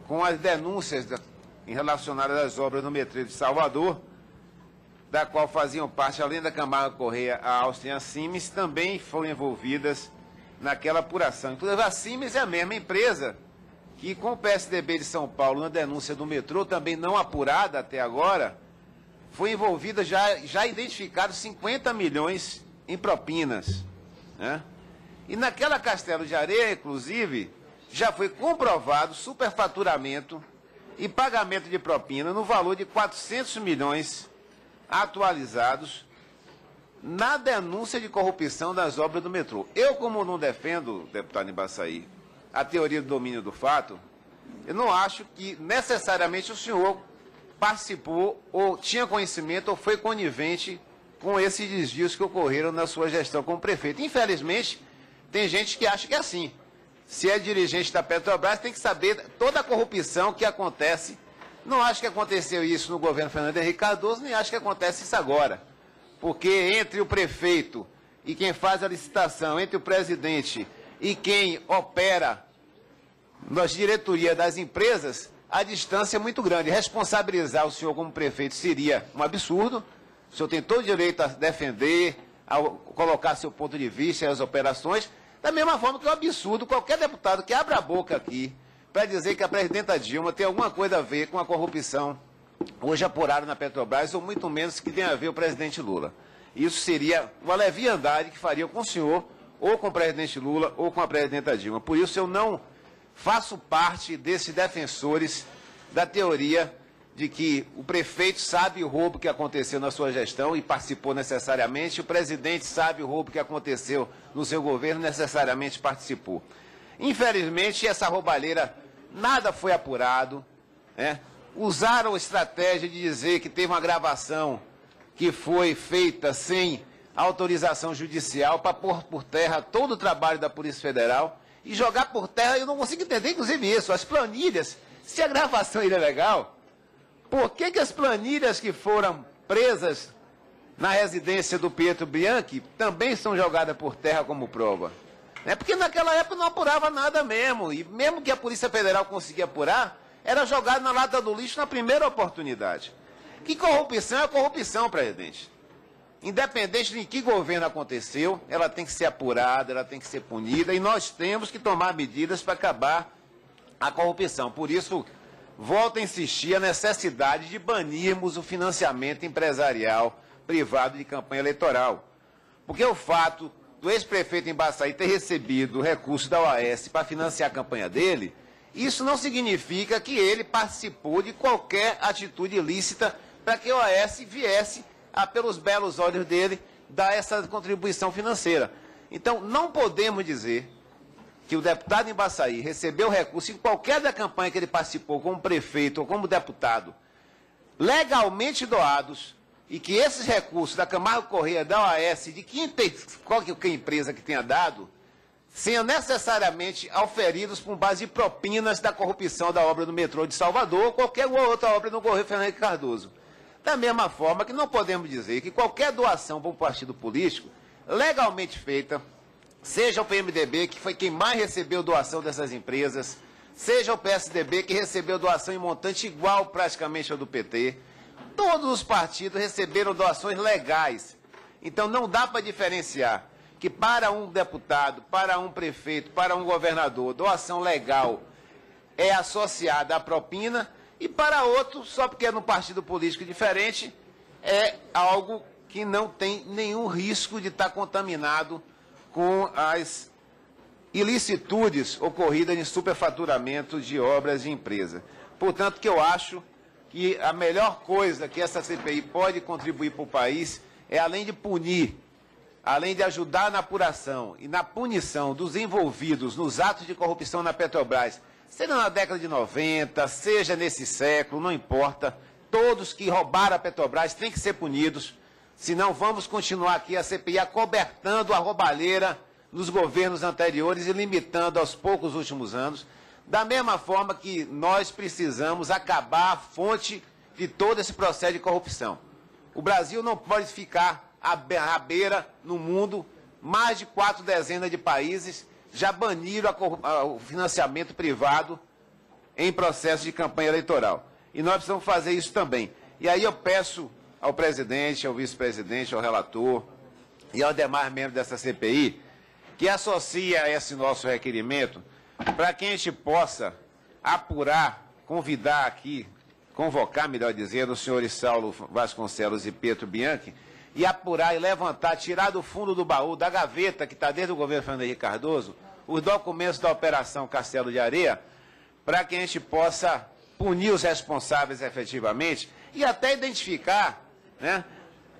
com as denúncias relacionadas às obras no metrô de Salvador, da qual faziam parte, além da Camargo Corrêa, a Austrian Siemens, também foram envolvidas naquela apuração. Inclusive, a Siemens é a mesma empresa que, com o PSDB de São Paulo, na denúncia do metrô, também não apurada até agora, foi envolvida, já identificados 50 milhões em propinas, né? E naquela Castelo de Areia, inclusive, já foi comprovado superfaturamento e pagamento de propina no valor de 400 milhões atualizados na denúncia de corrupção das obras do metrô. Eu, como não defendo, deputado Embaçaí, a teoria do domínio do fato, eu não acho que necessariamente o senhor participou ou tinha conhecimento ou foi conivente com esses desvios que ocorreram na sua gestão como prefeito. Infelizmente, tem gente que acha que é assim. Se é dirigente da Petrobras, tem que saber toda a corrupção que acontece. Não acho que aconteceu isso no governo Fernando Henrique Cardoso, nem acho que acontece isso agora. Porque entre o prefeito e quem faz a licitação, entre o presidente e quem opera nas diretorias das empresas, a distância é muito grande. Responsabilizar o senhor como prefeito seria um absurdo. O senhor tem todo o direito a defender, a colocar seu ponto de vista e as operações, da mesma forma que é um absurdo qualquer deputado que abra a boca aqui para dizer que a presidenta Dilma tem alguma coisa a ver com a corrupção hoje apurada na Petrobras, ou muito menos que tem a ver o presidente Lula. Isso seria uma leviandade que faria com o senhor, ou com o presidente Lula, ou com a presidenta Dilma. Por isso eu não faço parte desses defensores da teoria de que o prefeito sabe o roubo que aconteceu na sua gestão e participou necessariamente, o presidente sabe o roubo que aconteceu no seu governo e necessariamente participou. Infelizmente, essa roubalheira, nada foi apurado, né? Usaram a estratégia de dizer que teve uma gravação que foi feita sem autorização judicial para pôr por terra todo o trabalho da Polícia Federal e jogar por terra, eu não consigo entender, inclusive isso, as planilhas, se a gravação é ilegal, por que as planilhas que foram presas na residência do Pietro Bianchi também são jogadas por terra como prova? Porque naquela época não apurava nada mesmo, e mesmo que a Polícia Federal conseguia apurar, era jogado na lata do lixo na primeira oportunidade. Que corrupção é corrupção, presidente. Independente de que governo aconteceu, ela tem que ser apurada, ela tem que ser punida, e nós temos que tomar medidas para acabar a corrupção. Por isso, volto a insistir a necessidade de banirmos o financiamento empresarial privado de campanha eleitoral. Porque o fato do ex-prefeito Embaçaí ter recebido recursos da OAS para financiar a campanha dele, isso não significa que ele participou de qualquer atitude ilícita para que a OAS viesse, pelos belos olhos dele, dar essa contribuição financeira. Então, não podemos dizer que o deputado Embaçaí recebeu recurso em qualquer da campanha que ele participou como prefeito ou como deputado, legalmente doados, e que esses recursos da Camargo Corrêa, da OAS, de qualquer empresa que tenha dado, sejam necessariamente auferidos por base de propinas da corrupção da obra do metrô de Salvador ou qualquer outra obra no governo Fernando Henrique Cardoso. Da mesma forma que não podemos dizer que qualquer doação para um partido político, legalmente feita, seja o PMDB, que foi quem mais recebeu doação dessas empresas, seja o PSDB, que recebeu doação em montante igual praticamente ao do PT, todos os partidos receberam doações legais. Então não dá para diferenciar que para um deputado, para um prefeito, para um governador, doação legal é associada à propina, e para outro, só porque é num partido político diferente, é algo que não tem nenhum risco de estar contaminado com as ilicitudes ocorridas em superfaturamento de obras de empresa. Portanto, que eu acho que a melhor coisa que essa CPI pode contribuir para o país é, além de punir, além de ajudar na apuração e na punição dos envolvidos nos atos de corrupção na Petrobras, seja na década de 90, seja nesse século, não importa, todos que roubaram a Petrobras têm que ser punidos, senão vamos continuar aqui a CPI acobertando a roubalheira nos governos anteriores e limitando aos poucos últimos anos, da mesma forma que nós precisamos acabar a fonte de todo esse processo de corrupção. O Brasil não pode ficar à beira no mundo, mais de 4 dezenas de países já baniram o financiamento privado em processo de campanha eleitoral. E nós precisamos fazer isso também. E aí eu peço ao presidente, ao vice-presidente, ao relator e aos demais membros dessa CPI que associe a esse nosso requerimento para que a gente possa apurar, convidar aqui, convocar, melhor dizendo, os senhores Saulo Vasconcelos e Pietro Bianchi, e apurar e levantar, tirar do fundo do baú, da gaveta que está dentro do governo Fernando Henrique Cardoso, os documentos da Operação Castelo de Areia, para que a gente possa punir os responsáveis efetivamente e até identificar, né,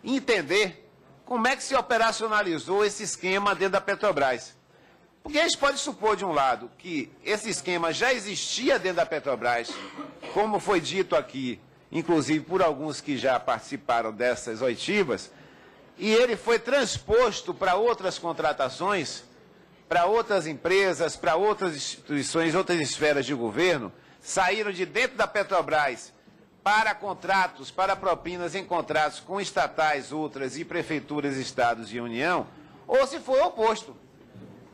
entender como é que se operacionalizou esse esquema dentro da Petrobras. Porque a gente pode supor, de um lado, que esse esquema já existia dentro da Petrobras, como foi dito aqui, inclusive por alguns que já participaram dessas oitivas, e ele foi transposto para outras contratações, para outras empresas, para outras instituições, outras esferas de governo, saíram de dentro da Petrobras para contratos, para propinas em contratos com estatais, outras e prefeituras, estados e União, ou se foi o oposto.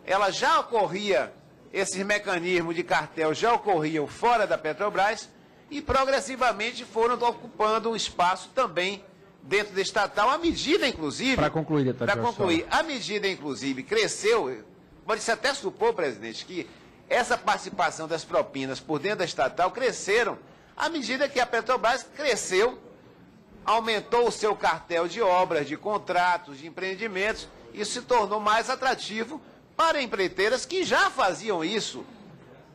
Ela já ocorria esses mecanismos de cartel já ocorriam fora da Petrobras e progressivamente foram ocupando um espaço também dentro da estatal, à medida, inclusive... Para concluir, deputado. Para concluir, à medida, inclusive, cresceu, pode-se até supor, presidente, que essa participação das propinas por dentro da estatal cresceram à medida que a Petrobras cresceu, aumentou o seu cartel de obras, de contratos, de empreendimentos, isso se tornou mais atrativo para empreiteiras que já faziam isso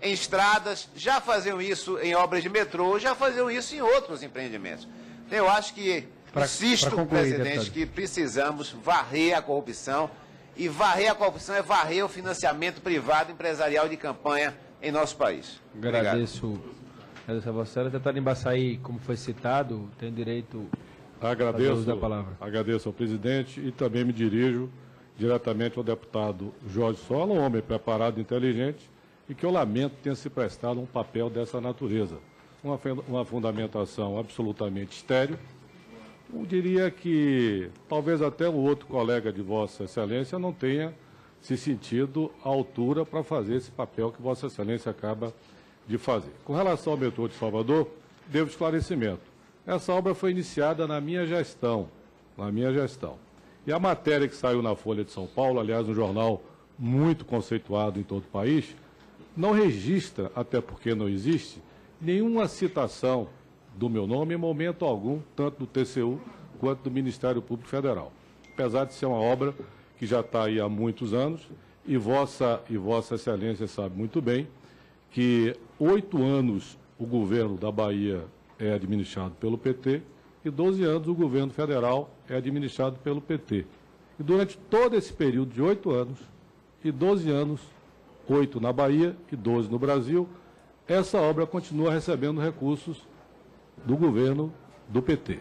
em estradas, já faziam isso em obras de metrô, já faziam isso em outros empreendimentos. Então, eu acho que, insisto, presidente, deputado, que precisamos varrer a corrupção, e varrer a corrupção é varrer o financiamento privado empresarial de campanha em nosso país. Agradeço a Vossa Excelência. Deputado Embaçaí, como foi citado, tem direito a fazer uso da palavra. Agradeço ao presidente e também me dirijo diretamente ao deputado Jorge Sola, um homem preparado e inteligente, e que eu lamento tenha se prestado um papel dessa natureza. Uma fundamentação absolutamente estéril. Eu diria que talvez até um outro colega de Vossa Excelência não tenha se sentido à altura para fazer esse papel que Vossa Excelência acaba de fazer. Com relação ao metrô de Salvador, devo esclarecimento. Essa obra foi iniciada na minha gestão. E a matéria que saiu na Folha de São Paulo, aliás, um jornal muito conceituado em todo o país, não registra, até porque não existe, nenhuma citação do meu nome em momento algum, tanto do TCU quanto do Ministério Público Federal. Apesar de ser uma obra que já está aí há muitos anos, e Vossa Excelência sabe muito bem que 8 anos o governo da Bahia é administrado pelo PT e 12 anos o governo federal é administrado pelo PT. E durante todo esse período de 8 anos e 12 anos, 8 na Bahia e 12 no Brasil, essa obra continua recebendo recursos do governo do PT.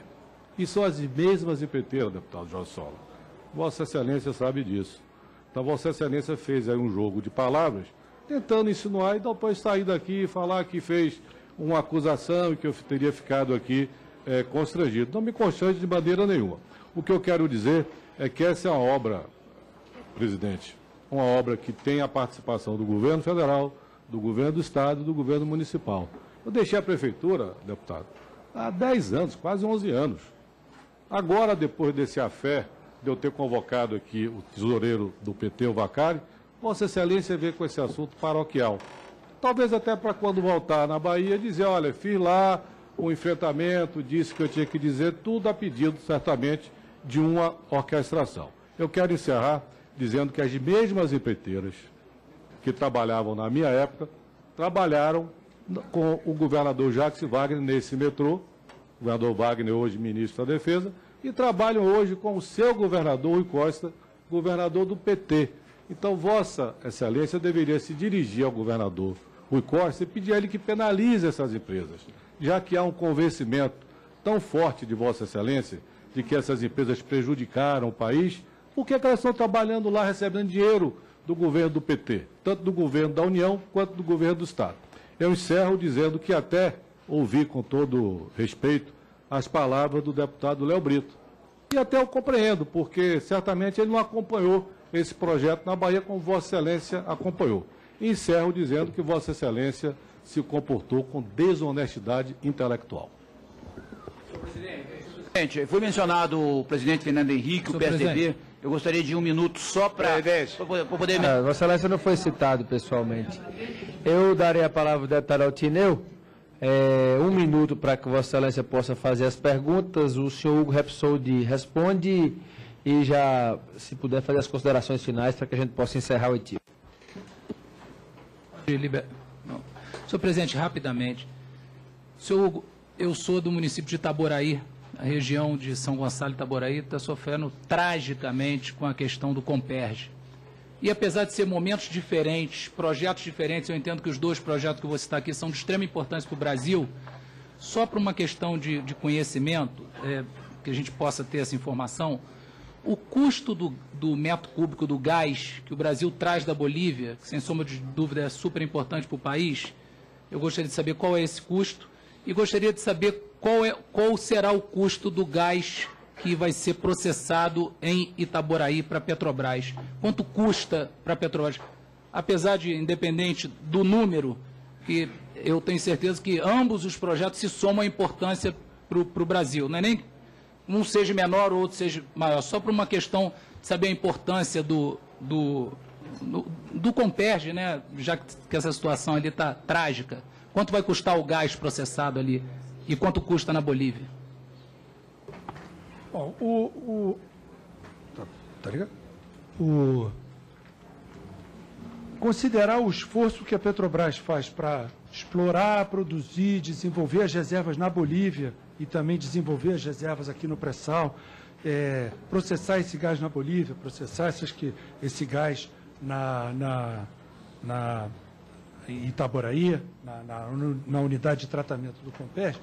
E são as mesmas empreiteiras, deputado Jorge Sola. Vossa Excelência sabe disso. Então, Vossa Excelência fez aí um jogo de palavras, tentando insinuar e depois sair daqui e falar que fez uma acusação e que eu teria ficado aqui constrangido. Não me constrange de maneira nenhuma. O que eu quero dizer é que essa é uma obra, presidente, uma obra que tem a participação do governo federal, do governo do estado e do governo municipal. Eu deixei a prefeitura, deputado, há 10 anos, quase 11 anos. Agora, depois desse afé, de eu ter convocado aqui o tesoureiro do PT, o Vacari, Vossa Excelência veio com esse assunto paroquial. Talvez até para quando voltar na Bahia dizer, olha, fiz lá o enfrentamento, disse que eu tinha que dizer, tudo a pedido, certamente, de uma orquestração. Eu quero encerrar dizendo que as mesmas empreiteiras que trabalhavam na minha época, trabalharam com o governador Jacques Wagner nesse metrô, o governador Wagner hoje ministro da Defesa, e trabalham hoje com o seu governador Rui Costa, governador do PT. Então, Vossa Excelência deveria se dirigir ao governador Rui Costa e pedir a ele que penalize essas empresas, já que há um convencimento tão forte de Vossa Excelência de que essas empresas prejudicaram o país, por que elas estão trabalhando lá recebendo dinheiro do governo do PT, tanto do governo da União quanto do governo do Estado? Eu encerro dizendo que até ouvi com todo respeito as palavras do deputado Léo Brito. E até eu compreendo, porque certamente ele não acompanhou esse projeto na Bahia como Vossa Excelência acompanhou. E encerro dizendo que Vossa Excelência se comportou com desonestidade intelectual. Presidente, foi mencionado o presidente Fernando Henrique, o PSDB. Presidente. Eu gostaria de 1 minuto só para poder... Vossa Excelência não foi citado pessoalmente. Eu darei a palavra ao deputado Altineu. 1 minuto para que Vossa Excelência possa fazer as perguntas. O senhor Hugo Repsoldi responde e já, se puder, fazer as considerações finais para que a gente possa encerrar o etíope. Senhor presidente, rapidamente. Senhor Hugo, eu sou do município de Itaboraí. A região de São Gonçalo e Itaboraí está sofrendo tragicamente com a questão do Comperge. E apesar de ser momentos diferentes, projetos diferentes, eu entendo que os 2 projetos que eu vou citar aqui são de extrema importância para o Brasil, só para uma questão de conhecimento, que a gente possa ter essa informação, o custo do metro cúbico do gás que o Brasil traz da Bolívia, que sem sombra de dúvida é super importante para o país, eu gostaria de saber qual é esse custo e gostaria de saber qual será o custo do gás que vai ser processado em Itaboraí para a Petrobras. Quanto custa para a Petrobras? apesar de, independente do número, que eu tenho certeza que ambos os projetos se somam à importância para o Brasil. Não é nem um seja menor ou outro seja maior, só por uma questão de saber a importância do Comperj, né? Já que essa situação ali está trágica. Quanto vai custar o gás processado ali e quanto custa na Bolívia? Bom, tá ligado? Considerar o esforço que a Petrobras faz para explorar, produzir, desenvolver as reservas na Bolívia e também desenvolver as reservas aqui no pré-sal, processar esse gás na Bolívia, processar esse gás em Itaboraí, na unidade de tratamento do Comperj,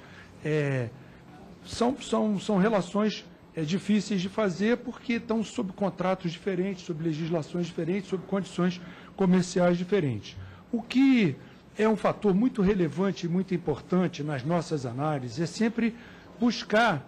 são relações difíceis de fazer porque estão sob contratos diferentes, sob legislações diferentes, sob condições comerciais diferentes. O que é um fator muito relevante e muito importante nas nossas análises é sempre buscar,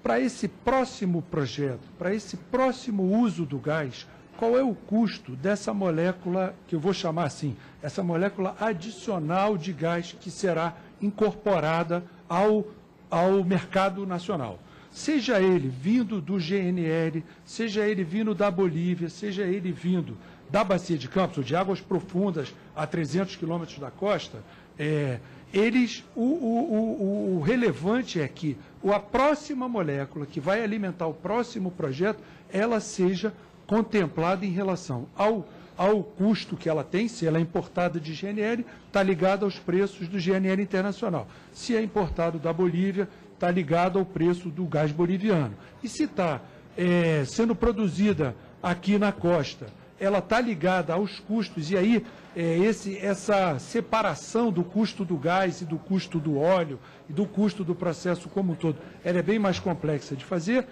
para esse próximo projeto, para esse próximo uso do gás, qual é o custo dessa molécula, que eu vou chamar assim, essa molécula adicional de gás que será incorporada ao mercado nacional. Seja ele vindo do GNL, seja ele vindo da Bolívia, seja ele vindo da Bacia de Campos, ou de águas profundas a 300 quilômetros da costa, o relevante é que a próxima molécula que vai alimentar o próximo projeto, ela seja contemplada em relação ao custo que ela tem, se ela é importada de GNL, está ligada aos preços do GNL internacional. Se é importado da Bolívia, está ligado ao preço do gás boliviano. E se está sendo produzida aqui na costa, ela está ligada aos custos, e aí essa separação do custo do gás e do custo do óleo e do custo do processo como um todo, ela é bem mais complexa de fazer.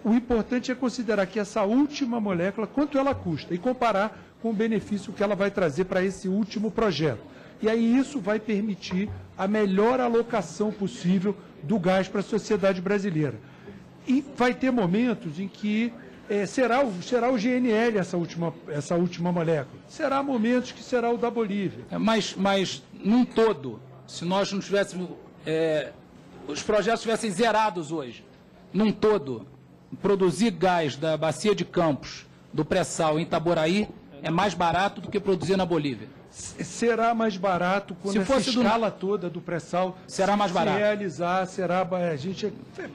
O importante é considerar que essa última molécula, quanto ela custa, e comparar com o benefício que ela vai trazer para esse último projeto. E aí isso vai permitir a melhor alocação possível do gás para a sociedade brasileira. E vai ter momentos em que será o GNL essa última molécula. Será momentos que será o da Bolívia. Mas num todo, se nós não tivéssemos... os projetos estivessem zerados hoje, num todo, produzir gás da Bacia de Campos, do pré-sal em Itaboraí, é mais barato do que produzir na Bolívia. Será mais barato quando essa escala toda do pré-sal será mais barato. Se realizar,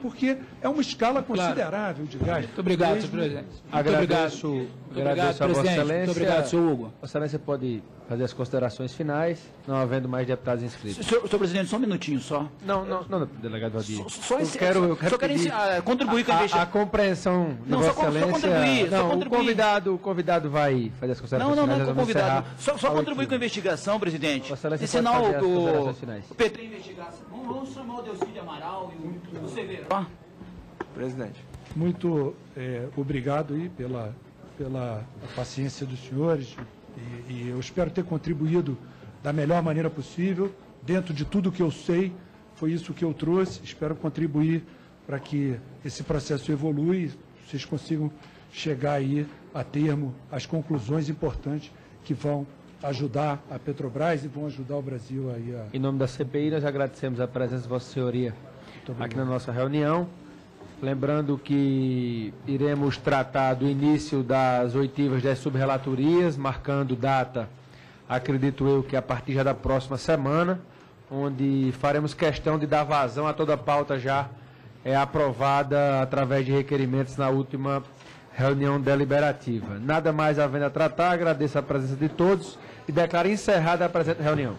porque é uma escala considerável de gás. Muito obrigado, senhor presidente. Agradeço a Vossa Excelência. Muito obrigado, senhor Hugo. Vossa Excelência pode fazer as considerações finais, não havendo mais deputados inscritos. Senhor presidente, só um minutinho só. Não, delegado Valdir. Eu quero contribuir com a investigação. A compreensão da Vossa Excelência. O convidado vai fazer as considerações finais. Não, convidado. Só contribuir com a investigação, presidente. Ensinar o PT a investigação. Vamos chamar o Delcídio Amaral e o Severo. Presidente. Muito obrigado aí pela paciência dos senhores. E eu espero ter contribuído da melhor maneira possível, dentro de tudo que eu sei, foi isso que eu trouxe. Espero contribuir para que esse processo evolua e vocês consigam chegar aí a termo as conclusões importantes que vão ajudar a Petrobras e vão ajudar o Brasil aí a... Em nome da CPI, nós agradecemos a presença de Vossa Senhoria aqui na nossa reunião. Lembrando que iremos tratar do início das oitivas das subrelatorias, marcando data, acredito eu, que a partir já da próxima semana, onde faremos questão de dar vazão a toda a pauta já aprovada através de requerimentos na última reunião deliberativa. Nada mais havendo a tratar, agradeço a presença de todos e declaro encerrada a presente reunião.